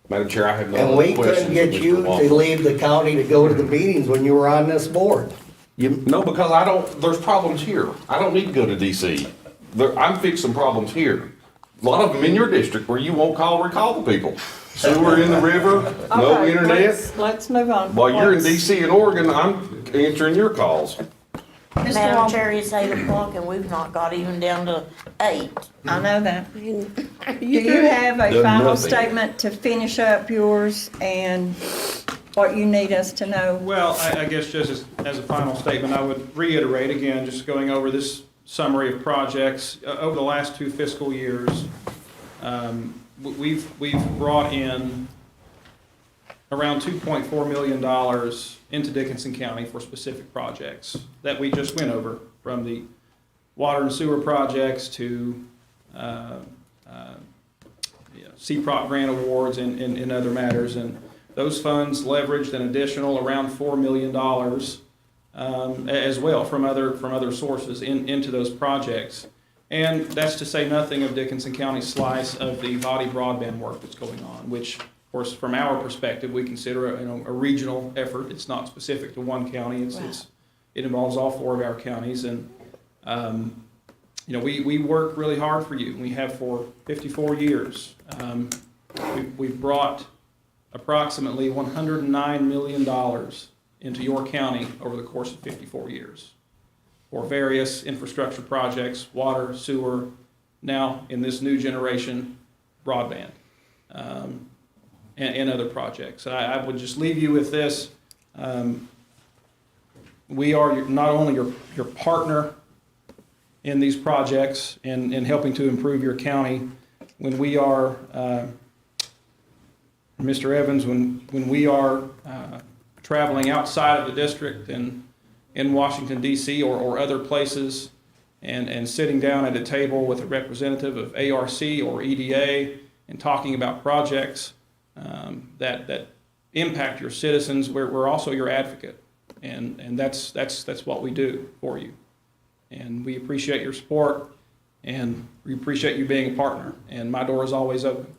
Madam Chair, I have no And other we questions. couldn't get of Mr. you to Wampler. leave the county to go to the meetings when you were on this board. No, because I don't, there's problems here. I don't need to go to DC. I'm fixing problems here. A lot of them in your district where you won't recall the people. Sewer in the river, no Okay, internet. Let's move on. While you're in Let's- DC and Oregon, I'm answering your calls. Mr. Madam Wong, Chair, it's 8 o'clock and we've not got even down to 8. I know that. Do You you have a Done final nothing. statement to finish up yours and what you need us to know? Well, I guess just as a final statement, I would reiterate again, just going over this summary of projects. Over the last 2 fiscal years, we've brought in around $2.4 million into Dickinson County for specific projects that we just went over, from the water and sewer projects to CPROC grant awards and other matters. And those funds leveraged an additional around $4 million as well from other sources into those projects. And that's to say nothing of Dickinson County's slice of the body broadband work that's going on, which, of course, from our perspective, we consider a regional effort. It's not specific to one county. It involves all 4 of our counties. And we work really hard for you. We have for 54 years. We've brought approximately $109 million into your county over the course of 54 years for various infrastructure projects, water, sewer, now in this new generation, broadband, and other projects. I would just leave you with this. We are not only your partner in these projects and helping to improve your county. When we are, Mr. Evans, when we are traveling outside of the district and in Washington DC or other places and sitting down at a table with a representative of ARC or EDA and talking about projects that impact your citizens, we're also your advocate. And that's what we do for you. And we appreciate your support, and we appreciate you being a partner. And my door is always open.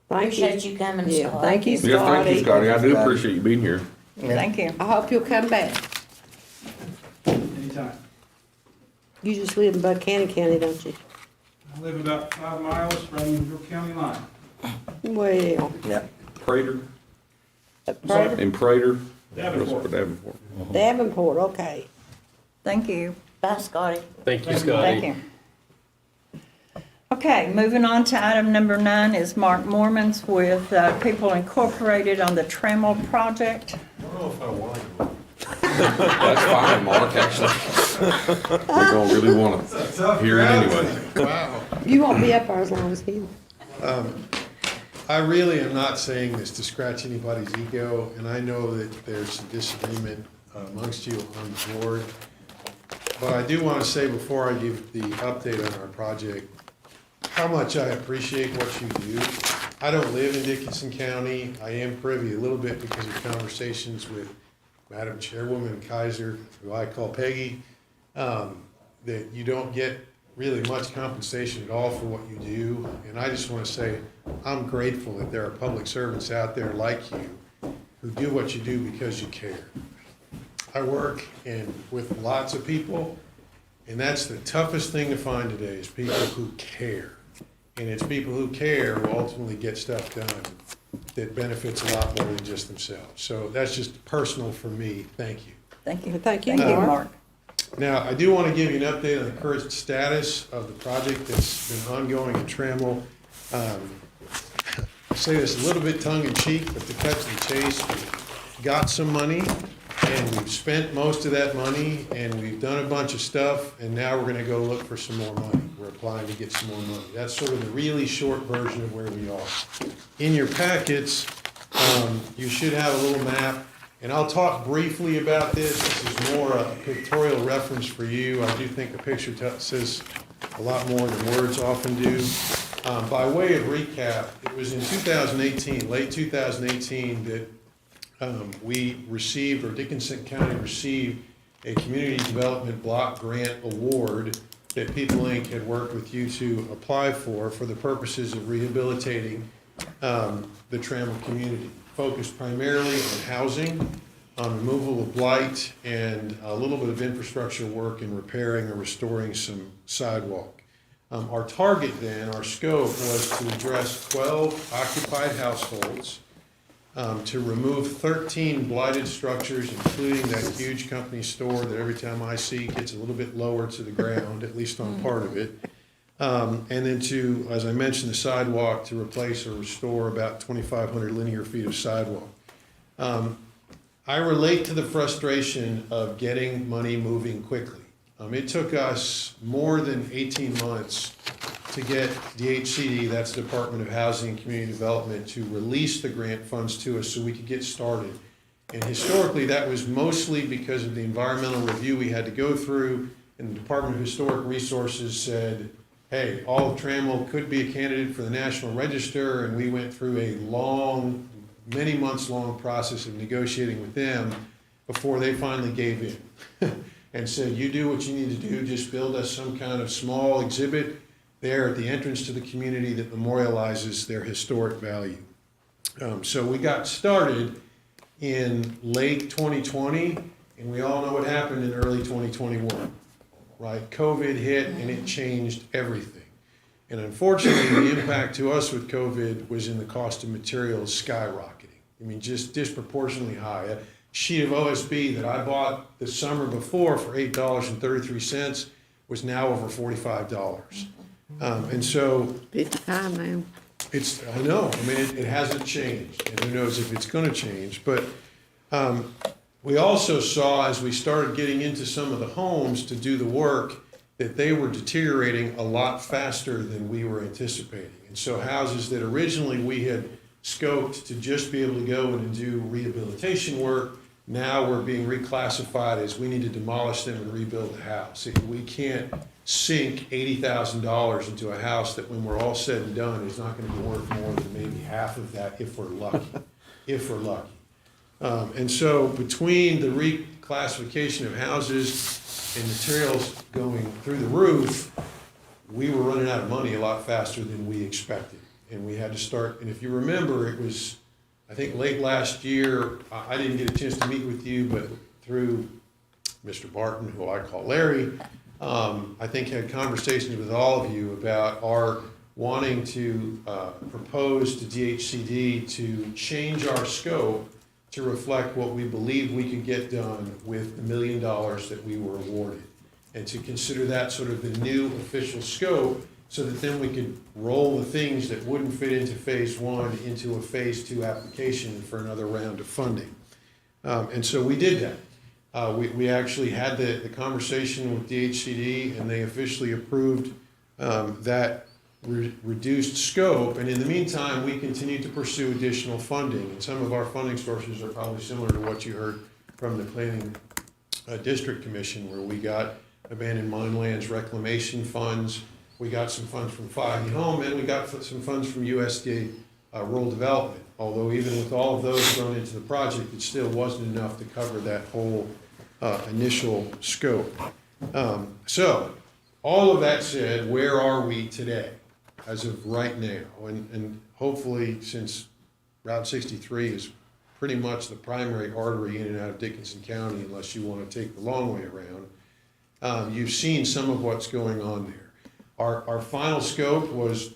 Thank you. Appreciate you coming, Yeah, Scott. thank you, Yeah, thank you, Scotty. Scotty. I do appreciate you being here. Thank you. I hope you'll come back. Anytime. You just live in Buchanan County, don't you? I live about 5 miles from your county line. Well, Yeah. Prater, Prater- in Prater. Davenport. Davenport. Davenport, okay. Thank you. Bye, Scotty. Thank you, Scotty. Thank you. Okay, moving on to item number 9 is Mark Mormons with People Incorporated on the Trammell project. I don't know if I want to. That's fine, Mark, actually. We're gonna really wanna hear it anyway. Wow. You won't be up there as long as he. I really am not saying this to scratch anybody's ego, and I know that there's some disagreement amongst you on the board. But I do want to say before I give the update on our project, how much I appreciate what you do. I don't live in Dickinson County. I am privy a little bit because of conversations with Madam Chairwoman Kaiser, who I call Peggy, that you don't get really much compensation at all for what you do. And I just want to say, I'm grateful that there are public servants out there like you who do what you do because you care. I work with lots of people, and that's the toughest thing to find today is people who care. And it's people who care who ultimately get stuff done that benefits a lot more than just themselves. So that's just personal for me. Thank you. Thank you. Thank you, Thank you, Mark. Mark. Now, I do want to give you an update on the current status of the project that's been ongoing in Trammell. I say this a little bit tongue-in-cheek, but to cut to the chase, we got some money, and we've spent most of that money, and we've done a bunch of stuff, and now we're going to go look for some more money. We're applying to get some more money. That's sort of the really short version of where we are. In your packets, you should have a little map. And I'll talk briefly about this. This is more a pictorial reference for you. I do think a picture says a lot more than words often do. By way of recap, it was in 2018, late 2018, that we received, or Dickinson County received, a Community Development Block Grant Award that People Inc. had worked with you to apply for the purposes of rehabilitating the Trammell community. Focused primarily on housing, on removal of blight, and a little bit of infrastructure work in repairing or restoring some sidewalk. Our target then, our scope, was to address 12 occupied households, to remove 13 blighted structures, including that huge company store that every time I see gets a little bit lower to the ground, at least on part of it. And then to, as I mentioned, the sidewalk, to replace or restore about 2,500 linear feet of sidewalk. I relate to the frustration of getting money moving quickly. It took us more than 18 months to get DHCD, that's the Department of Housing and Community Development, to release the grant funds to us so we could get started. And historically, that was mostly because of the environmental review we had to go through, and the Department of Historic Resources said, hey, all of Trammell could be a candidate for the National Register, and we went through a long, many months long process of negotiating with them before they finally gave in and said, you do what you need to do, just build us some kind of small exhibit there at the entrance to the community that memorializes their historic value. So we got started in late 2020, and we all know what happened in early 2021. Right, COVID hit and it changed everything. And unfortunately, the impact to us with COVID was in the cost of materials skyrocketing. I mean, just disproportionately high. A sheet of OSB that I bought the summer before for $8.33 was now over $45. And so 55 now. I know, I mean, it hasn't changed, and who knows if it's gonna change, but we also saw, as we started getting into some of the homes to do the work, that they were deteriorating a lot faster than we were anticipating. And so houses that originally we had scoped to just be able to go in and do rehabilitation work, now we're being reclassified as we need to demolish them and rebuild the house. We can't sink $80,000 into a house that when we're all said and done is not gonna be worth more than maybe half of that if we're lucky, if we're lucky. And so between the reclassification of houses and materials going through the roof, we were running out of money a lot faster than we expected. And we had to start, and if you remember, it was, I think, late last year, I didn't get a chance to meet with you, but through Mr. Barton, who I call Larry, I think had conversations with all of you about our wanting to propose to DHCD to change our scope to reflect what we believe we could get done with the $1 million that we were awarded. And to consider that sort of the new official scope so that then we could roll the things that wouldn't fit into phase one into a phase two application for another round of funding. And so we did that. We actually had the conversation with DHCD, and they officially approved that reduced scope, and in the meantime, we continue to pursue additional funding. And some of our funding sources are probably similar to what you heard from the Planning District Commission, where we got abandoned mine lands reclamation funds, we got some funds from Foggy Home, and we got some funds from USDA Rural Development. Although even with all of those thrown into the project, it still wasn't enough to cover that whole initial scope. So, all of that said, where are we today, as of right now? And hopefully, since Route 63 is pretty much the primary artery in and out of Dickinson County, unless you want to take the long way around, you've seen some of what's going on there. Our final scope was,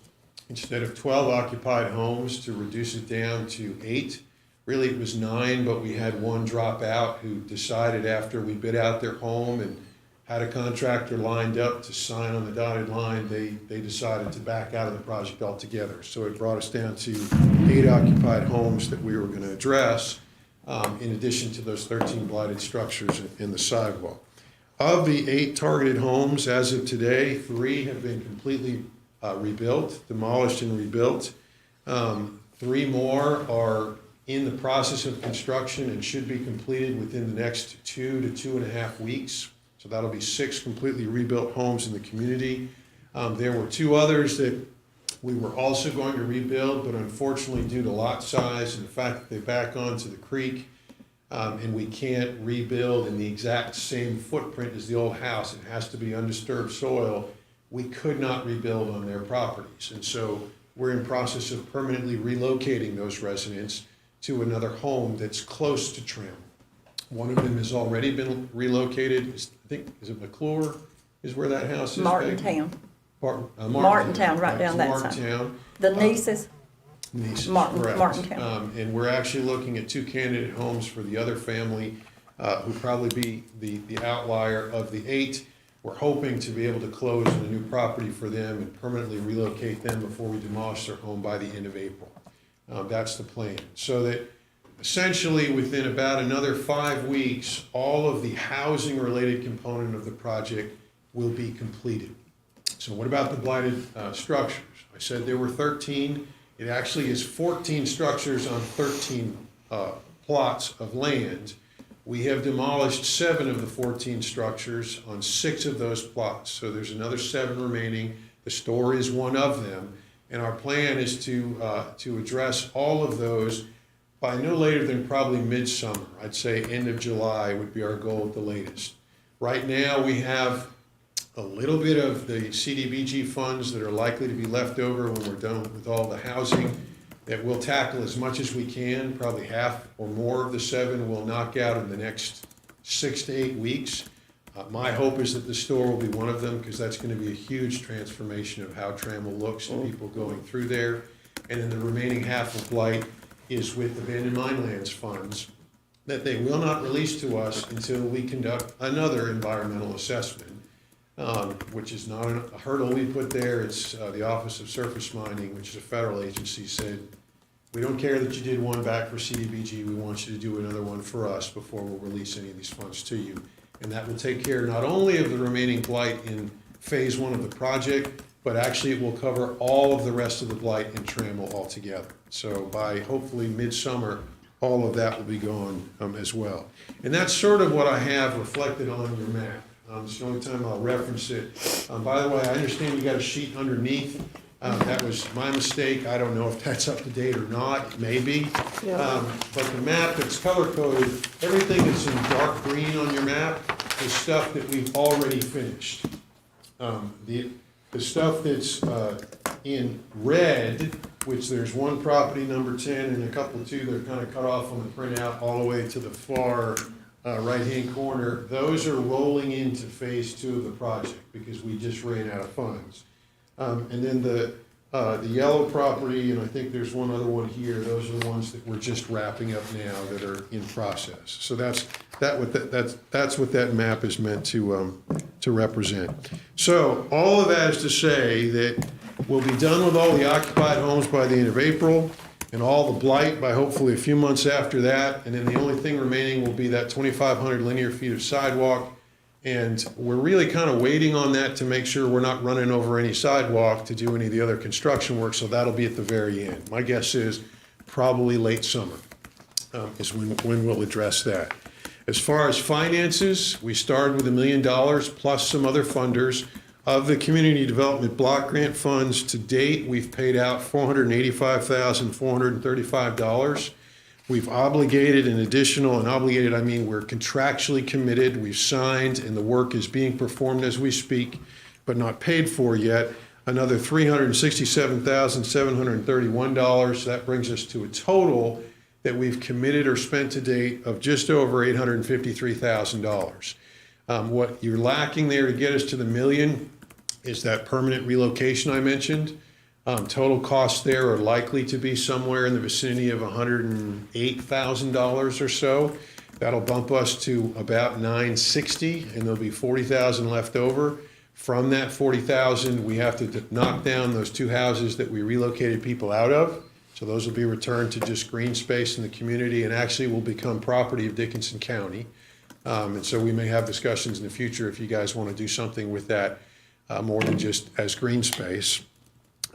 instead of 12 occupied homes, to reduce it down to 8. Really, it was 9, but we had one drop out who decided after we bid out their home and had a contractor lined up to sign on the dotted line, they decided to back out of the project altogether. So it brought us down to 8 occupied homes that we were going to address, in addition to those 13 blighted structures in the sidewalk. Of the 8 targeted homes, as of today, 3 have been completely rebuilt, demolished and rebuilt. 3 more are in the process of construction and should be completed within the next 2 to 2.5 weeks. So that'll be 6 completely rebuilt homes in the community. There were 2 others that we were also going to rebuild, but unfortunately due to lot size and the fact that they back onto the creek, and we can't rebuild in the exact same footprint as the old house, it has to be undisturbed soil, we could not rebuild on their properties. And so we're in process of permanently relocating those residents to another home that's close to Trammell. One of them has already been relocated. Is it McClure is where that house is? Martintown. Martintown, right down that side. Martintown. The nieces, Correct. Martintown. And we're actually looking at 2 candidate homes for the other family, who probably be the outlier of the 8. We're hoping to be able to close on a new property for them and permanently relocate them before we demolish their home by the end of April. That's the plan. So that essentially within about another 5 weeks, all of the housing related component of the project will be completed. So what about the blighted structures? I said there were 13. It actually is 14 structures on 13 plots of land. We have demolished 7 of the 14 structures on 6 of those plots. So there's another 7 remaining. The store is one of them. And our plan is to address all of those by no later than probably midsummer. I'd say end of July would be our goal at the latest. Right now, we have a little bit of the CDBG funds that are likely to be left over when we're done with all the housing that we'll tackle as much as we can. Probably half or more of the 7 we'll knock out in the next 6 to 8 weeks. My hope is that the store will be one of them, because that's going to be a huge transformation of how Trammell looks to people going through there. And then the remaining half of blight is with abandoned mine lands funds that they will not release to us until we conduct another environmental assessment, which is not a hurdle we put there. It's the Office of Surface Mining, which is a federal agency, said, we don't care that you did one back for CDBG, we want you to do another one for us before we'll release any of these funds to you. And that will take care not only of the remaining blight in phase 1 of the project, but actually it will cover all of the rest of the blight in Trammell altogether. So by hopefully midsummer, all of that will be gone as well. And that's sort of what I have reflected on your map. It's the only time I'll reference it. By the way, I understand you got a sheet underneath. That was my mistake. I don't know if that's up to date or not. It may be. But the map that's color coded, everything that's in dark green on your map is stuff that we've already finished. The stuff that's in red, which there's one property, number 10, and a couple 2 that are kind of cut off on the printout all the way to the far right-hand corner, those are rolling into phase 2 of the project because we just ran out of funds. And then the yellow property, and I think there's one other one here, those are the ones that we're just wrapping up now that are in process. So that's what that map is meant to represent. So all of that is to say that we'll be done with all the occupied homes by the end of April, and all the blight by hopefully a few months after that. And then the only thing remaining will be that 2,500 linear feet of sidewalk. And we're really kind of waiting on that to make sure we're not running over any sidewalk to do any of the other construction work, so that'll be at the very end. My guess is probably late summer is when we'll address that. As far as finances, we started with $1 million plus some other funders. Of the community development block grant funds to date, we've paid out $485,435. We've obligated an additional, and obligated, I mean, we're contractually committed, we've signed, and the work is being performed as we speak, but not paid for yet, another $367,731. That brings us to a total that we've committed or spent to date of just over $853,000. What you're lacking there to get us to the million is that permanent relocation I mentioned. Total costs there are likely to be somewhere in the vicinity of $108,000 or so. That'll bump us to about $960,000, and there'll be $40,000 left over. From that $40,000, we have to knock down those two houses that we relocated people out of. So those will be returned to just green space in the community and actually will become property of Dickinson County. And so we may have discussions in the future if you guys want to do something with that more than just as green space.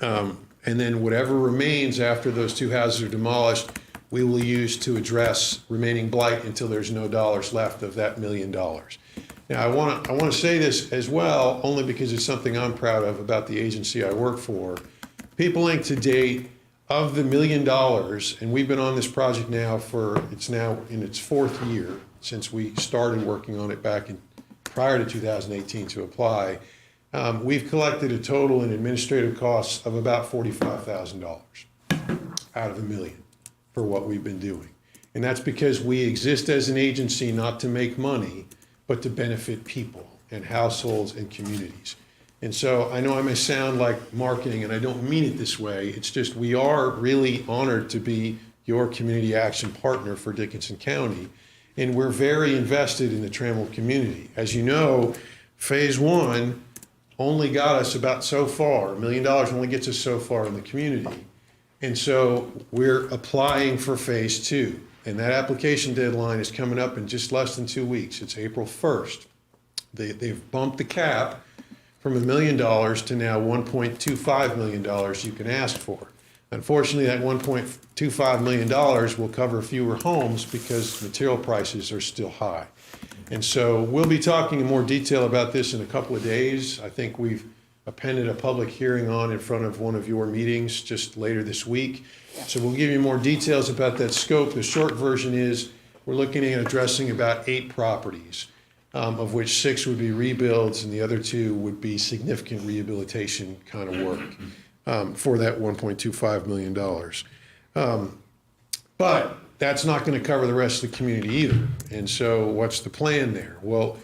And then whatever remains after those two houses are demolished, we will use to address remaining blight until there's no dollars left of that $1 million. Now, I want to say this as well, only because it's something I'm proud of about the agency I work for. People Inc. to date, of the $1 million, and we've been on this project now it's now in its fourth year since we started working on it back in prior to 2018 to apply. We've collected a total in administrative costs of about $45,000 out of $1 million for what we've been doing. And that's because we exist as an agency not to make money, but to benefit people and households and communities. And so I know I may sound like marketing, and I don't mean it this way. It's just we are really honored to be your community action partner for Dickinson County. And we're very invested in the Trammell community. As you know, phase one only got us about so far. $1 million only gets us so far in the community. And so we're applying for phase two. And that application deadline is coming up in just less than 2 weeks. It's April 1st. They've bumped the cap from $1 million to now $1.25 million you can ask for. Unfortunately, that $1.25 million will cover fewer homes because material prices are still high. And so we'll be talking in more detail about this in a couple of days. I think we've appended a public hearing on in front of one of your meetings just later this week. So we'll give you more details about that scope. The short version is we're looking at addressing about 8 properties, of which 6 would be rebuilds and the other 2 would be significant rehabilitation kind of work for that $1.25 million. But that's not going to cover the rest of the community either. And so what's the plan there? Well,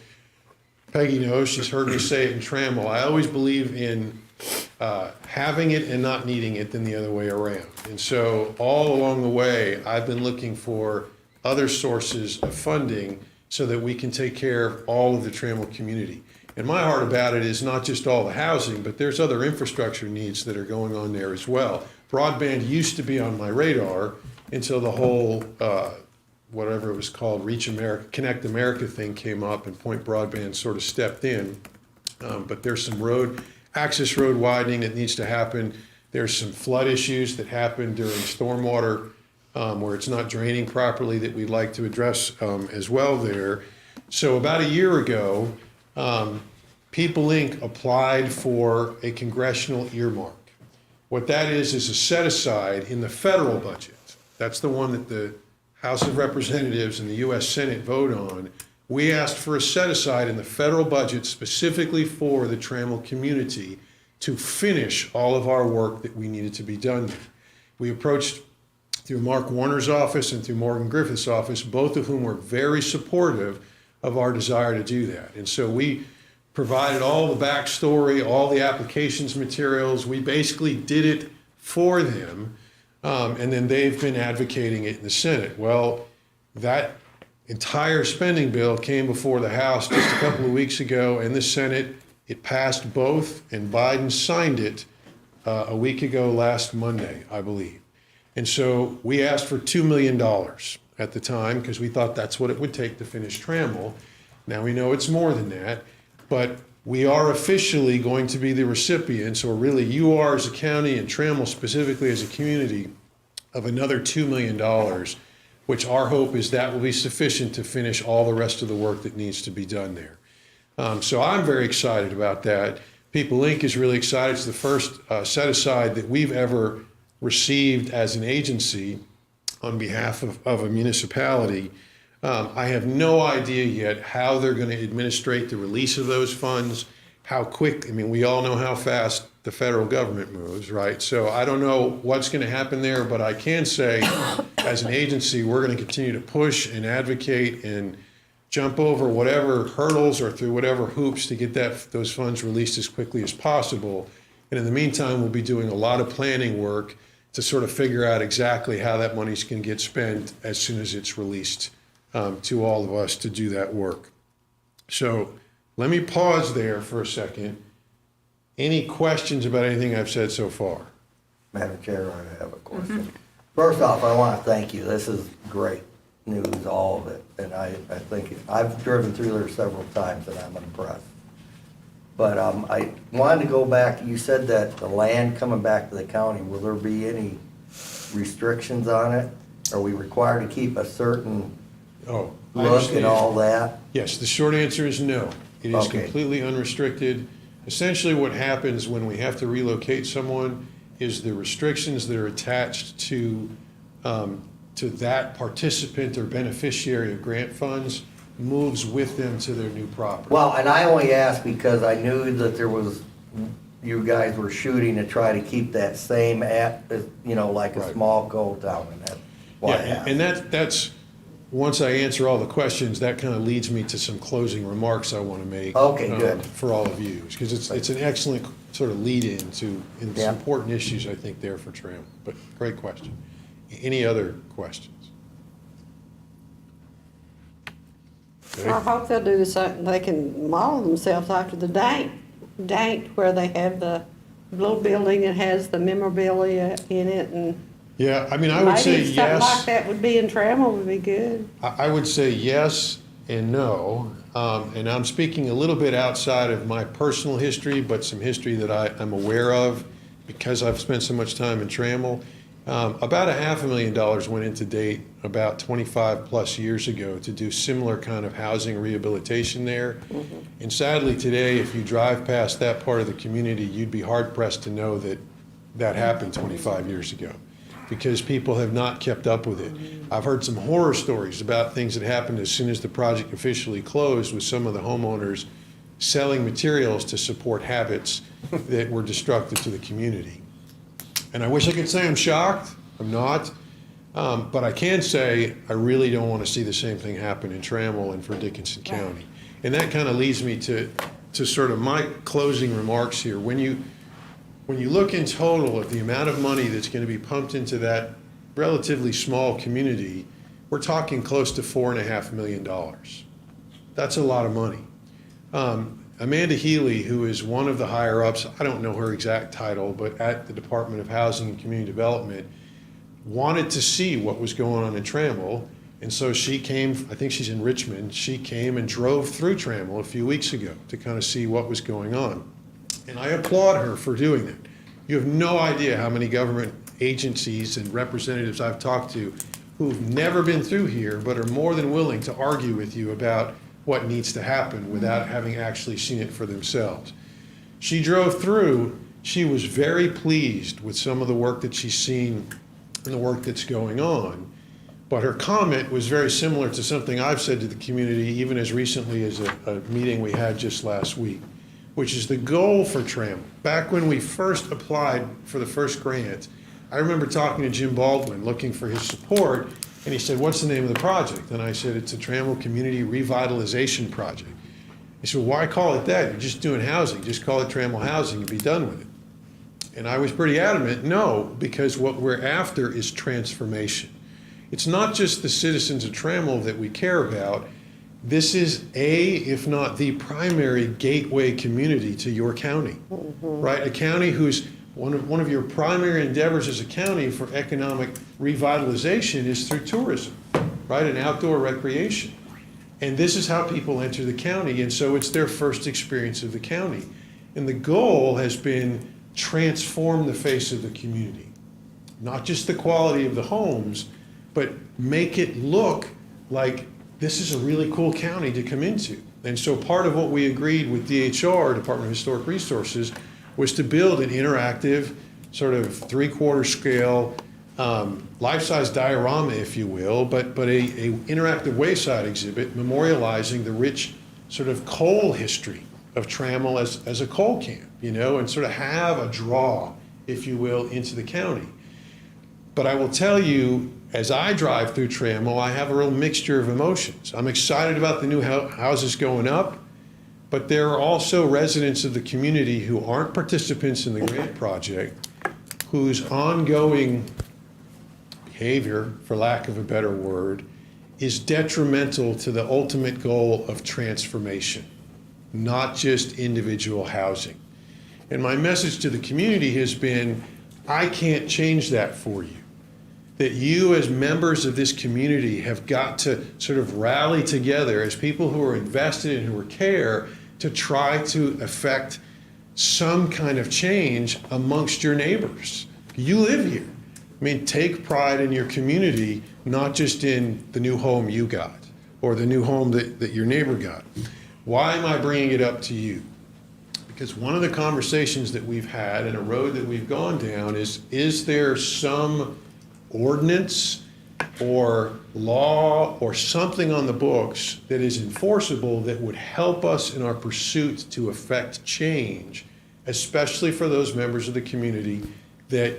Peggy knows, she's heard me say it in Trammell. I always believe in having it and not needing it than the other way around. And so all along the way, I've been looking for other sources of funding so that we can take care of all of the Trammell community. And my heart about it is not just all the housing, but there's other infrastructure needs that are going on there as well. Broadband used to be on my radar until the whole, whatever it was called, Reach America, Connect America thing came up and Point Broadband sort of stepped in. But there's some access road widening that needs to happen. There's some flood issues that happen during stormwater where it's not draining properly that we'd like to address as well there. So about a year ago, People Inc. applied for a congressional earmark. What that is a set aside in the federal budget. That's the one that the House of Representatives and the U.S. Senate vote on. We asked for a set aside in the federal budget specifically for the Trammell community to finish all of our work that we needed to be done there. We approached through Mark Warner's office and through Morgan Griffith's office, both of whom were very supportive of our desire to do that. And so we provided all the backstory, all the applications materials. We basically did it for them, and then they've been advocating it in the Senate. Well, that entire spending bill came before the House just a couple of weeks ago, and the Senate, it passed both, and Biden signed it a week ago last Monday, I believe. And so we asked for $2 million at the time because we thought that's what it would take to finish Trammell. Now, we know it's more than that, but we are officially going to be the recipients, or really you are as a county and Trammell specifically as a community, of another $2 million, which our hope is that will be sufficient to finish all the rest of the work that needs to be done there. So I'm very excited about that. People Inc. is really excited. It's the first set aside that we've ever received as an agency on behalf of a municipality. I have no idea yet how they're going to administrate the release of those funds, how quick, I mean, we all know how fast the federal government moves, right? So I don't know what's going to happen there, but I can say as an agency, we're going to continue to push and advocate and jump over whatever hurdles or through whatever hoops to get those funds released as quickly as possible. And in the meantime, we'll be doing a lot of planning work to sort of figure out exactly how that money's going to get spent as soon as it's released to all of us to do that work. So let me pause there for a second. Any questions about anything I've said so far? Madam Chair, I have a question. First off, I want to thank you. This is great news, all of it. And I think, I've driven through there several times and I'm impressed. But I wanted to go back, you said that the land coming back to the county, will there be any restrictions on it? Are we required to keep a certain I look understand. and all that? Yes, the short answer is no. It is Okay. completely unrestricted. Essentially what happens when we have to relocate someone is the restrictions that are attached to that participant or beneficiary of grant funds moves with them to their new property. Well, and I only asked because I knew that there was, you guys were shooting to try to keep that same like a Right. small gold town, and that's why I Yeah, asked. and that's, once I answer all the questions, that kind of leads me to some closing remarks I want to make. Okay, good. For all of you, because it's an excellent sort of lead-in to some Yeah. important issues, I think, there for Trammell. But great question. Any other questions? Okay. I hope they'll do the same, they can model themselves after the dank where they have the little building that has the memorabilia in it, and Yeah, I mean, I would say maybe something like yes. that would be in Trammell would be good. I would say yes and no. And I'm speaking a little bit outside of my personal history, but some history that I'm aware of because I've spent so much time in Trammell. About $500,000 went into date about 25 plus years ago to do similar kind of housing rehabilitation there. And sadly today, if you drive past that part of the community, you'd be hard pressed to know that that happened 25 years ago because people have not kept up with it. I've heard some horror stories about things that happened as soon as the project officially closed with some of the homeowners selling materials to support habits that were destructive to the community. And I wish I could say I'm shocked. I'm not. But I can say I really don't want to see the same thing happen in Trammell and for Dickinson County. And that kind of leads me to sort of my closing remarks here. When you look in total at the amount of money that's going to be pumped into that relatively small community, we're talking close to $4.5 million. That's a lot of money. Amanda Healy, who is one of the higher ups, I don't know her exact title, but at the Department of Housing and Community Development, wanted to see what was going on in Trammell. And so she came, I think she's in Richmond, she came and drove through Trammell a few weeks ago to kind of see what was going on. And I applaud her for doing that. You have no idea how many government agencies and representatives I've talked to who've never been through here, but are more than willing to argue with you about what needs to happen without having actually seen it for themselves. She drove through, she was very pleased with some of the work that she's seen and the work that's going on. But her comment was very similar to something I've said to the community even as recently as a meeting we had just last week, which is the goal for Trammell. Back when we first applied for the first grant, I remember talking to Jim Baldwin looking for his support, and he said, "What's the name of the project?" And I said, "It's a Trammell Community Revitalization Project." He said, "Why call it that? You're just doing housing. Just call it Trammell Housing and be done with it." And I was pretty adamant, no, because what we're after is transformation. It's not just the citizens of Trammell that we care about. This is if not the primary gateway community to your county, right? A county whose one of your primary endeavors as a county for economic revitalization is through tourism, right, and outdoor recreation. And this is how people enter the county, and so it's their first experience of the county. And the goal has been transform the face of the community. Not just the quality of the homes, but make it look like this is a really cool county to come into. And so part of what we agreed with DHR, Department of Historic Resources, was to build an interactive, sort of 3/4 scale, life-size diorama, if you will, but a interactive wayside exhibit memorializing the rich sort of coal history of Trammell as a coal camp, you know, and sort of have a draw, if you will, into the county. But I will tell you, as I drive through Trammell, I have a real mixture of emotions. I'm excited about the new houses going up, but there are also residents of the community who aren't participants in the grant project, whose ongoing behavior, for lack of a better word, is detrimental to the ultimate goal of transformation, not just individual housing. And my message to the community has been, I can't change that for you. That you as members of this community have got to sort of rally together as people who are invested and who care to try to affect some kind of change amongst your neighbors. You live here. I mean, take pride in your community, not just in the new home you got or the new home that your neighbor got. Why am I bringing it up to you? Because one of the conversations that we've had and a road that we've gone down is there some ordinance or law or something on the books that is enforceable that would help us in our pursuit to effect change, especially for those members of the community that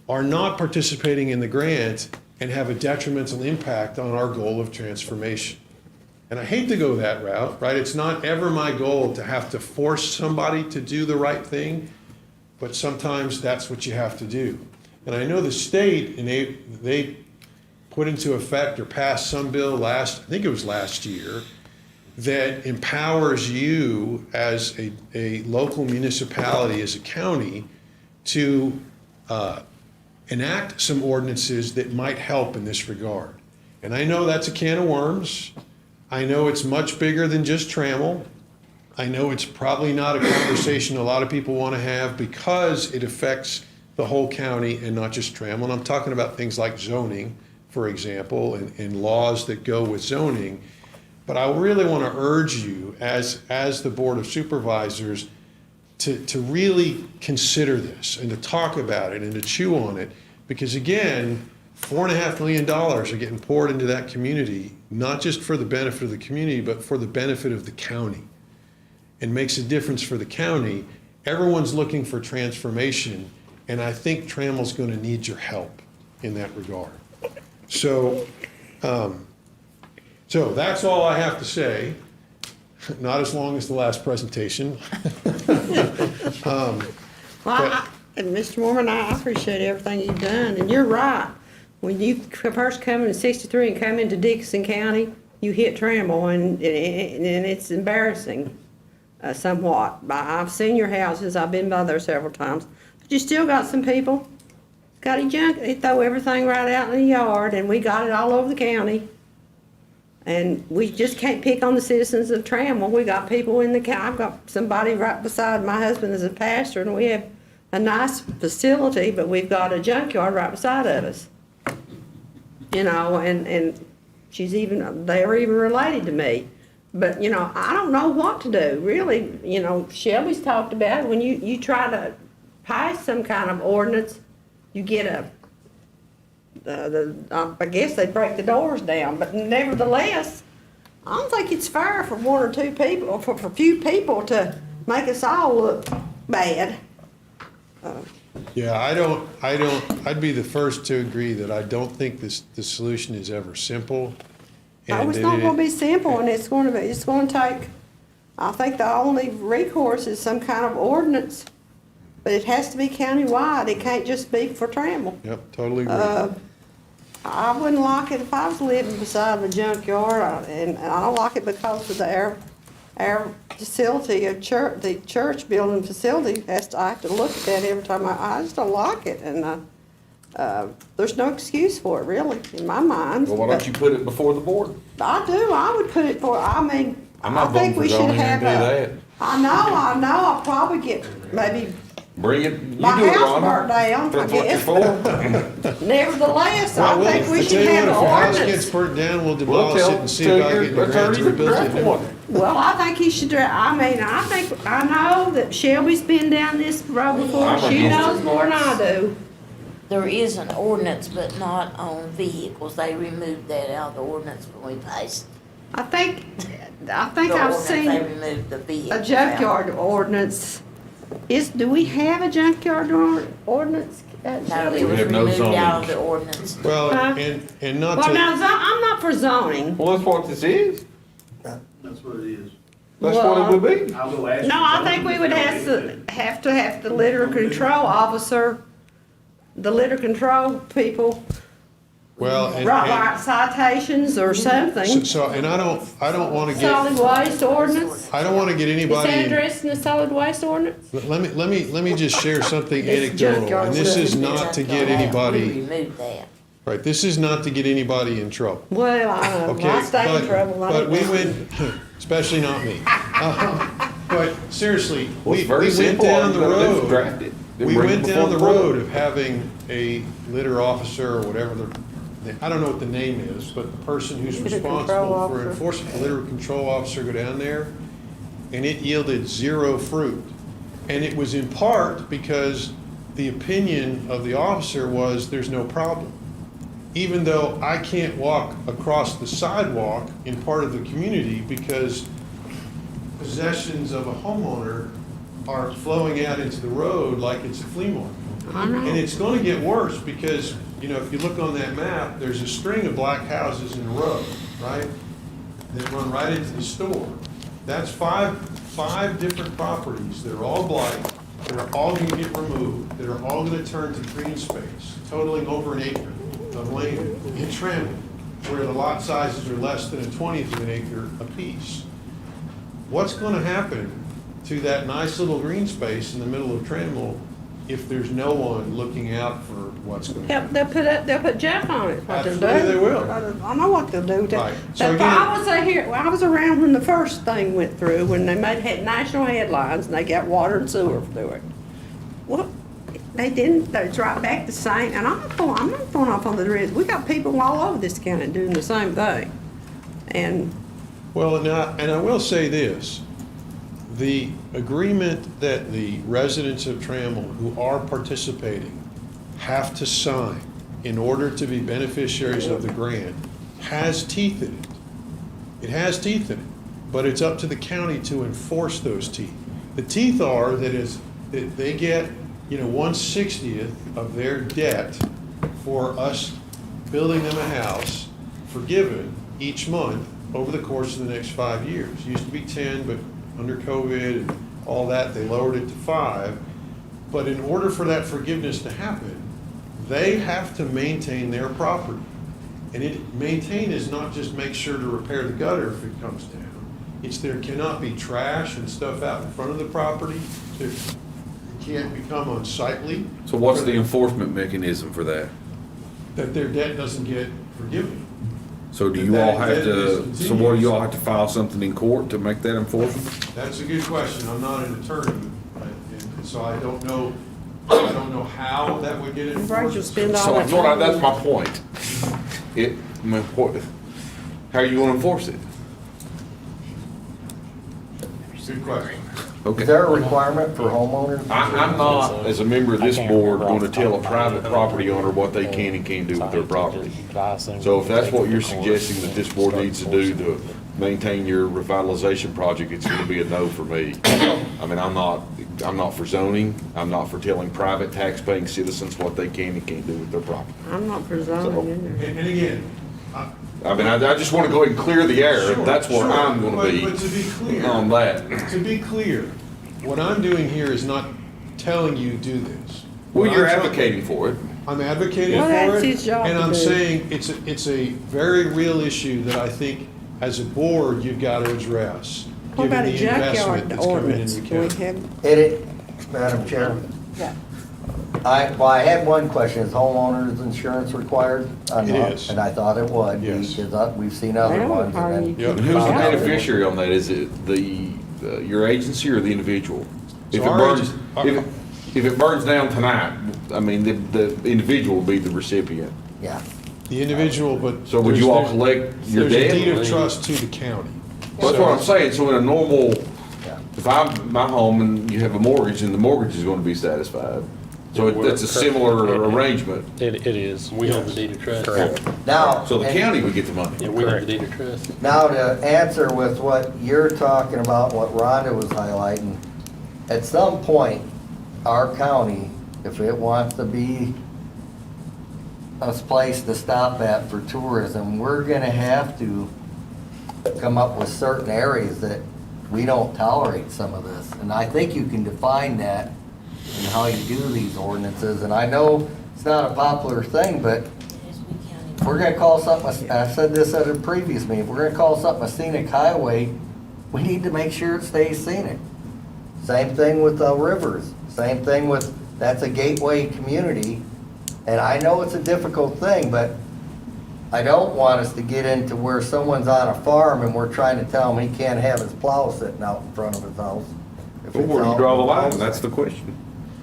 are not participating in the grant and have a detrimental impact on our goal of transformation. And I hate to go that route, right? It's not ever my goal to have to force somebody to do the right thing, but sometimes that's what you have to do. And I know the state, and they put into effect or passed some bill I think it was last year, that empowers you as a local municipality, as a county, to enact some ordinances that might help in this regard. And I know that's a can of worms. I know it's much bigger than just Trammell. I know it's probably not a conversation a lot of people want to have because it affects the whole county and not just Trammell. And I'm talking about things like zoning, for example, and laws that go with zoning. But I really want to urge you as the Board of Supervisors to really consider this and to talk about it and to chew on it. Because again, $4.5 million are getting poured into that community, not just for the benefit of the community, but for the benefit of the county. It makes a difference for the county. Everyone's looking for transformation, and I think Trammell's going to need your help in that regard. So that's all I have to say. Not as long as the last presentation. And Mr. Mormon, I appreciate everything you've done, and you're right. When you first come in '63 and come into Dickinson County, you hit Trammell, and it's embarrassing somewhat. I've seen your houses, I've been by there several times, but you still got some people, got a junk, they throw everything right out in the yard, and we got it all over the county. And we just can't pick on the citizens of Trammell. We got people in the county. I've got somebody right beside my husband is a pastor, and we have a nice facility, but we've got a junkyard right beside of us. You know, and they're even related to me. But, you know, I don't know what to do, really. You know, Shelby's talked about it. When you try to pass some kind of ordinance, you get I guess they break the doors down, but nevertheless, I don't think it's fair for one or two people, for a few people to make us all look bad. Yeah, I'd be the first to agree that I don't think the solution is ever simple. No, it's not gonna be simple, and it's gonna take, I think the only recourse is some kind of ordinance, but it has to be countywide. It can't just be for Trammell. Yep, totally agree. I wouldn't like it if I was living beside a junkyard, and I don't like it because of our facility, the church building facility I have to look at that every time. I just don't like it, and there's no excuse for it, really, in my mind. Well, why don't you put it before the board? I do, I would put it for, I mean, I'm I not think voting we for should zoning have and do a. that. I know, I'll probably get maybe Bring it, you do it, my house Rhonda. burnt down, I That's what you're guess. for. Nevertheless, I Well, think we I should tell you have what, an if your house ordinance. gets burnt down, we'll Well, demolish it and see tell about getting your the grant attorney to to rebuild draft it. one. Well, I think he should, I know that Shelby's been down this road before, I'm she against knows more than I do. There is an ordinance, but not on vehicles. They removed that out of the ordinance when we passed I think the I've ordinance. They seen removed the vehicles a out. junkyard ordinance. Do we have a junkyard ordinance? No, Shelby? it was have no removed out of zoning. the ordinance. Well, Huh? and not Well, now, to, I'm not for zoning. Well, that's what this is. That's what it is. That's what it would be. I'll go ask. No, I think we would have to have the litter control officer, the litter control people, well, write citations or something. so, and I don't wanna Solid get, waste ordinance? I don't wanna get Is that anybody, addressed in the solid waste ordinance? let me just share something It's anecdotal, junkyard and this is ordinance. not to That's get gone out. anybody, We removed that. right, this is not to get anybody in trouble. Well, I know, Okay, I stay in but- trouble. I But don't we know. went, especially not me. But seriously, Well, we it's very went simple. All down you the gotta do is road. draft it. Then We bring it went before down the board. road of having a litter officer or whatever I don't know what the name is, but the person who's Litter control responsible for officer. enforcement, litter control officer, go down there, and it yielded zero fruit. And it was in part because the opinion of the officer was there's no problem. Even though I can't walk across the sidewalk in part of the community because possessions of a homeowner are flowing out into the road like it's a flea market. I know. And it's gonna get worse because, you know, if you look on that map, there's a string of black houses in a row, right? That run right into the store. That's five different properties that are all blight, that are all gonna get removed, that are all gonna turn to green space, totaling over an acre of land in Trammell, where the lot sizes are less than a 1/20th of an acre apiece. What's gonna happen to that nice little green space in the middle of Trammell if there's no one looking out for what's going to happen? They'll put Jeff on it. What they'll do. Absolutely they will. I know what they'll do. Right. So But again- I was around when the first thing went through, when they had national headlines and they got water and sewer through it. Well, they didn't, it's right back the same, and I'm not throwing off on the rest. We got people all over this county doing the same thing. And Well, and I will say this, the agreement that the residents of Trammell who are participating have to sign in order to be beneficiaries of the grant has teeth in it. It has teeth in it, but it's up to the county to enforce those teeth. The teeth are that they get, 1/60th of their debt for us building them a house forgiven each month over the course of the next 5 years. Used to be 10, but under COVID and all that, they lowered it to 5. But in order for that forgiveness to happen, they have to maintain their property. And maintain is not just make sure to repair the gutter if it comes down. It's there cannot be trash and stuff out in front of the property. It can't become unsightly. So what's the enforcement mechanism for that? That their debt doesn't get forgiven. So do you all have to, so what, do you all have to file something in court to make that enforcement? That's a good question. I'm not an attorney, and so I don't know how that would get Rachel enforced. spend all So that money. that's my point. How are you gonna enforce it? Good question. Okay. Is there a requirement for homeowners? I'm not, as a member of this board, gonna tell a private property owner what they can and can't do with their property. So if that's what you're suggesting that this board needs to do to maintain your revitalization project, it's gonna be a no for me. I mean, I'm not for zoning, I'm not for telling private tax-paying citizens what they can and can't do with their property. I'm not for zoning either. And again, I mean, I just wanna go ahead and clear the air, Sure, that's where sure. I'm gonna be But to be clear, on that. to be clear, what I'm doing here is not telling you do this. Well, What you're I'm advocating for it. I'm advocating Well, for it. that's his job And to I'm do. saying it's a very real issue that I think as a board, you've got to address. What about a given the investment junkyard that's coming ordinance? into the Do we county. have, Edit, Madam Chairman. yeah. Well, I had one question. Is homeowners insurance required? It is. And I thought it would. Yes. Because we've seen other They don't ones. require And you then- Yep. And who's the Yeah. beneficiary on that? Is it your agency or the individual? If So it our burns, agent- if it burns down tonight, I mean, the individual will be the recipient. Yeah. The individual, but. So would you all there's- collect your There's a debt? deed of trust to the county. That's what I'm saying, so in a normal, Yeah. if I'm my home and you have a mortgage, and the mortgage is gonna be satisfied. So that's a similar arrangement. It is. We hold the deed of trust. Now. So the and- county would get the money. Yeah, we hold the deed of trust. Now, to answer with what you're talking about, what Rhonda was highlighting, at some point, our county, if it wants to be a place to stop at for tourism, we're gonna have to come up with certain areas that we don't tolerate some of this. And I think you can define that in how you do these ordinances. And I know it's not a popular thing, but if we're gonna call something, I said this at a previous meeting, if we're gonna call something a scenic highway, we need to make sure it stays scenic. Same thing with the rivers, same thing with, that's a gateway community. And I know it's a difficult thing, but I don't want us to get into where someone's on a farm and we're trying to tell him he can't have his plow sitting out in front of his house. If Well, it's where do you out draw the in line? house. That's the question.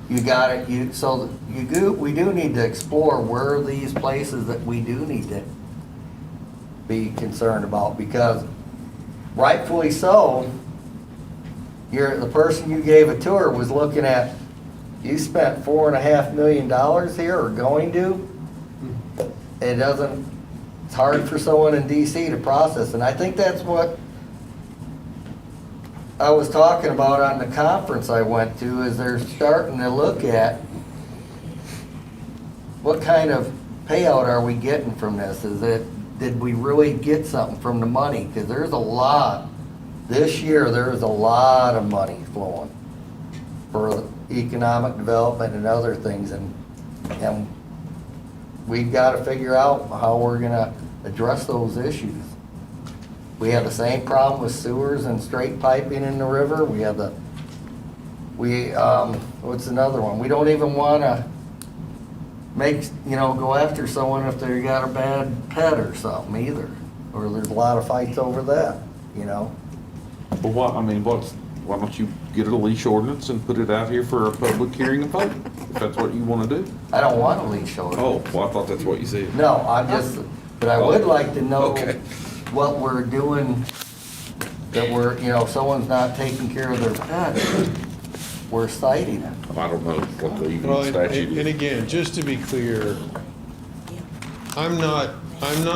You got it, we do need to explore where are these places that we do need to be concerned about, because rightfully so, the person you gave a tour was looking at, you spent $4.5 million here, or going to. It doesn't, it's hard for someone in DC to process, and I think that's what I was talking about on the conference I went to, is they're starting to look at what kind of payout are we getting from this? Did we really get something from the money? Because there's a lot, this year, there's a lot of money flowing for economic development and other things, and we've got to figure out how we're gonna address those issues. We have the same problem with sewers and straight piping in the river. We have what's another one? We don't even wanna go after someone if they got a bad pet or something either. Or there's a lot of fights over that, Well, why don't you get a leash ordinance and put it out here for a public hearing and vote, if that's what you wanna do? I don't want a leash ordinance. Oh, well, I thought that's what you said. No, but I would like to know Okay. what we're doing, that someone's not taking care of their pet. We're citing it. I don't know what the Well, even statute and is. again, just to be clear, I'm not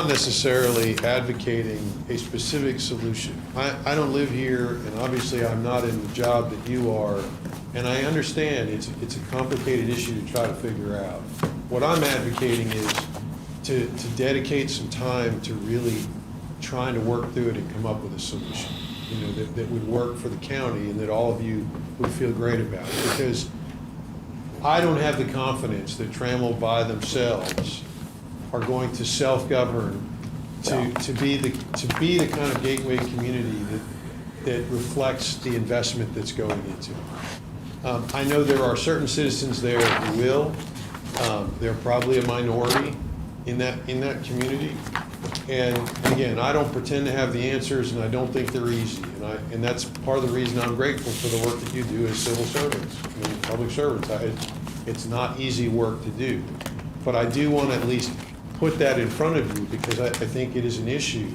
necessarily advocating a specific solution. I don't live here, and obviously I'm not in the job that you are, and I understand it's a complicated issue to try to figure out. What I'm advocating is to dedicate some time to really trying to work through it and come up with a solution, that would work for the county and that all of you would feel great about. Because I don't have the confidence that Trammell by themselves are going to self-govern to be the kind of gateway community that reflects the investment that's going into it. I know there are certain citizens there who will. They're probably a minority in that community. And again, I don't pretend to have the answers, and I don't think they're easy. And that's part of the reason I'm grateful for the work that you do as civil servants, public servants. It's not easy work to do. But I do want to at least put that in front of you, because I think it is an issue.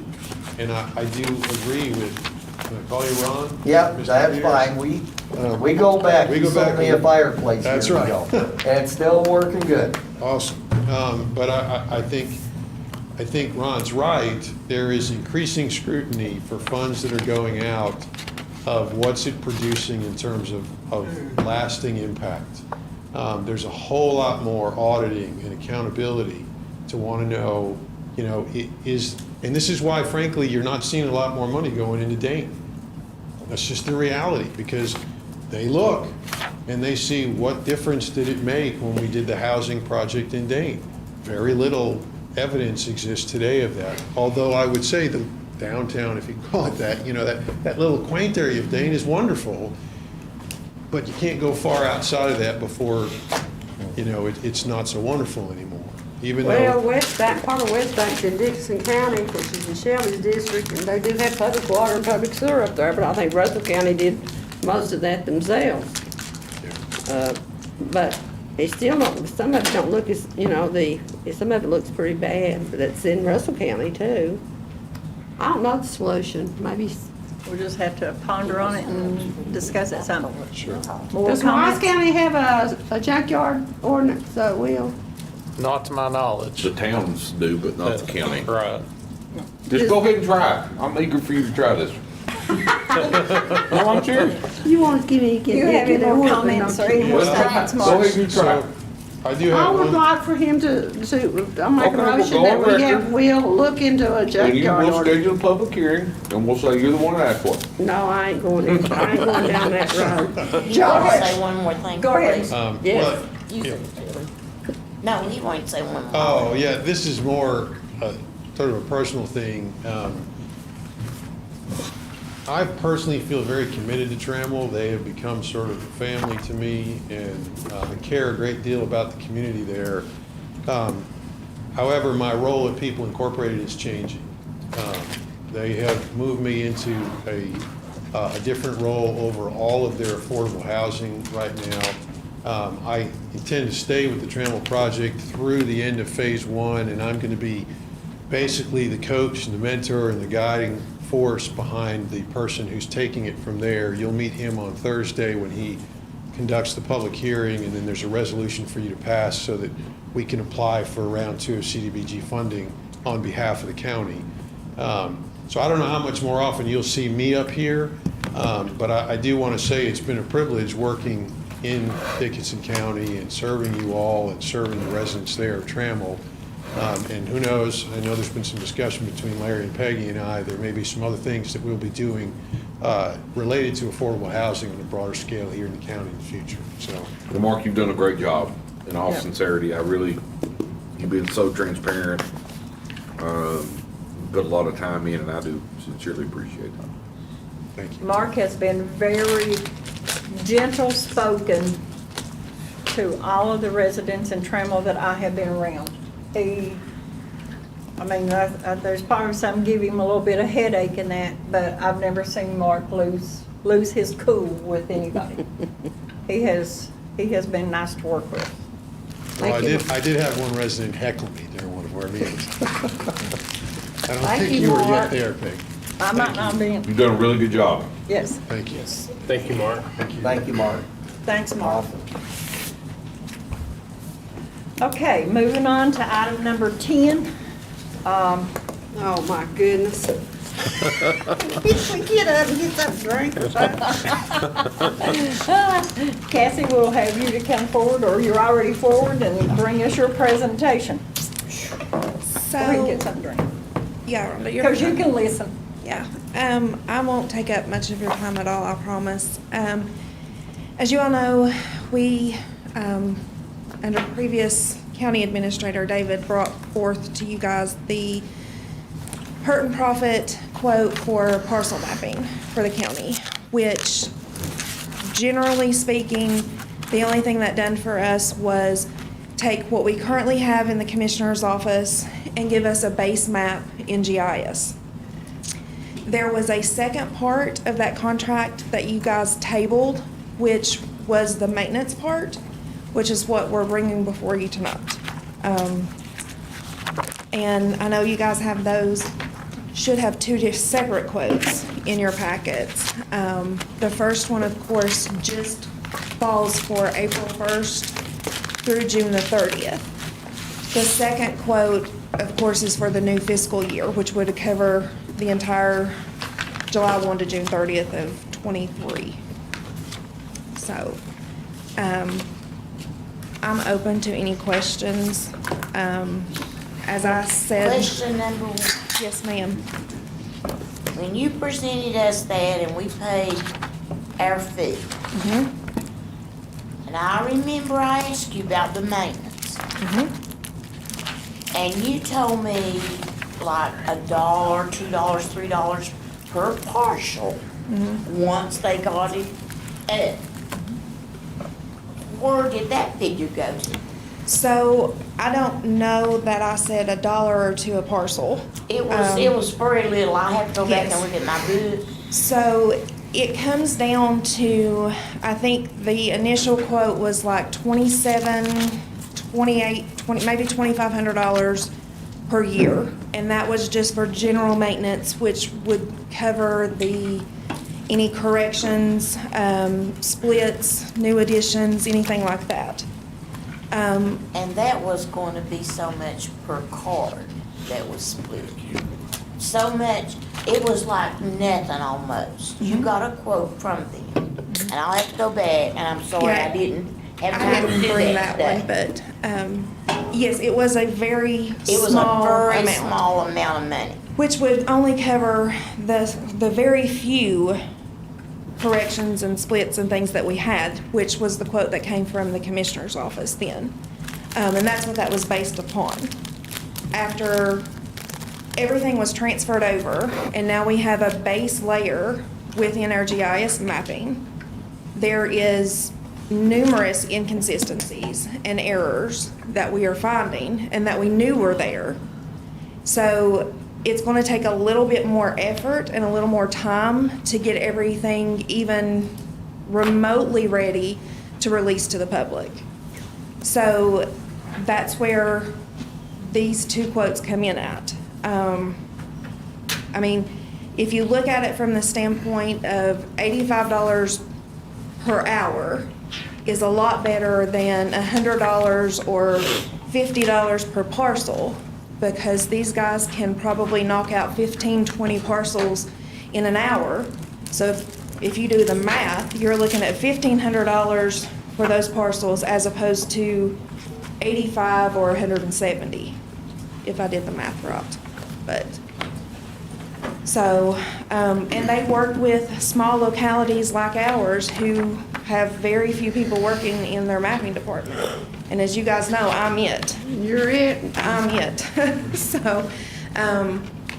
And I do agree with, can I call you Ron? Yeah, Mr. that's Peters? fine. We go back. We You go sold back. me a fireplace That's years right. ago, and it's still working good. Awesome. But I think Ron's right. There is increasing scrutiny for funds that are going out of what's it producing in terms of lasting impact. There's a whole lot more auditing and accountability to want to know, and this is why, frankly, you're not seeing a lot more money going into Dayton. That's just the reality, because they look and they see what difference did it make when we did the housing project in Dayton. Very little evidence exists today of that. Although I would say the downtown, if you call it that, that little quaint area of Dayton is wonderful, but you can't go far outside of that before it's not so wonderful anymore. Even Well, though, part of West Bank's in Dickinson County, which is in Shelby's district, and they do have public water and public sewer up there, but I think Russell County did most of that themselves. But it's still not, some of it don't look as, some of it looks pretty bad, but it's in Russell County too. I don't know the solution, maybe. We'll just have to ponder on it and discuss it some. sure. More Does Wise comments? County have a junkyard ordinance, so it will? Not to my knowledge. The towns do, but not the county. Right. Just go ahead and try it. I'm eager for you to try this. No, I'm serious. You want to give me, Do you have any more comments or any more statements, Go ahead Mark? and try it. I do I have would one, like for him to, I'll make a Okay, we'll motion go that on we record. have Will look into a And junkyard we'll ordinance. schedule a public hearing, and we'll say you're the one that asked for it. No, I ain't going down that road. You want to George. say one more thing, Go ahead. please? Yes. well, You yeah. No, he won't say one more. Oh, yeah, this is more sort of a personal thing. I personally feel very committed to Trammell. They have become sort of a family to me, and I care a great deal about the community there. However, my role at People Incorporated is changing. They have moved me into a different role over all of their affordable housing right now. I intend to stay with the Trammell project through the end of Phase 1, and I'm going to be basically the coach and the mentor and the guiding force behind the person who's taking it from there. You'll meet him on Thursday when he conducts the public hearing, and then there's a resolution for you to pass so that we can apply for round 2 of CDBG funding on behalf of the county. So I don't know how much more often you'll see me up here, but I do want to say it's been a privilege working in Dickinson County and serving you all and serving the residents there of Trammell. And who knows, I know there's been some discussion between Larry and Peggy and I, there may be some other things that we'll be doing related to affordable housing on a broader scale here in the county in the future, so. Well, Mark, you've done a great job. In all Yeah. sincerity, you've been so transparent. Put a lot of time in, and I do sincerely appreciate that. Thank you. Mark has been very gentle spoken to all of the residents in Trammell that I have been around. There's probably some give him a little bit of headache in that, but I've never seen Mark lose his cool with anybody. He has been nice to work with. Well, I Thank you. did have one resident heckle me during one of our meetings. I don't Thank think you, you were Mark. yet there, Peg. I might not be, You've done a really good job. yes, Thank you. Thank you, Mark. Thank you, Mark. thanks, Mark. Okay, moving on to item number 10. Oh, my goodness. Get up and get something to drink. Cassie, we'll have you to come forward, or you're already forward, and bring us your presentation. So we can get something to drink. Yeah, but you're. Because you can listen. Yeah, I won't take up much of your time at all, I promise. As you all know, we, under previous county administrator, David brought forth to you guys the hurt and profit quote for parcel mapping for the county, which generally speaking, the only thing that done for us was take what we currently have in the commissioner's office and give us a base map in GIS. There was a second part of that contract that you guys tabled, which was the maintenance part, which is what we're bringing before you tonight. And I know you guys have those, should have two separate quotes in your packets. The first one, of course, just falls for April 1st through June the 30th. The second quote, of course, is for the new fiscal year, which would cover the entire July 1 to June 30th of '23. So, I'm open to any questions. As I said. Question number 1. Yes, ma'am. When you presented us that and we paid our fee, and I remember I asked you about the maintenance. And you told me like $1, $2, $3 per parcel once they got it up. where did that figure go to? So I don't know that I said $1 or $2 a parcel. It was very little. I have to go back and Yes. look at my book. So it comes down to, I think the initial quote was like 28, maybe $2,500 per year. And that was just for general maintenance, which would cover any corrections, splits, new additions, anything like that. And that was going to be so much per card that was split. So much, it was like nothing almost. You got a quote from them. And I'll have to go back, and I'm sorry I Yeah. didn't have I time to didn't do bring that that today. one, but, yes, it was a very It was small a very amount, small amount of money. which would only cover the very few corrections and splits and things that we had, which was the quote that came from the commissioner's office then. And that's what that was based upon. After everything was transferred over, and now we have a base layer within our GIS mapping, there is numerous inconsistencies and errors that we are finding and that we knew were there. So it's going to take a little bit more effort and a little more time to get everything even remotely ready to release to the public. So that's where these two quotes come in at. I mean, if you look at it from the standpoint of $85 per hour is a lot better than $100 or $50 per parcel, because these guys can probably knock out 15, 20 parcels in an hour. So if you do the math, you're looking at $1,500 for those parcels as opposed to 85 or 170, if I did the math right. But, so, and they work with small localities like ours who have very few people working in their mapping department. And as you guys know, I'm it. You're it. I'm it. So,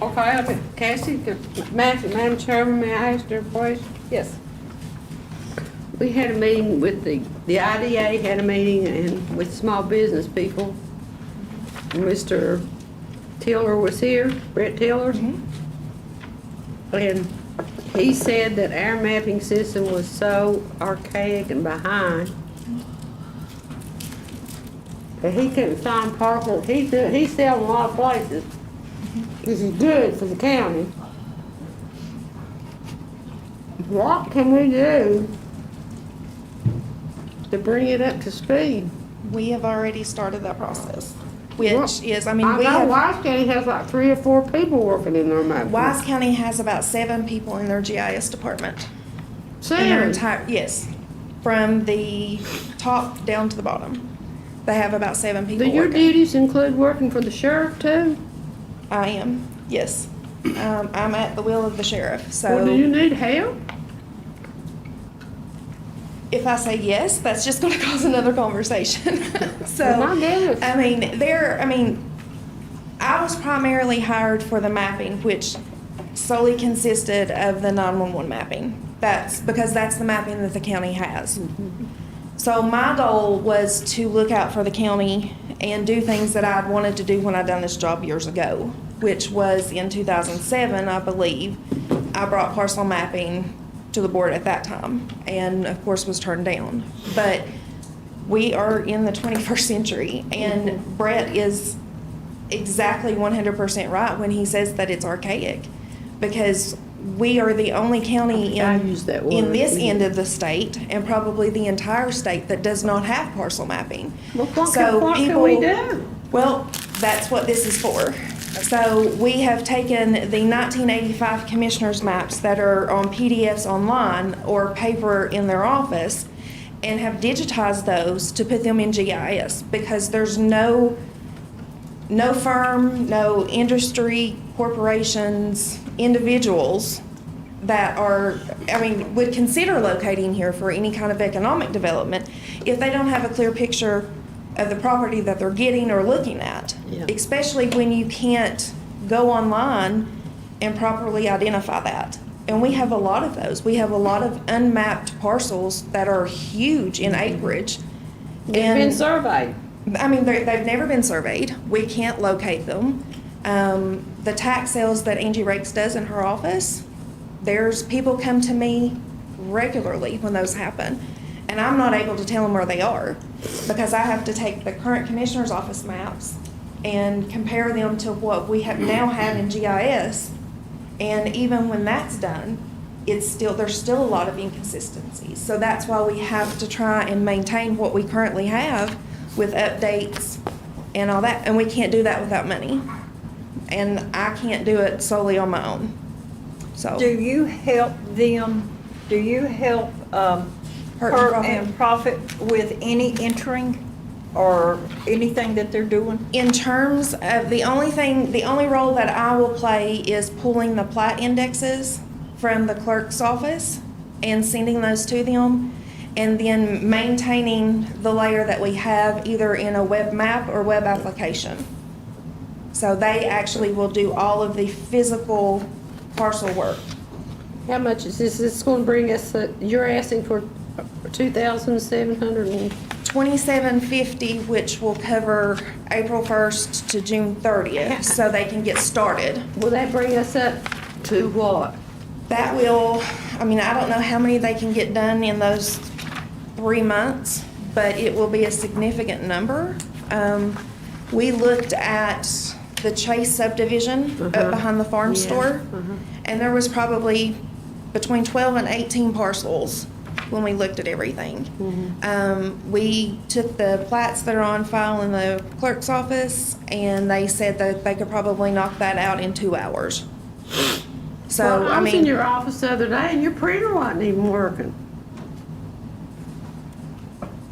Okay, Cassie, Madam Chairman, may I ask her a question? yes. We had a meeting with the IDA had a meeting and with small business people. Mr. Tiller was here, Brett Tiller. And he said that our mapping system was so archaic and behind that he couldn't find parcels. He's selling a lot of places. This is good for the county. What can we do to bring it up to speed? We have already started that process, which is, I I mean, we know have, Wise County has like 3 or 4 people working in their mapping. Wise County has about 7 people in their GIS department. In their Seven. entire, yes, from the top down to the bottom. They have about 7 people Do your working. duties include working for the sheriff too? I am, yes. I'm at the will of the sheriff, Or do you so need help? if I say yes, that's just gonna cause another conversation. So, Well, my goodness. I mean, I was primarily hired for the mapping, which solely consisted of the 911 mapping. That's because that's the mapping that the county has. So my goal was to look out for the county and do things that I'd wanted to do when I'd done this job years ago, which was in 2007, I believe. I brought parcel mapping to the board at that time and of course was turned down. But we are in the 21st century and Brett is exactly 100% right when he says that it's archaic, because we are the only county I use that word. in this end of the state and probably the entire state that does not have parcel mapping. Well, what So can we people- do? Well, that's what this is for. So we have taken the 1985 commissioners maps that are on PDFs online or paper in their office and have digitized those to put them in GIS, because there's no firm, no industry, corporations, individuals that would consider locating here for any kind of economic development if they don't have a clear picture of the property that they're getting or looking at. Yeah. Especially when you can't go online and properly identify that. And we have a lot of those. We have a lot of unmapped parcels that are huge in acreage They've been surveyed. I mean, they've never been surveyed. We can't locate them. The tax sales that Angie Rakes does in her office, there's people come to me regularly when those happen, and I'm not able to tell them where they are because I have to take the current commissioner's office maps and compare them to what we now have in GIS. And even when that's done, there's still a lot of inconsistencies. So that's why we have to try and maintain what we currently have with updates and all that. And we can't do that without money. And I can't do it solely on my own. So. Do you help them, do you help Hurt and Profit with any entering or anything that they're doing? In terms of the only role that I will play is pulling the plat indexes from the clerk's office and sending those to them, and then maintaining the layer that we have either in a web map or web application. So they actually will do all of the physical parcel work. How much is this? This going to bring us, you're asking for 2,700 and... $2,750, which will cover April 1st to June 30th, so they can get started. Will that bring us up to what? That will, I mean, I don't know how many they can get done in those 3 months, but it will be a significant number. We looked at the Chase subdivision up behind the farm store, and there was probably between 12 and 18 parcels when we looked at everything. We took the plats that are on file in the clerk's office, and they said that they could probably knock that out in 2 hours. So, well, I was in your office the other day, and your printer wasn't even working.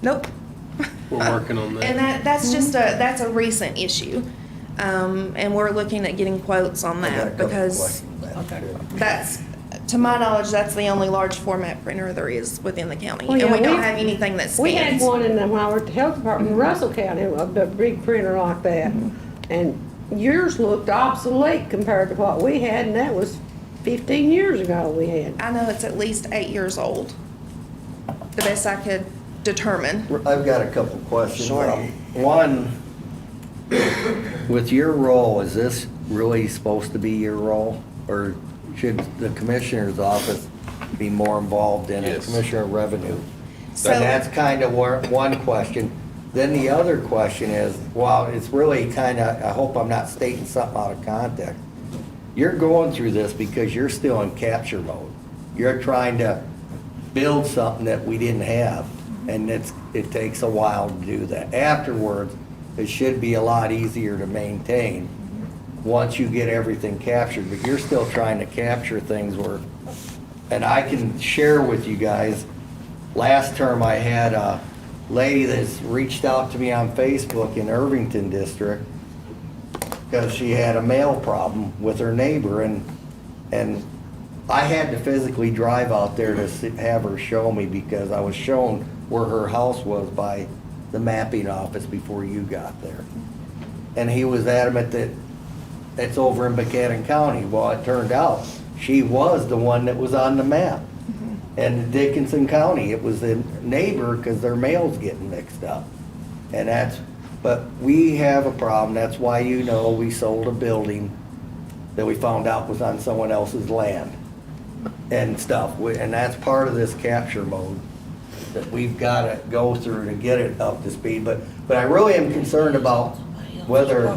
Nope. We're working on that. And that's just that's a recent issue. And we're looking at getting quotes on that because that's, to my knowledge, that's the only large format printer there is within the county. Well, and we don't have anything that scans. We had one in when I worked at the health department in Russell County, a big printer like that. And yours looked obsolete compared to what we had, and that was 15 years ago we had. I know it's at least 8 years old, the best I could determine. I've got a couple questions. One, with your role, is this really supposed to be your role? Or should the commissioner's office be more involved in it, Yes. Commissioner of Revenue? So- And that's kind of one question. Then the other question is, well, it's really kind of, I hope I'm not stating something out of context. You're going through this because you're still in capture mode. You're trying to build something that we didn't have, and it takes a while to do that. Afterwards, it should be a lot easier to maintain once you get everything captured, but you're still trying to capture things where, and I can share with you guys, last term I had a lady that's reached out to me on Facebook in Irvington District because she had a mail problem with her neighbor, and I had to physically drive out there to have her show me because I was shown where her house was by the mapping office before you got there. And he was adamant that it's over in Buchanan County. Well, it turned out she was the one that was on the map. And in Dickinson County, it was the neighbor because their mail's getting mixed up. And but we have a problem. That's why, we sold a building that we found out was on someone else's land and stuff. And that's part of this capture mode that we've got to go through to get it up to speed. But I really am concerned about whether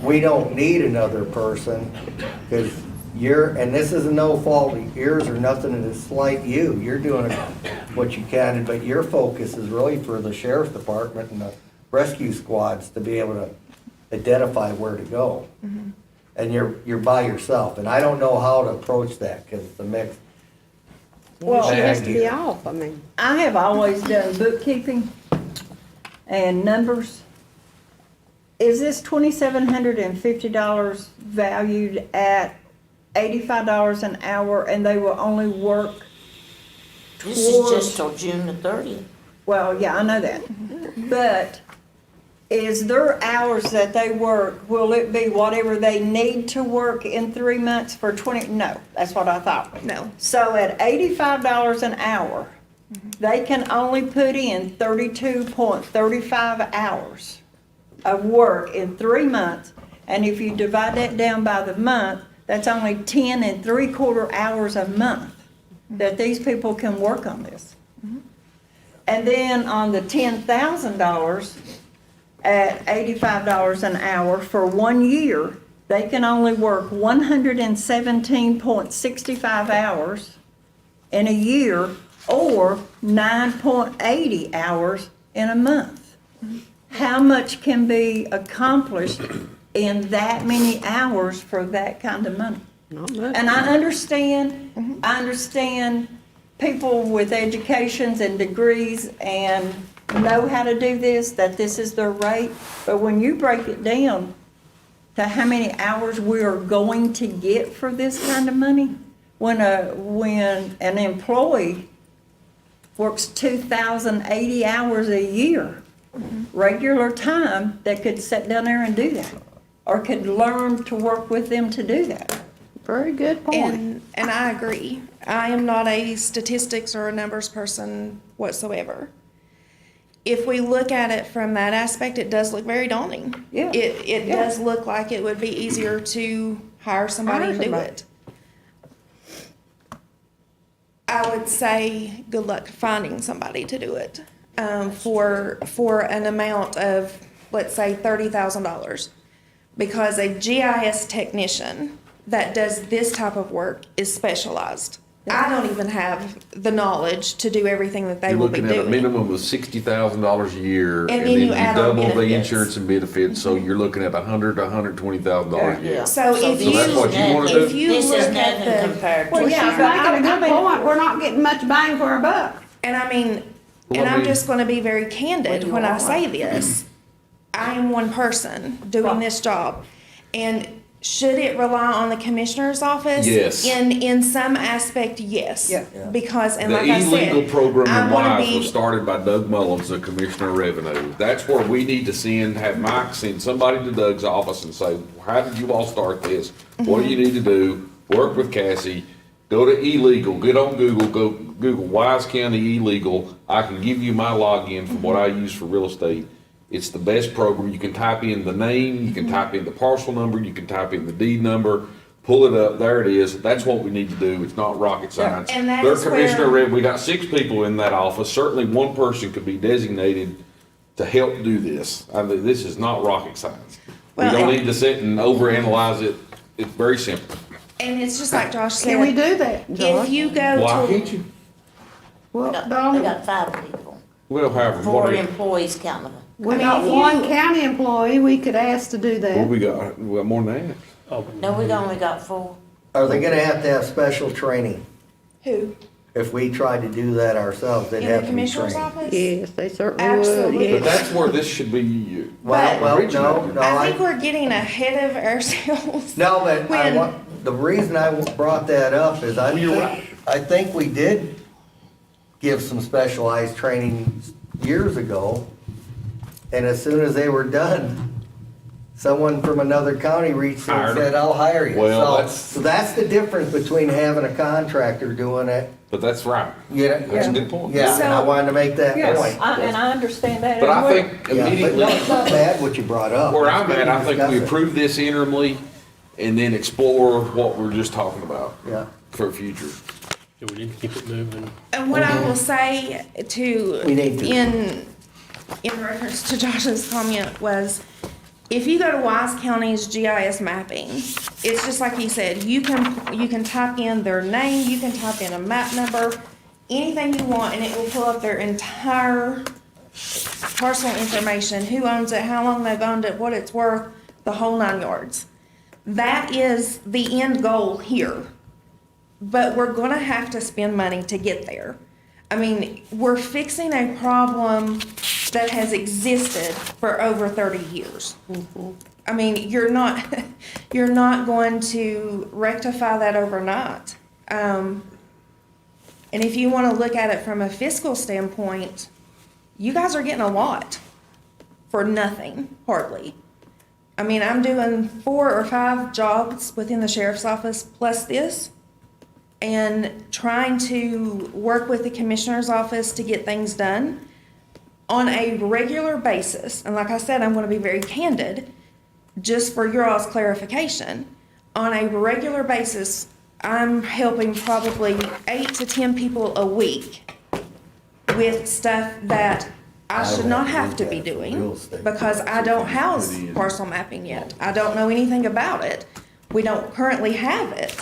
we don't need another person, because and this is no fault of yours or nothing to slight you. You're doing what you can, but your focus is really for the sheriff's department and the rescue squads to be able to identify where to go. And you're by yourself, and I don't know how to approach that because it's a mix. Well, she has to be off, I mean. I have always done bookkeeping and numbers. Is this $2,750 valued at $85 an hour, and they will only work This is just till June the 30th. Well, yeah, I know that. But is their hours that they work, will it be whatever they need to work in 3 months for 20? No, that's what I thought. No. So at $85 an hour, they can only put in 32.35 hours of work in 3 months. And if you divide that down by the month, that's only 10 3/4 hours a month that these people can work on this. And then on the $10,000 at $85 an hour for 1 year, they can only work 117.65 hours in a year or 9.80 hours in a month. How much can be accomplished in that many hours for that kind of money? Not much. And I understand people with educations and degrees and know how to do this, that this is their rate. But when you break it down to how many hours we are going to get for this kind of money, when an employee works 2,080 hours a year, regular time, that could sit down there and do that, or could learn to work with them to do that. Very good point. And I agree. I am not a statistics or a numbers person whatsoever. If we look at it from that aspect, it does look very daunting. Yeah. It does look like it would be easier to hire somebody and do it. I would say good luck finding somebody to do it for an amount of, let's say, $30,000. Because a GIS technician that does this type of work is specialized. I don't even have the knowledge to do everything that they You're will be looking at a doing. minimum of $60,000 a year, And and then then you you add on double the benefits. insurance and benefits, so you're looking at $100,000 to $120,000 a year. Yeah. So if this you- that's what you wanna do? If you This is look at nothing the, compared to. Well, she's yeah, making a I good mean- point. We're not getting much bang for our buck. and I mean, Well, and I I'm mean- just gonna be very candid Well, when you I are. say this. I am one person doing this job. And should it rely on the commissioner's office? Yes. In some aspect, yes. Yeah. Because, and The like I said. illegal program I in wanna WISE be- was started by Doug Mullins, the Commissioner of Revenue. That's where we need to have Mike send somebody to Doug's office and say, how did you all start this? What do you need to do? Work with Cassie, go to illegal, get on Google, go Google Wise County illegal. I can give you my login from what I use for real estate. It's the best program. You can type in the name, you can type in the parcel number, you can type in the deed number, pull it up, there it is. That's what we need to do. It's not rocket science. And that Their is Commissioner where- we got 6 people in that office. Certainly one person could be designated to help do this. I mean, this is not rocket science. We Well, don't and- need to sit and overanalyze it. It's very simple. And it's just like Josh said. Can we do that, Josh? If you go Why to, can't you? Well, They Donna, got 5 people, Well, however, 4 what employees counting them. we I mean, got if you- one county employee we could ask to do what that. we got? We got more than that. No, we only got 4. Are they gonna have to have special training? who? If we tried to do that ourselves, they'd In the have to be commissioner's trained. office? Yes, they certainly would, Absolutely. But yes. that's where this should be. Well, no, originated. no, I think we're getting ahead of ourselves. No, but I When- want, the reason I brought that up is I think we did give some specialized training years ago. And as soon as they were done, someone from another county reached in Hired and them. said, I'll hire you. Well, So- that's- So that's the difference between having a contractor doing it, But that's right. you know. That's a good point. Yeah, and I So- wanted to make that Yes, point. and I understand that. But as I well. think Yeah, but immediately, no, it's not bad what you brought up. where It's I'm good at, to I think discuss we it. approve this interimly and then explore what we're just talking about Yeah. for future. Yeah, we need to keep it moving. And what I will say to, We need to. in reference to Josh's comment was, if you go to Wise County's GIS mapping, it's just like he said, you can type in their name, you can type in a map number, anything you want, and it will pull up their entire parcel information, who owns it, how long they've owned it, what it's worth, the whole 9 yards. That is the end goal here. But we're gonna have to spend money to get there. I mean, we're fixing a problem that has existed for over 30 years. I mean, you're not going to rectify that overnight. And if you wanna look at it from a fiscal standpoint, you guys are getting a lot for nothing, hardly. I mean, I'm doing 4 or 5 jobs within the sheriff's office plus this. and trying to work with the commissioner's office to get things done on a regular basis. And like I said, I'm going to be very candid, just for your all's clarification. On a regular basis, I'm helping probably 8 to 10 people a week with stuff that I should not have to be doing because I don't house parcel mapping yet. I don't know anything about it. We don't currently have it.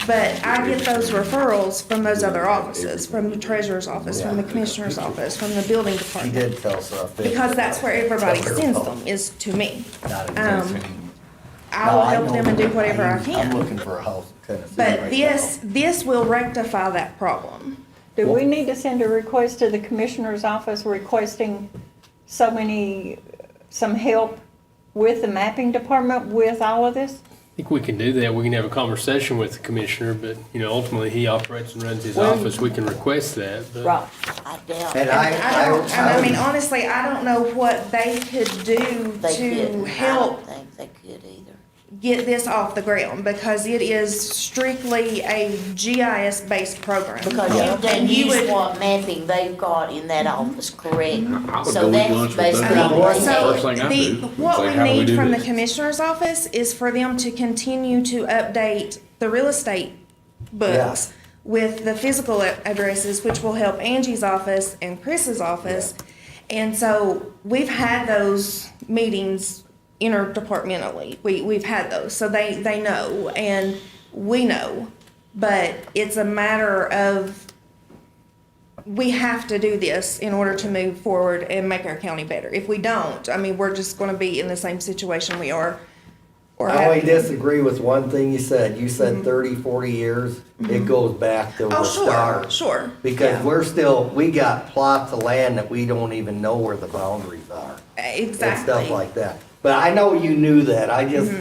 But I get those referrals from those other offices, from the treasurer's office, from the commissioner's office, from the building He department. did tell stuff. Because that's where everybody sends them, is to me. Not exactly. I will help them and do whatever I I'm can. looking for a house in Tennessee But right this will rectify that problem. Do we need to send a request to the commissioner's office requesting some help with the mapping department with all of this? I think we can do that. We can have a conversation with the commissioner, but, ultimately, he operates and runs his Well- office. We can request that, but. Right. I doubt. And I mean, honestly, I don't know what they could do They to couldn't. help I don't think they could either. get this off the ground because it is strictly a GIS-based program. Because you can And you use would- what mapping they've got in that office, correct? I would So go eat that's lunch with them. basically That's what the they So first thing I the, do. what Say, we how do we need do from the this? commissioner's office is for them to continue to update the real estate books with the physical addresses, which will help Angie's office and Chris's office. And so we've had those meetings interdepartmentally. We've had those, so they know and we know. But it's a matter of, we have to do this in order to move forward and make our county better. If we don't, I mean, we're just gonna be in the same situation we are. Or I only have- disagree with one thing you said. You said 30, 40 years. It goes back to Oh, the start. sure. Because Yeah. we got plots of land that we don't even know where the boundaries are. Exactly. And stuff like that. But I know you knew that. I just,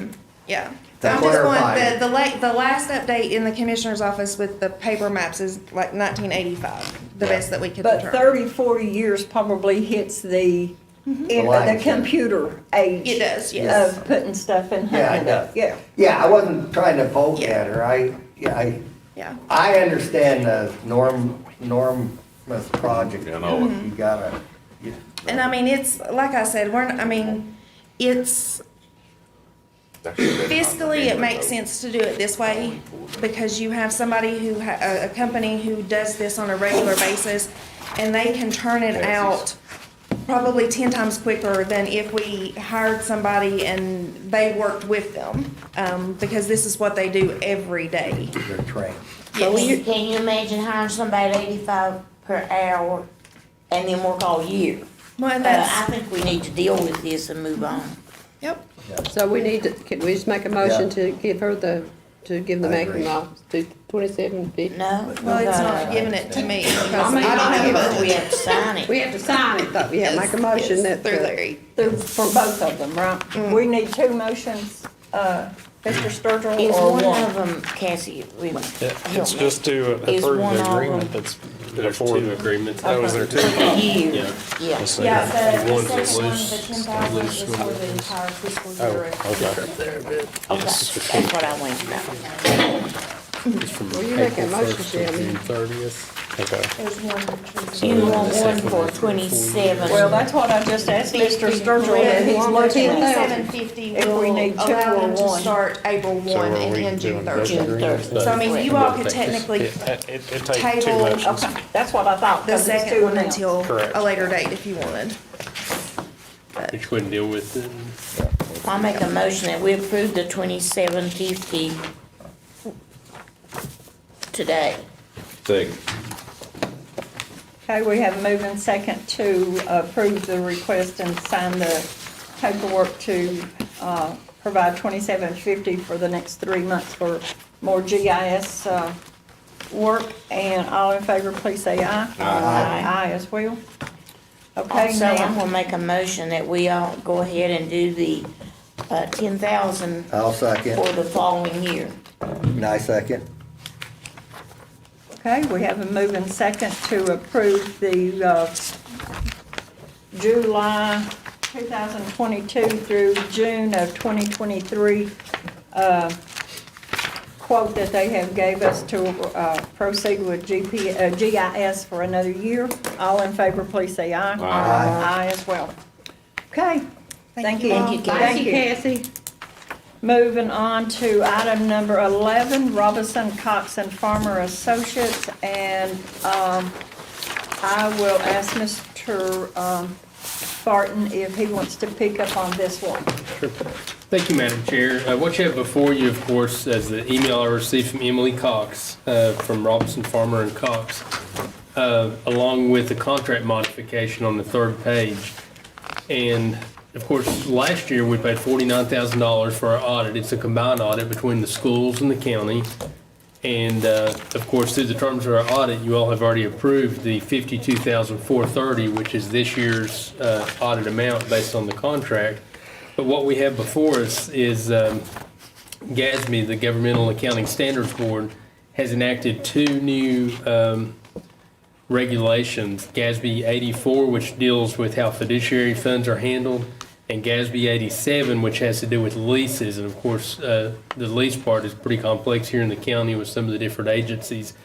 Yeah. To I'm just going, clarify. the last update in the commissioner's office with the paper maps is like 1985, the best that we could But determine. 30, 40 years probably hits the line. computer age. It does, yes. Of putting stuff in. Yeah, it does. Yeah. yeah, I wasn't trying to poke Yeah. at her. Yeah. I understand the Normus project. Yeah, I know it. You gotta, And I mean, it's, like I said, it's fiscally, it makes sense to do it this way because you have somebody a company who does this on a regular basis and they can turn it out probably 10 times quicker than if we hired somebody and they worked with them, because this is what they do every day. they're trained. Can you imagine hiring somebody at 85 per hour and then work all year? Well, and I that's, think we need to deal with this and move on. yep. So we need to, can we just make a motion Yeah. to give her to give the I agree. maximum off to 2750? No? Well, it's not giving it to me because I mean, don't have a But vote. we have to sign it. We have to sign it though, yeah, make a motion that. Through Larry. For both of them, right? We need two motions, Mr. Sturgill, Is or one one? of them, Cassie, It's just to Is approve one the of agreement them- that's There's before two the. agreements. That was there too. year, Yeah. yeah. Yeah, the One's a second one, loose- the 10,000 is loose for one. the entire fiscal Oh, year. okay. Okay, that's what I wanted to know. Well, you make a motion, Chairman. 30th. Okay. There's one. You want one for 27. Well, that's what I just asked Mr. Sturgill, and he's looking at. 2750 If we will need two allow or them to one. start April So 1 are and we end June doing 30. both June agreements? 30th. So I mean, you all could It- technically It takes two Table- motions. Okay, that's what I thought. the 'cause it's second two one amounts. until Correct. a later date if you wanted. Which wouldn't deal with it. I make a motion that we approve the 2750 today. Second. Okay, we have a move and second to approve the request and sign the paperwork to provide $27.50 for the next 3 months for more GIS work. And all in favor, please say aye. Aye as well. Okay, Also, I'm now, gonna make a motion that we all go ahead and do the 10,000 I'll second. for the following year. And I second. okay, we have a move and second to approve the July 2022 through June of 2023 quote that they have gave us to proceed with GIS for another year. All in favor, please say aye. Aye as well. Okay, thank you. Thank you, Thank you. Cassie. Moving on to item number 11, Robinson, Cox and Farmer Associates, and I will ask Mr. Barton if he wants to pick up on this one. Sure. Thank you, Madam Chair. What you have before you, of course, is the email I received from Emily Cox from Robinson, Farmer and Cox, along with the contract modification on the third page. And of course, last year we paid $49,000 for our audit. It's a combined audit between the schools and the county. And of course, through the terms of our audit, you all have already approved the $52,430, which is this year's audit amount based on the contract. But what we have before us is GASB, the Governmental Accounting Standards Board, has enacted two new regulations, GASB 84, which deals with how fiduciary funds are handled, and GASB 87, which has to do with leases. And of course, the lease part is pretty complex here in the county with some of the different agencies.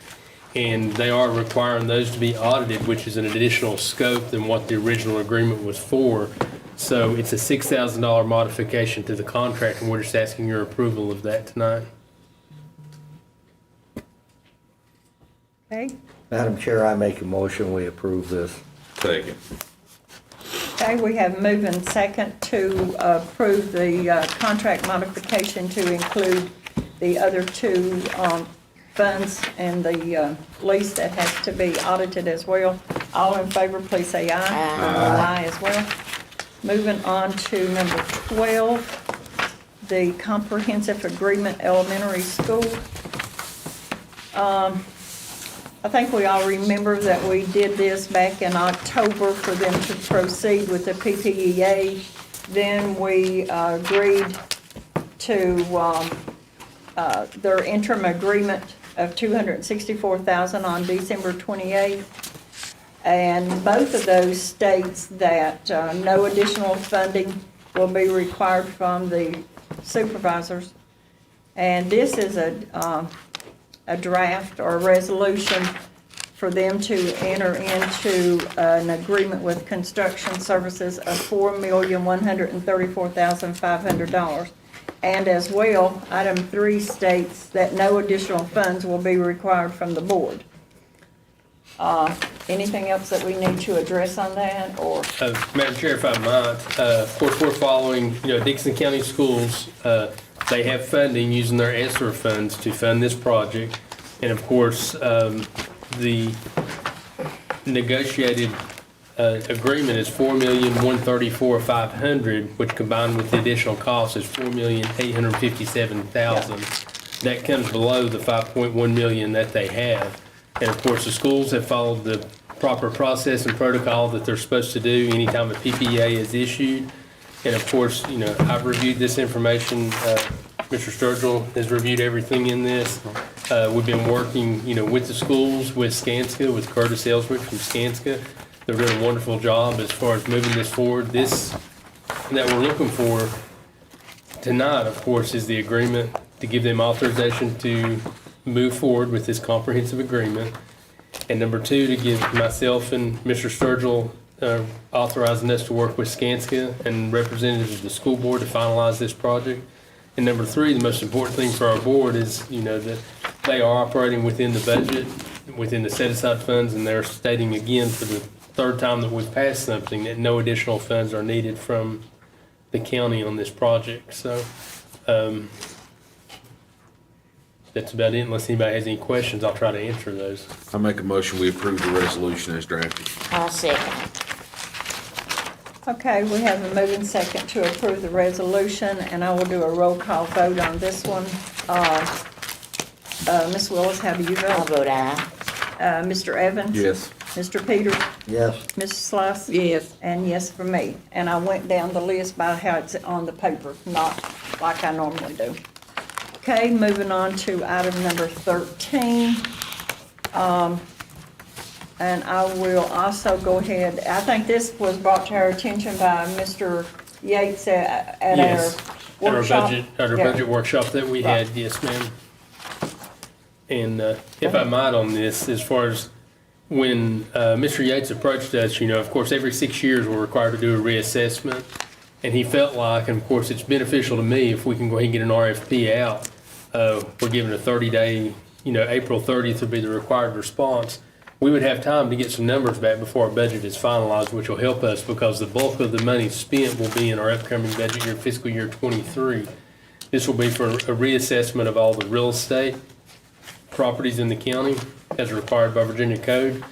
And they are requiring those to be audited, which is an additional scope than what the original agreement was for. So it's a $6,000 modification to the contract, and we're just asking your approval of that tonight. Okay, Madam Chair, I make a motion, we approve this. Second. okay, we have moved and second to approve the contract modification to include the other two funds and the lease that has to be audited as well. All in favor, please say aye. Aye as well. Moving on to number 12, the comprehensive agreement elementary school. I think we all remember that we did this back in October for them to proceed with the PPEA. Then we agreed to their interim agreement of $264,000 on December 28th. And both of those states that no additional funding will be required from the supervisors. And this is a draft or a resolution for them to enter into an agreement with construction services of $4,134,500. And as well, item 3 states that no additional funds will be required from the board. Anything else that we need to address on that, or? Madam Chair, if I might, of course, we're following, Dickinson County Schools, they have funding using their ESSER funds to fund this project. And of course, the negotiated agreement is $4,134,500, which combined with the additional cost is $4,857,000. That comes below the $5.1 million that they have. And of course, the schools have followed the proper process and protocol that they're supposed to do anytime a PPA is issued. And of course, I've reviewed this information. Mr. Sturgill has reviewed everything in this. We've been working, with the schools, with Skanska, with Curtis Ellsworth from Skanska. They're doing a wonderful job as far as moving this forward. This that we're looking for tonight, of course, is the agreement to give them authorization to move forward with this comprehensive agreement. And number 2, to give myself and Mr. Sturgill authorizing us to work with Skanska and representatives of the school board to finalize this project. And number 3, the most important thing for our board is, that they are operating within the budget, within the set-aside funds, and they're stating again for the third time that we've passed something that no additional funds are needed from the county on this project. So that's about it. Unless anybody has any questions, I'll try to answer those. I make a motion, we approve the resolution as drafted. I'll second. Okay, we have a moving second to approve the resolution, and I will do a roll call vote on this one. Ms. Willis, how do you I'll vote? vote aye. Mr. Evans? Yes. Mr. Peters? Yes. Mrs. Slice? Yes. And yes for me. And I went down the list by how it's on the paper, not like I normally do. Okay, moving on to item number 13. And I will also go ahead, I think this was brought to our attention by Mr. Yates at Yes. our workshop. At our Yeah. budget workshop that we had, yes, ma'am. And if I might on this, as far as when Mr. Yates approached us, of course, every 6 years we're required to do a reassessment. And he felt like, and of course, it's beneficial to me if we can go ahead and get an RFP out. We're given a 30-day, April 30th would be the required response. We would have time to get some numbers back before our budget is finalized, which will help us because the bulk of the money spent will be in our upcoming budget year, fiscal year 23. This will be for a reassessment of all the real estate properties in the county as required by Virginia code.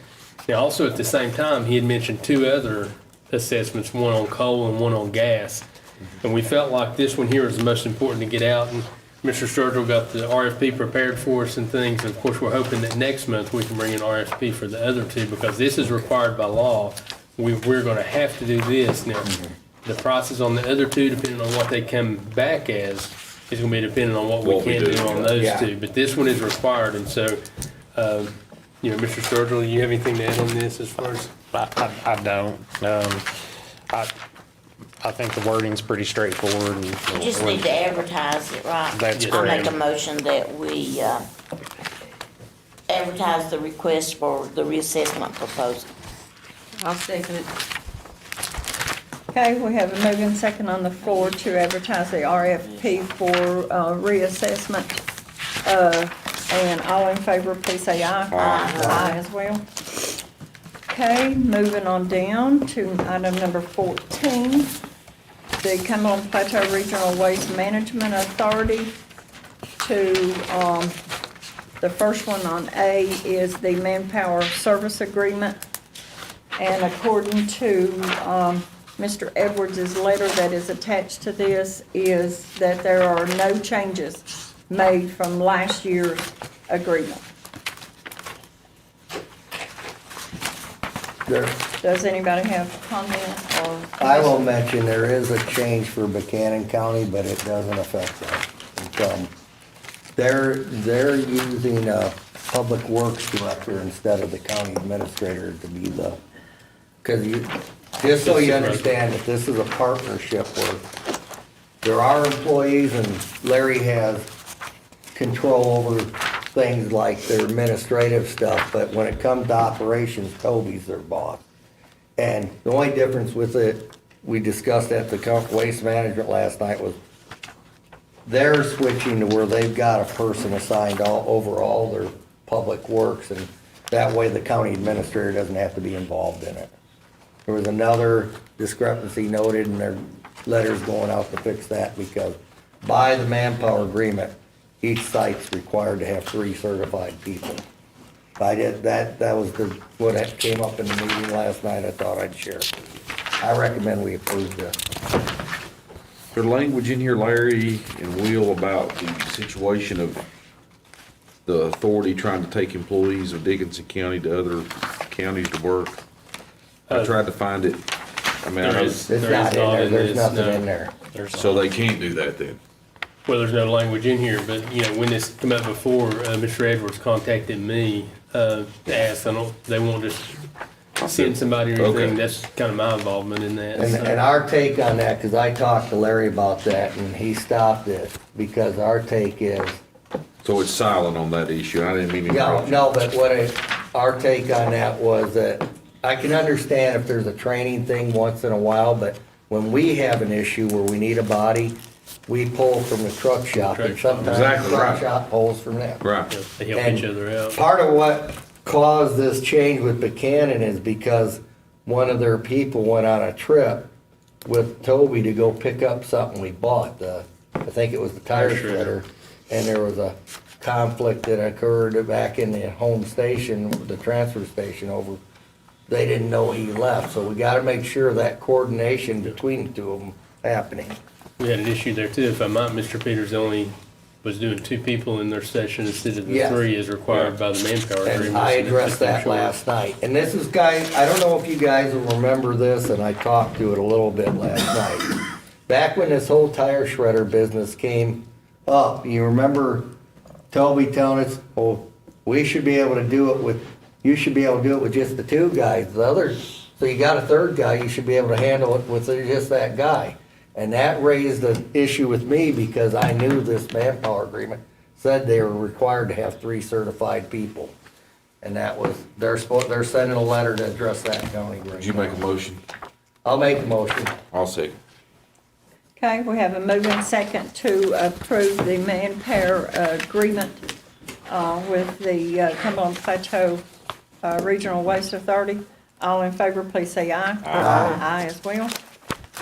Now, also at the same time, he had mentioned 2 other assessments, one on coal and one on gas. And we felt like this one here is the most important to get out. And Mr. Sturgill got the RFP prepared for us and things. And of course, we're hoping that next month we can bring an RFP for the other 2 because this is required by law. We're going to have to do this. Now, the prices on the other 2, depending on what they come back as, is going to be dependent on what we can do on those 2. But this one is required. And so, Mr. Sturgill, you have anything to add on this as far as? I don't. I think the wording's pretty straightforward. And You just need to advertise it, right? That's I make correct. a motion that we advertise the request for the reassessment proposal. I'll second it. Okay, we have a moving second on the floor to advertise the RFP for reassessment. And all in favor, please say aye. Aye as well. Okay, moving on down to item number 14. The Cumberland Plateau Regional Waste Management Authority to, the first one on A is the manpower service agreement. And according to Mr. Edwards' letter that is attached to this is that there are no changes made from last year's agreement. Does anybody have comment or? I will mention there is a change for Buchanan County, but it doesn't affect them. They're using a public works director instead of the county administrator to be the, because just so you understand that this is a partnership where there are employees and Larry has control over things like their administrative stuff, but when it comes to operations, Toby's their boss. And the only difference with it, we discussed at the waste management last night, was they're switching to where they've got a person assigned over all their public works, and that way the county administrator doesn't have to be involved in it. There was another discrepancy noted, and their letters going out to fix that, because by the manpower agreement, each site's required to have 3 certified people. I did, that was what came up in the meeting last night, I thought I'd share. I recommend we approve this. There's language in here, Larry and Will, about the situation of the authority trying to take employees of Dickinson County to other counties to work. I tried to find it. I mean, I know, It's not in there, there's nothing in there. so they can't do that then. Well, there's no language in here, but, when this came up before, Mr. Edwards contacted me, to ask, they won't just send somebody or anything. Okay. That's kind of my involvement in that. so. And our take on that, because I talked to Larry about that, and he stopped it, because our take is, So it's silent on that issue. I didn't mean to. no, but our take on that was that, I can understand if there's a training thing once in a while, but when we have an issue where we need a body, we pull from the truck shop, and sometimes the Exactly truck right. shop pulls from them. Right. They help each other out. Part of what caused this change with Buchanan is because one of their people went on a trip with Toby to go pick up something we bought, I think it was the tire shredder, and there was a conflict that occurred back in the home station, the transfer station over. They didn't know he left, so we gotta make sure that coordination between the two of them happening. We had an issue there too. If I'm not, Mr. Peters only was doing 2 people in their session instead of the Yes. 3 as required by the manpower agreement. And I so addressed that's that short. last night. And this is, guys, I don't know if you guys will remember this, and I talked to it a little bit last night. Back when this whole tire shredder business came up, you remember Toby telling us, oh, we should be able to do it with, you should be able to do it with just the 2 guys. The other, so you got a 3rd guy, you should be able to handle it with just that guy. And that raised an issue with me because I knew this manpower agreement said they were required to have 3 certified people. And that was, they're sending a letter to address that county right Did you make a now. motion? I'll make the motion. I'll second. Okay, we have a moving second to approve the manpower agreement with the Cumberland Plateau Regional Waste Authority. All in favor, please say aye. Aye. Aye as well.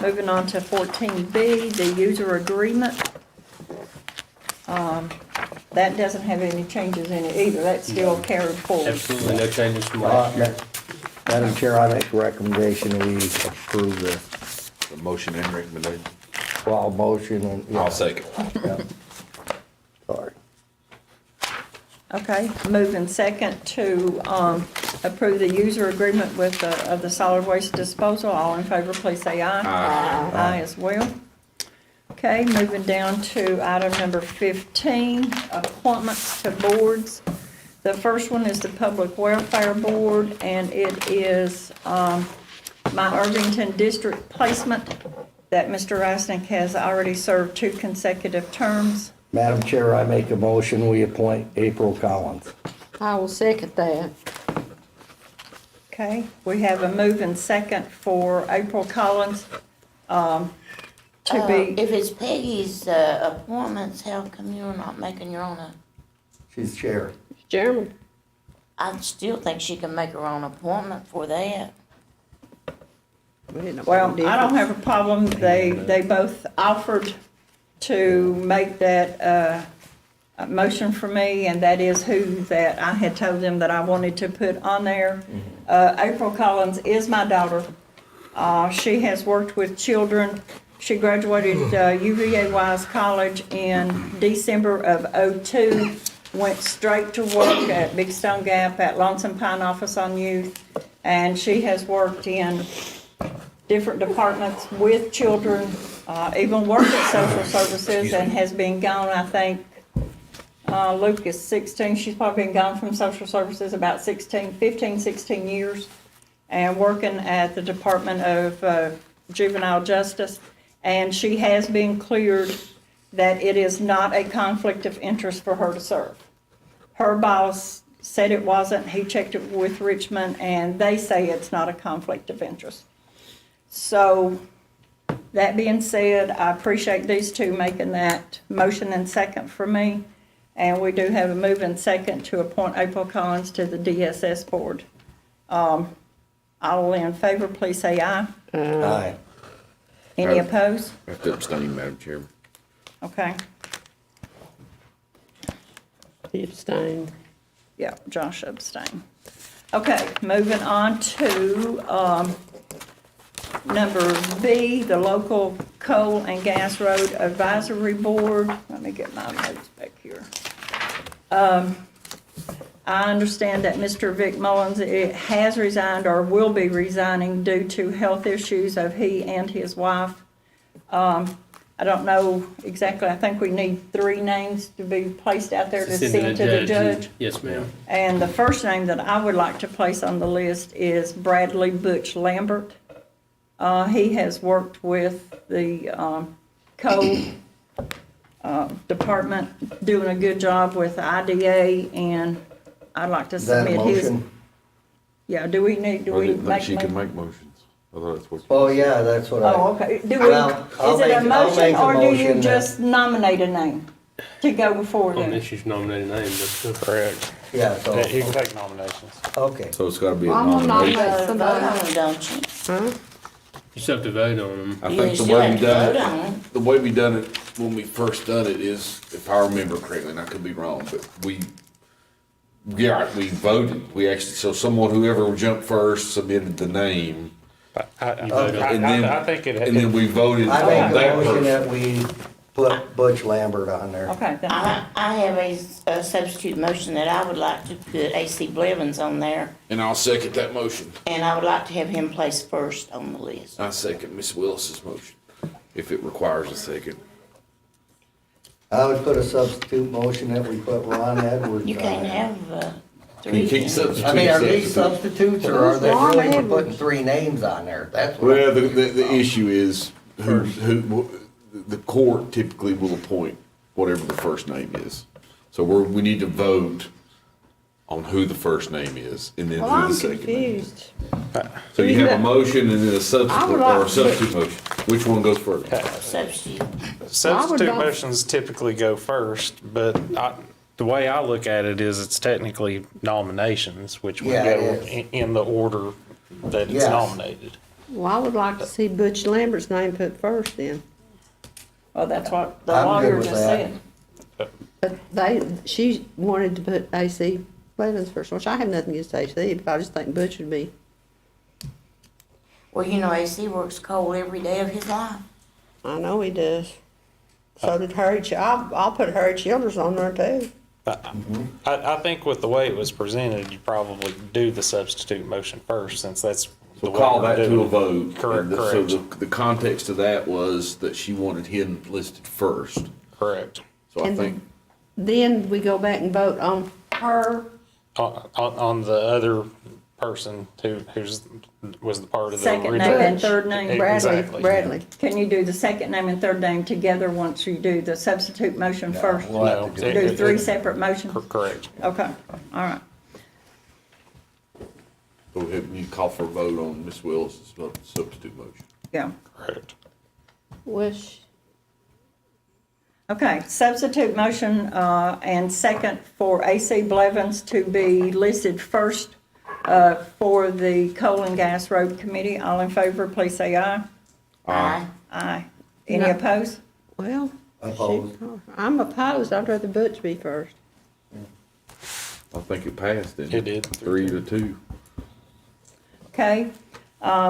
Moving on to 14B, the user agreement. That doesn't have any changes in it either. That's still carried forward. Absolutely no changes from last year. Madam Chair, I make a recommendation we approve this. The motion and recommendation. Well, motion and. yeah. I'll second. Yeah. Sorry. Okay, moving second to approve the user agreement with of the solid waste disposal. All in favor, please say aye. Aye. Aye as well. Okay, moving down to item number 15, appointments to boards. The first one is the Public Welfare Board, and it is my Irvington District placement that Mr. Reisnick has already served 2 consecutive terms. Madam Chair, I make a motion, we appoint April Collins. I will second that. Okay, we have a move and second for April Collins to be, If it's Peggy's appointments, how come you're not making your own? She's chair. Chairman. I still think she can make her own appointment for that. well, I don't have a problem. They both offered to make that a motion for me, and that is who that I had told them that I wanted to put on there. April Collins is my daughter. She has worked with children. She graduated UVA Wise College in December of '02, went straight to work at Big Stone Gap at Lonesome Pine Office on Youth, and she has worked in different departments with children, even worked at social services, and has been gone, I think, Luke is 16, she's probably been gone from social services about 15, 16 years, and working at the Department of Juvenile Justice. And she has been cleared that it is not a conflict of interest for her to serve. Her boss said it wasn't, he checked it with Richmond, and they say it's not a conflict of interest. So, that being said, I appreciate these two making that motion and second for me. And we do have a move and second to appoint April Collins to the DSS board. All in favor, please say aye. Aye. Any opposed? I have to abstain, Madam Chairman. Okay, He abstained. yeah, Josh abstained. Okay, moving on to, number B, the local coal and gas road advisory board. Let me get my notes back here. I understand that Mr. Vic Mullins has resigned or will be resigning due to health issues of he and his wife. I don't know exactly, I think we need 3 names to be placed out there to send to the judge. Yes, ma'am. And the first name that I would like to place on the list is Bradley Butch Lambert. He has worked with the coal department, doing a good job with IDA, and I'd like to Is that a submit his. motion? Yeah, do we make? She can make motions. I thought that's what. Oh, yeah, that's what I. Oh, okay. Do Well, we, I'll is it a make- I'll motion, make a or do you motion that- just nominate a name to go before On them? this, she's nominated name, but Correct. Yeah, so, Yeah, you can take nominations. okay. So it's gotta be a I'm gonna nomination. nominate Vote somebody. on them, don't you? you still have to vote on them. I You think the still way have we to done vote on them. it, the way we done it when we first done it is, if I remember correctly, and I could be wrong, but we voted. We actually, so someone, whoever jumped first submitted the name, and then, I think it. and then we voted I on make a that motion person. that we put Butch Lambert on there. Okay, then, I have a substitute motion that I would like to put AC Blevins on there, And I'll second that motion. and I would like to have him placed first on the list. I second Ms. Willis's motion, if it requires a second. I would put a substitute motion that we put Ron Edwards on You can't there. have You three. can't then. substitute. I mean, are these substitutes, or are they Ron really we're Edwards. putting 3 names on there? That's what. Well, the issue is who, the court typically will appoint whatever the first name is. So we need to vote on who the first name is and then Well, who I'm the second name is. confused. So you have a motion and then a subsequent, like or a to- substitute motion. Which one goes first? Substitute. Substitute vote- motions typically go first, but the way I look at it is it's technically nominations, which would Yeah, go it is. in the order that it's Yes. nominated. Well, I would like to see Butch Lambert's name put first then. Well, that's what the I'm good lawyer with just that. said. But she wanted to put AC Blevins first, which I have nothing against AC, but I just think Butch would be. Well, you know, AC works cold every day of his life. I know he does. So did Harry, I'll put Harry Childers on there too. I think with the way it was presented, you probably do the substitute motion first, since that's the So way call we're that to doing a it. vote. Correct, And correct. So the context of that was that she wanted him listed first. Correct. So I And think, Then we go back and vote on her. On the other person was the part of the Second original. name and third name. Exactly. Bradley. Can you do the second name and third name together once you do the substitute motion first? We'll have No, to go. Do three separate motions? Correct. Okay, all right. go ahead and you call for a vote on Ms. Wills' substitute motion. Yeah. Correct. Wish. Okay, substitute motion, and second for AC Blevins to be listed first, for the Coal and Gas Road Committee. All in favor, please say aye. Aye. Aye. Any No. opposed? Well. Opposed. I'm opposed. I'd rather Butch be first. I think it passed, didn't It did. 3-2. Okay,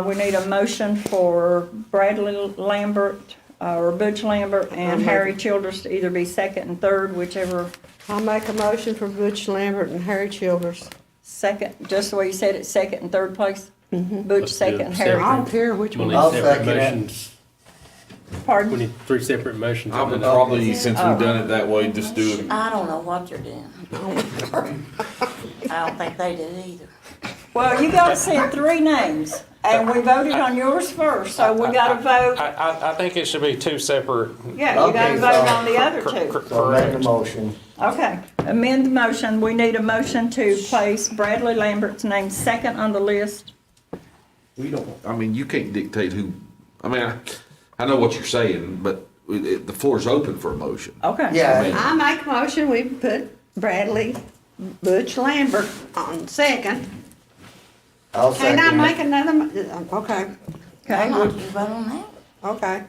we need a motion for Bradley Lambert, or Butch Lambert and Harry Childers to either be second and third, whichever. I'll make a motion for Butch Lambert and Harry Childers. Second, just the way you said it, second and third place? Butch Let's do second, it Harry. I don't care which We'll one. need I'll separate second it. motions. We Pardon? need 3 separate motions. I on would that. probably, since we've done it that way, just do it. I don't know what they're doing. I don't think they do either. Well, you gotta send 3 names, and we voted on yours first, so we gotta vote. I think it should be 2 separate. Yeah, you gotta Okay, vote so- on the other 2. So amend the motion. Okay, amend the motion. We need a motion to place Bradley Lambert's name second on the list. We don't, I mean, you can't dictate who, I mean, I know what you're saying, but the floor's open for a motion. Okay. Yeah, I make a motion, we put Bradley, Butch Lambert on second. I'll Can I second make it. another, okay, Okay, Why not? You vote on that? okay.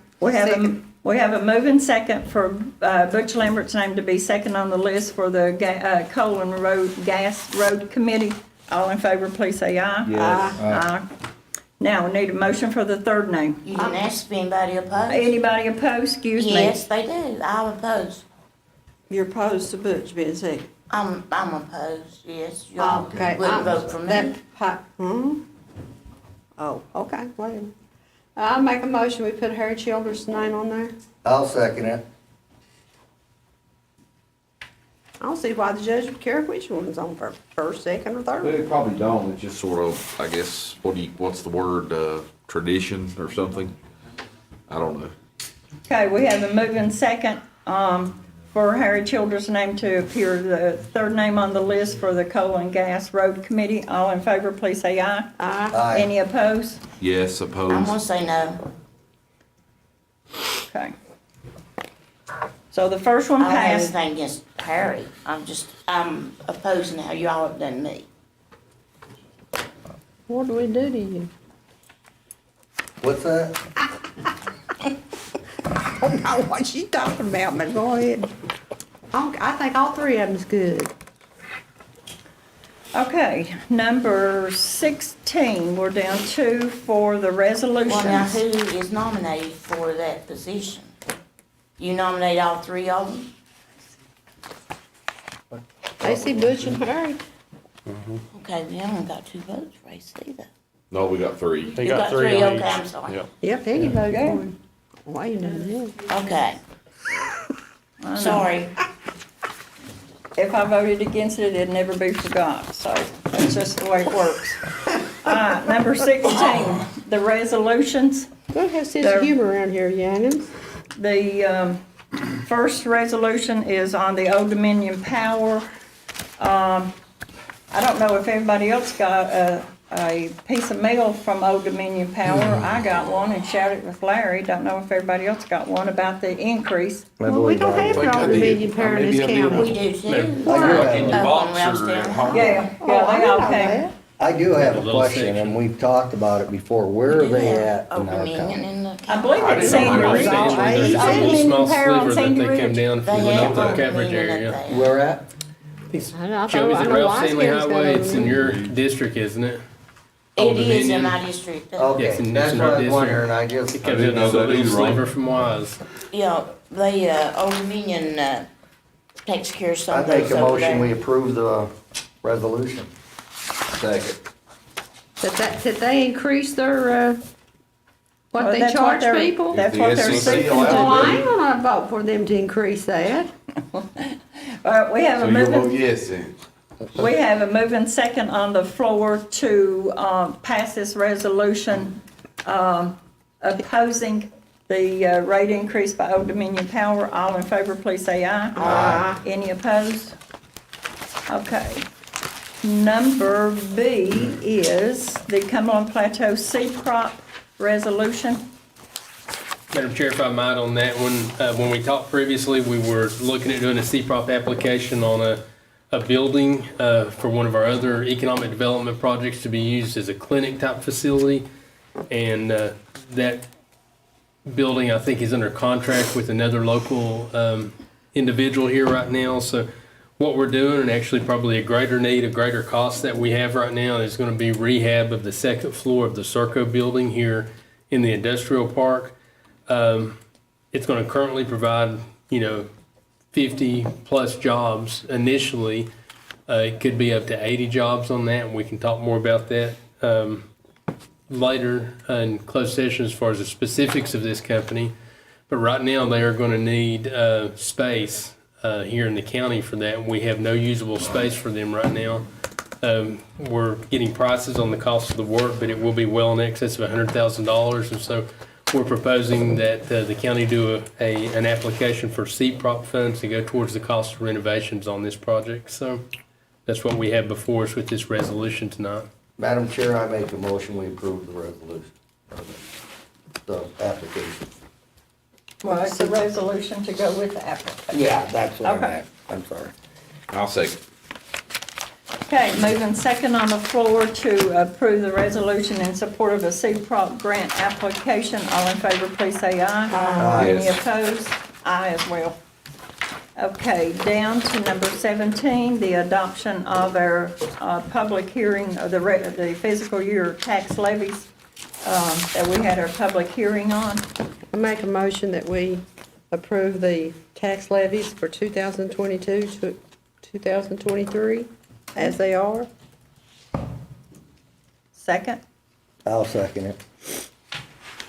we have a moving second for Butch Lambert's name to be second on the list for the Coal and Gas Road Committee. All in favor, please say aye. Aye. Now, we need a motion for the third name. You didn't ask if anybody opposed? Anybody opposed? Excuse me. Yes, they do. I'm opposed. You're opposed to Butch being second. I'm opposed, yes. Y'all Okay. wouldn't vote for me. Oh, okay, whatever. I'll make a motion, we put Harry Childers' name on there. I'll second it. I don't see why the judge would care which one's on first, second, or third. They probably don't, it's just sort of, I guess, what's the word, tradition or something? I don't know. Okay, we have a moving second for Harry Childers' name to appear the third name on the list for the Coal and Gas Road Committee. All in favor, please say aye. Aye. Any opposed? Yes, I'm gonna opposed. say no. Okay. So the first one I don't have passed. anything against Harry. I'm opposing how y'all have done me. What do we do to you? What's that? I don't know what she's talking about, but go ahead. I think all 3 of them's good. Okay, number 16, we're down 2 for the Well, now resolutions. who is nominated for that position? You nominate all 3 of them? AC Butch and Harry. Okay, we only got 2 votes for AC though. No, we got 3. They You got got 3 3, on okay, each. I'm sorry. Yep. Yep, Peggy voted Okay. for him. Why you doing that? Okay. Sorry. If I voted against it, it'd never be forgot, so that's just the way it works. Number 16, the resolutions. Gotta have sense of humor around here, youngins. The First resolution is on the Old Dominion Power. I don't know if everybody else got a piece of mail from Old Dominion Power. I got one and shared it with Larry. Don't know if everybody else got one about the increase. Well, we don't have no Dominion Power in this county. We do too. In Up your on box Rouse or Down. at home? Yeah, Oh, they I all know came. that. I do have A a little question, section. and we've talked about it before. Where are they at in Old our Dominion county? in the I believe I it's didn't know Sandy there was Ridge. all There's It's just a Old little Dominion small Power on sliver that Sandy they come Ridge. down from They the have North Old coverage Dominion area. up there. Where at? Joe, is it Ralph Stanley Watson's got Highway? Old It's in Dominion. your district, isn't it? It Old is Dominion. in my district. Okay, Yes, and that's it's in what our I was district. wondering, I It just, comes didn't in know as a that little either, Ron. sliver from Wise. Yeah, they, Old Dominion, takes care of some I of make those a over motion, we there. approve the resolution. Second. Did they increase their, what Well, they that's what charge they're- people? That's If what the they're SEC seeking allows to Well, I do. ain't gonna vote for them to increase that. We have So a you'll vote moving, yes then? we have a moving second on the floor to, pass this resolution, opposing the, rate increase by Old Dominion Power. All in favor, please say aye. Aye. Any opposed? Okay. Number B is the Cumberland Plateau Seed Crop Resolution. Madam Chair, if I might on that one, when we talked previously, we were looking at doing a CPROP application on a building for one of our other economic development projects to be used as a clinic type facility. And that building, I think, is under contract with another local individual here right now. So what we're doing, and actually probably a greater need, a greater cost that we have right now, is going to be rehab of the second floor of the Serco building here in the industrial park. It's going to currently provide, 50 plus jobs initially. It could be up to 80 jobs on that, and we can talk more about that later in closed session as far as the specifics of this company. But right now, they are going to need space here in the county for that. We have no usable space for them right now. We're getting prices on the cost of the work, but it will be well in excess of $100,000. And so we're proposing that the county do an application for CPROP funds to go towards the cost of renovations on this project. So that's what we have before us with this resolution tonight. Madam Chair, I make a motion, we approve the resolution, or the application. Well, it's a resolution to go with the application. Yeah, that's what I'm Okay. at, I'm sorry. I'll second. Okay, moving second on the floor to approve the resolution in support of a CPROP grant application. All in favor, please say aye. Aye. Any Yes. opposed? Aye as well. Okay, down to number 17, the adoption of our public hearing of the fiscal year tax levies that we had our public hearing on. I make a motion that we approve the tax levies for 2022 to 2023 as they are. Second? I'll second it.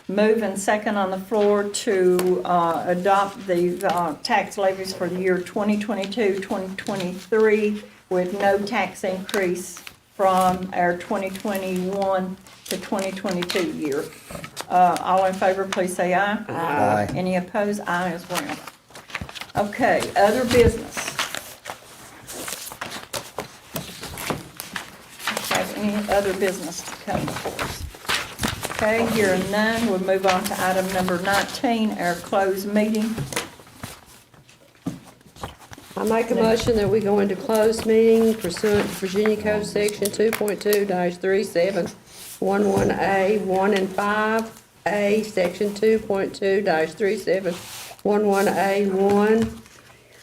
Moving second on the floor to adopt the tax levies for the year 2022, 2023 with no tax increase from our 2021 to 2022 year. All in favor, please say aye. Aye. Any opposed? Aye as well. Okay, other business. Have any other business to come before us? Okay, hearing none, we'll move on to item number 19, our closed meeting. I make a motion that we go into closed meeting pursuant to Virginia Code Section 2.2-3711A, 1 and 5A, Section 2.2-3711A,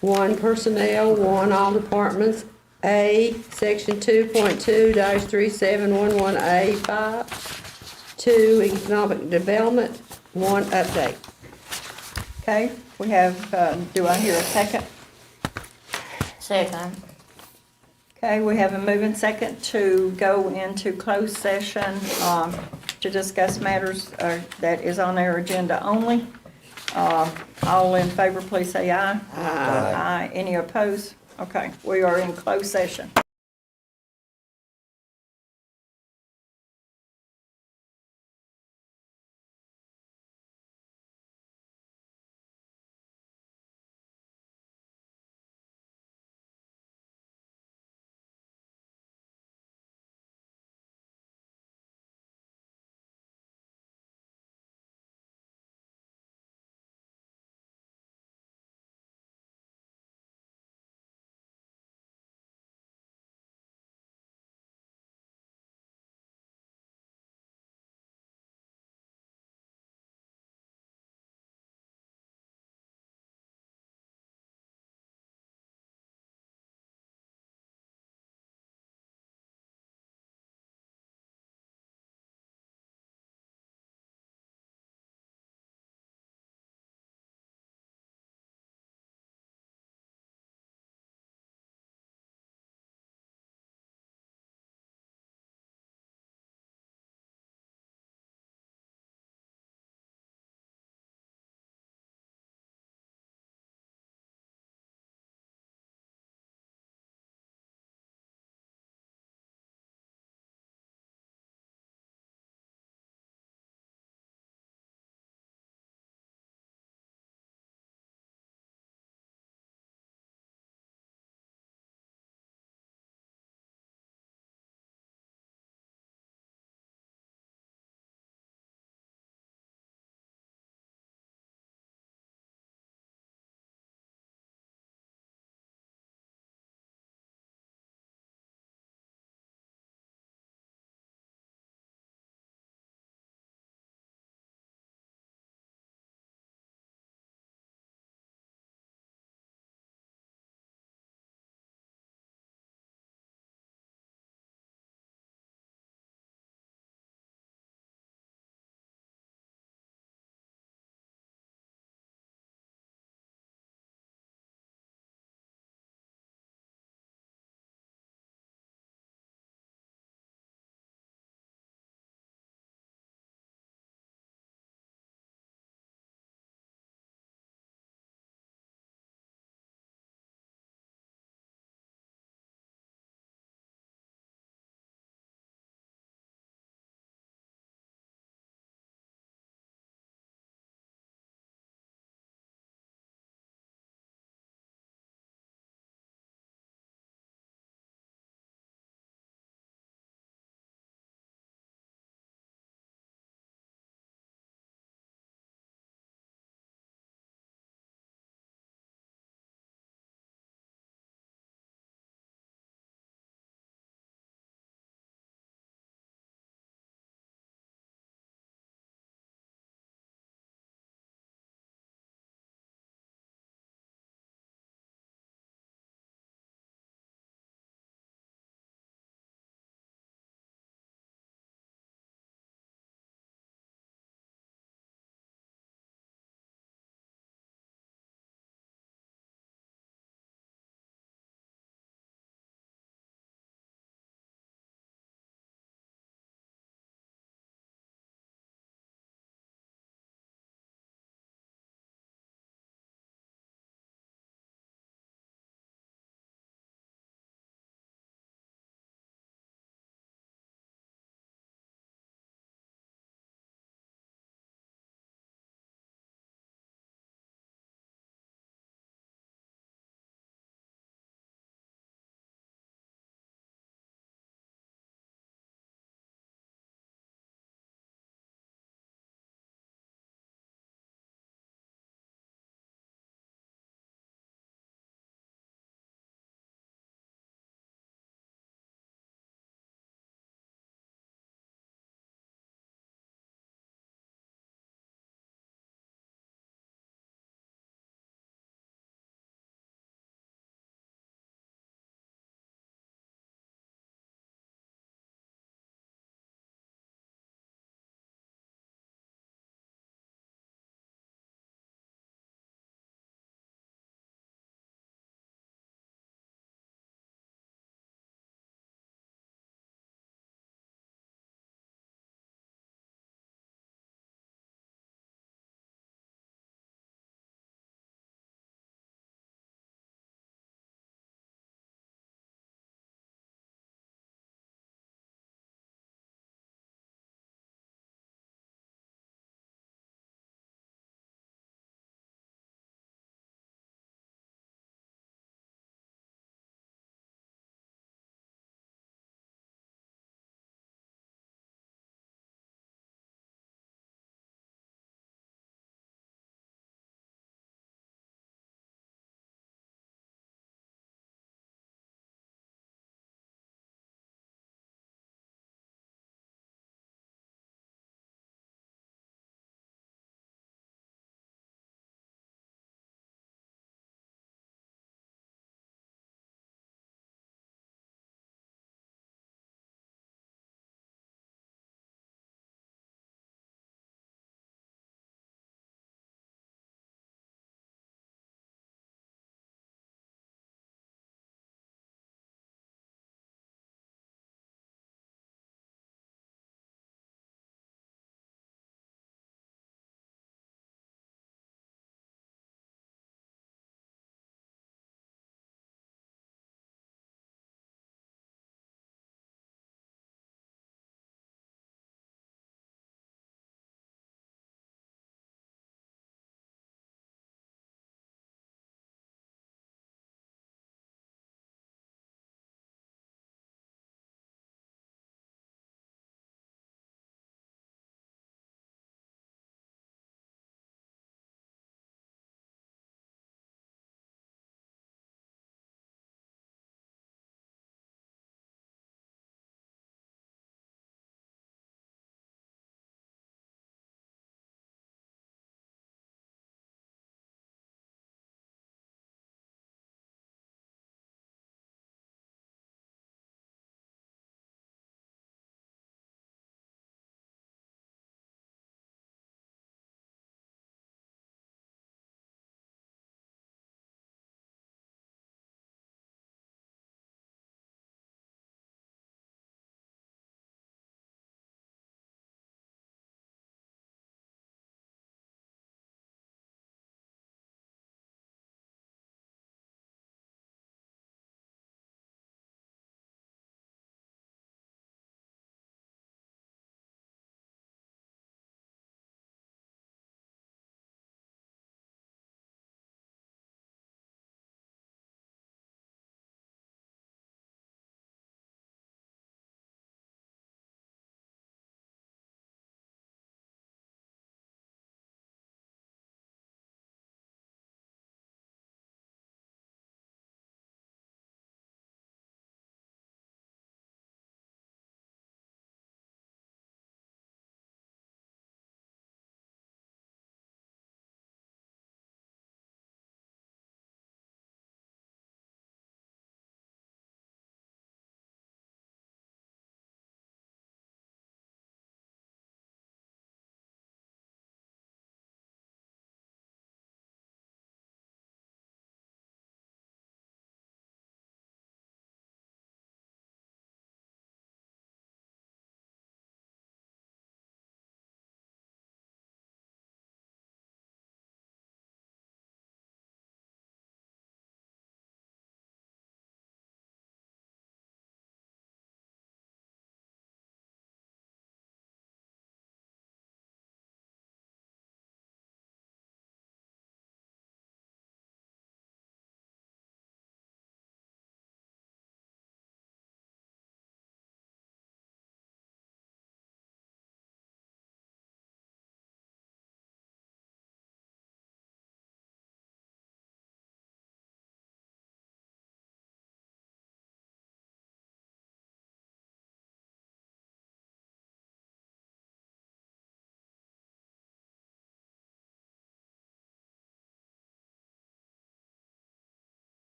1 personnel, 1 all departments, A, Section 2.2-3711A, 5, 2 economic development, 1 update. Okay, we have, do I hear a second? Second. Okay, we have a moving second to go into closed session to discuss matters that is on our agenda only. All in favor, please say aye. Aye. Any opposed? Okay, we are in closed session.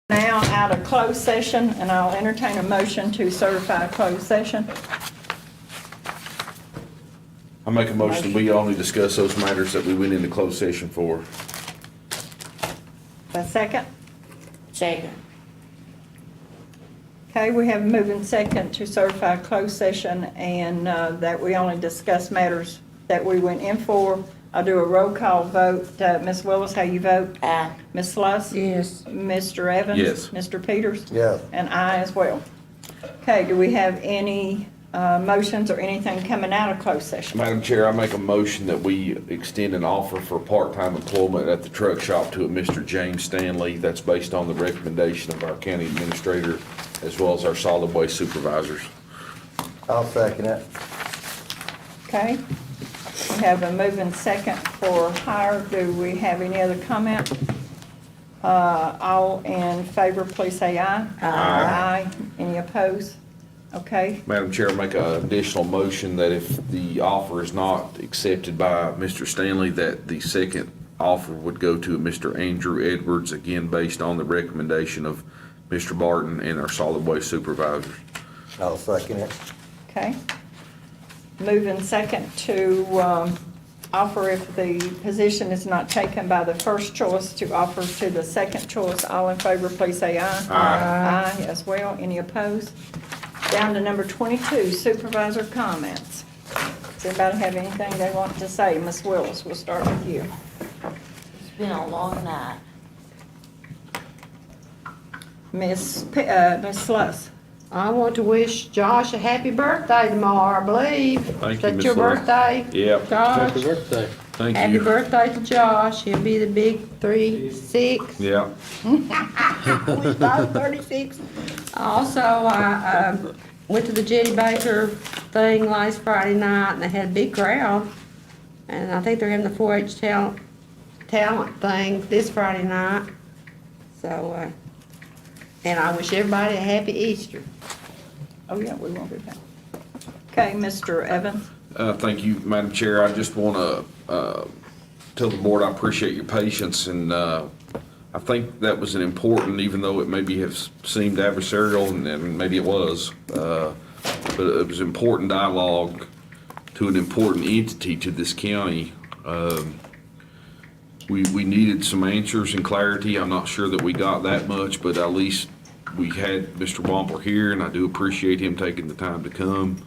Now out of closed session, and I'll entertain a motion to certify closed session. I make a motion, we only discuss those matters that we went into closed session for. A second? Second. Okay, we have a moving second to certify closed session and that we only discuss matters that we went in for. I'll do a roll call vote. Ms. Willis, how you vote? Aye. Ms. Sluss? Yes. Mr. Evans? Yes. Mr. Peters? Yes. And I as well. Okay, do we have any motions or anything coming out of closed session? Madam Chair, I make a motion that we extend an offer for part-time employment at the truck shop to a Mr. James Stanley. That's based on the recommendation of our county administrator as well as our solid waste supervisors. I'll second it. Okay, we have a moving second for hire. Do we have any other comment? All in favor, please say aye. Aye. Any opposed? Okay, Madam Chair, I make an additional motion that if the offer is not accepted by Mr. Stanley, that the second offer would go to Mr. Andrew Edwards, again, based on the recommendation of Mr. Barton and our solid waste supervisors. I'll second it. okay. Moving second to offer if the position is not taken by the first choice to offer to the second choice. All in favor, please say aye. Aye. Aye as well. Any opposed? Down to number 22, supervisor comments. Does anybody have anything they want to say? Ms. Willis, we'll start with you. It's been a long night. Ms. Sluss. I want to wish Josh a happy birthday tomorrow, I believe. Thank you, Is that Ms. your Love. birthday? Yep. Josh? Happy birthday. Thank Happy you. birthday to Josh. He'll be the big 36. Yeah. We started 36. Also, I went to the Jetty Baker thing last Friday night, and they had a big crowd. And I think they're having the 4-H talent thing this Friday night. So, and I wish everybody a happy Easter. Oh, yeah, we won't do that. Okay, Mr. Evans. Thank you, Madam Chair. I just want to tell the board I appreciate your patience, and I think that was an important, even though it maybe has seemed adversarial, and maybe it was, but it was important dialogue to an important entity to this county. We needed some answers and clarity. I'm not sure that we got that much, but at least we had Mr. Wampler here, and I do appreciate him taking the time to come.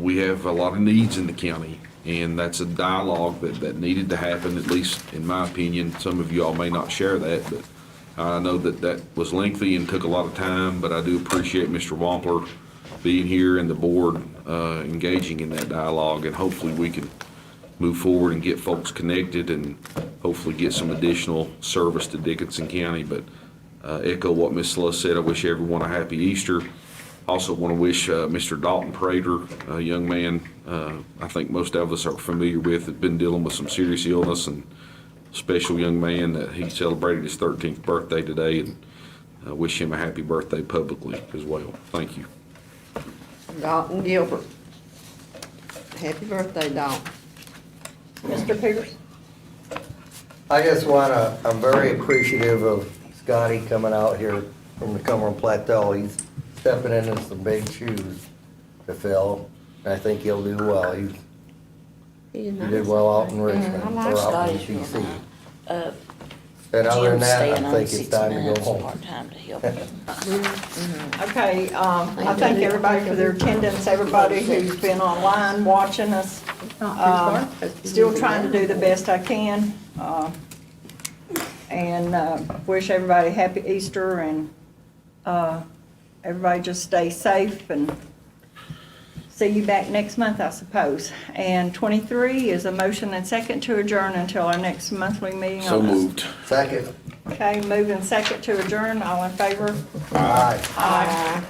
We have a lot of needs in the county, and that's a dialogue that needed to happen, at least in my opinion. Some of you all may not share that, but I know that was lengthy and took a lot of time, but I do appreciate Mr. Wampler being here and the board engaging in that dialogue, and hopefully we can move forward and get folks connected and hopefully get some additional service to Dickinson County. But echo what Ms. Sluss said, I wish everyone a happy Easter. Also want to wish Mr. Dalton Prater, a young man I think most of us are familiar with, has been dealing with some serious illness, and a special young man that he celebrated his 13th birthday today, and wish him a happy birthday publicly as well. Thank you. Dalton Gilbert. Happy birthday, Dalton. Mr. Peters. I just I'm very appreciative of Scotty coming out here from the Cumberland Plateau. He's stepping into some big shoes to fill, and I think he'll do well. He did well out in Richmond, I or like out in Scotty's real DC. nice. And other than Jim's that, staying I on think it's 6 time to go months home. part-time to help him. Okay, I thank everybody for their attendance, everybody who's been online watching us. Still trying to do the best I can. And wish everybody a happy Easter, and everybody just stay safe, and see you back next month, I suppose. And 23 is a motion and second to adjourn until our next monthly meeting. So moved. Second. Okay, moving second to adjourn. All in favor? Aye. Aye.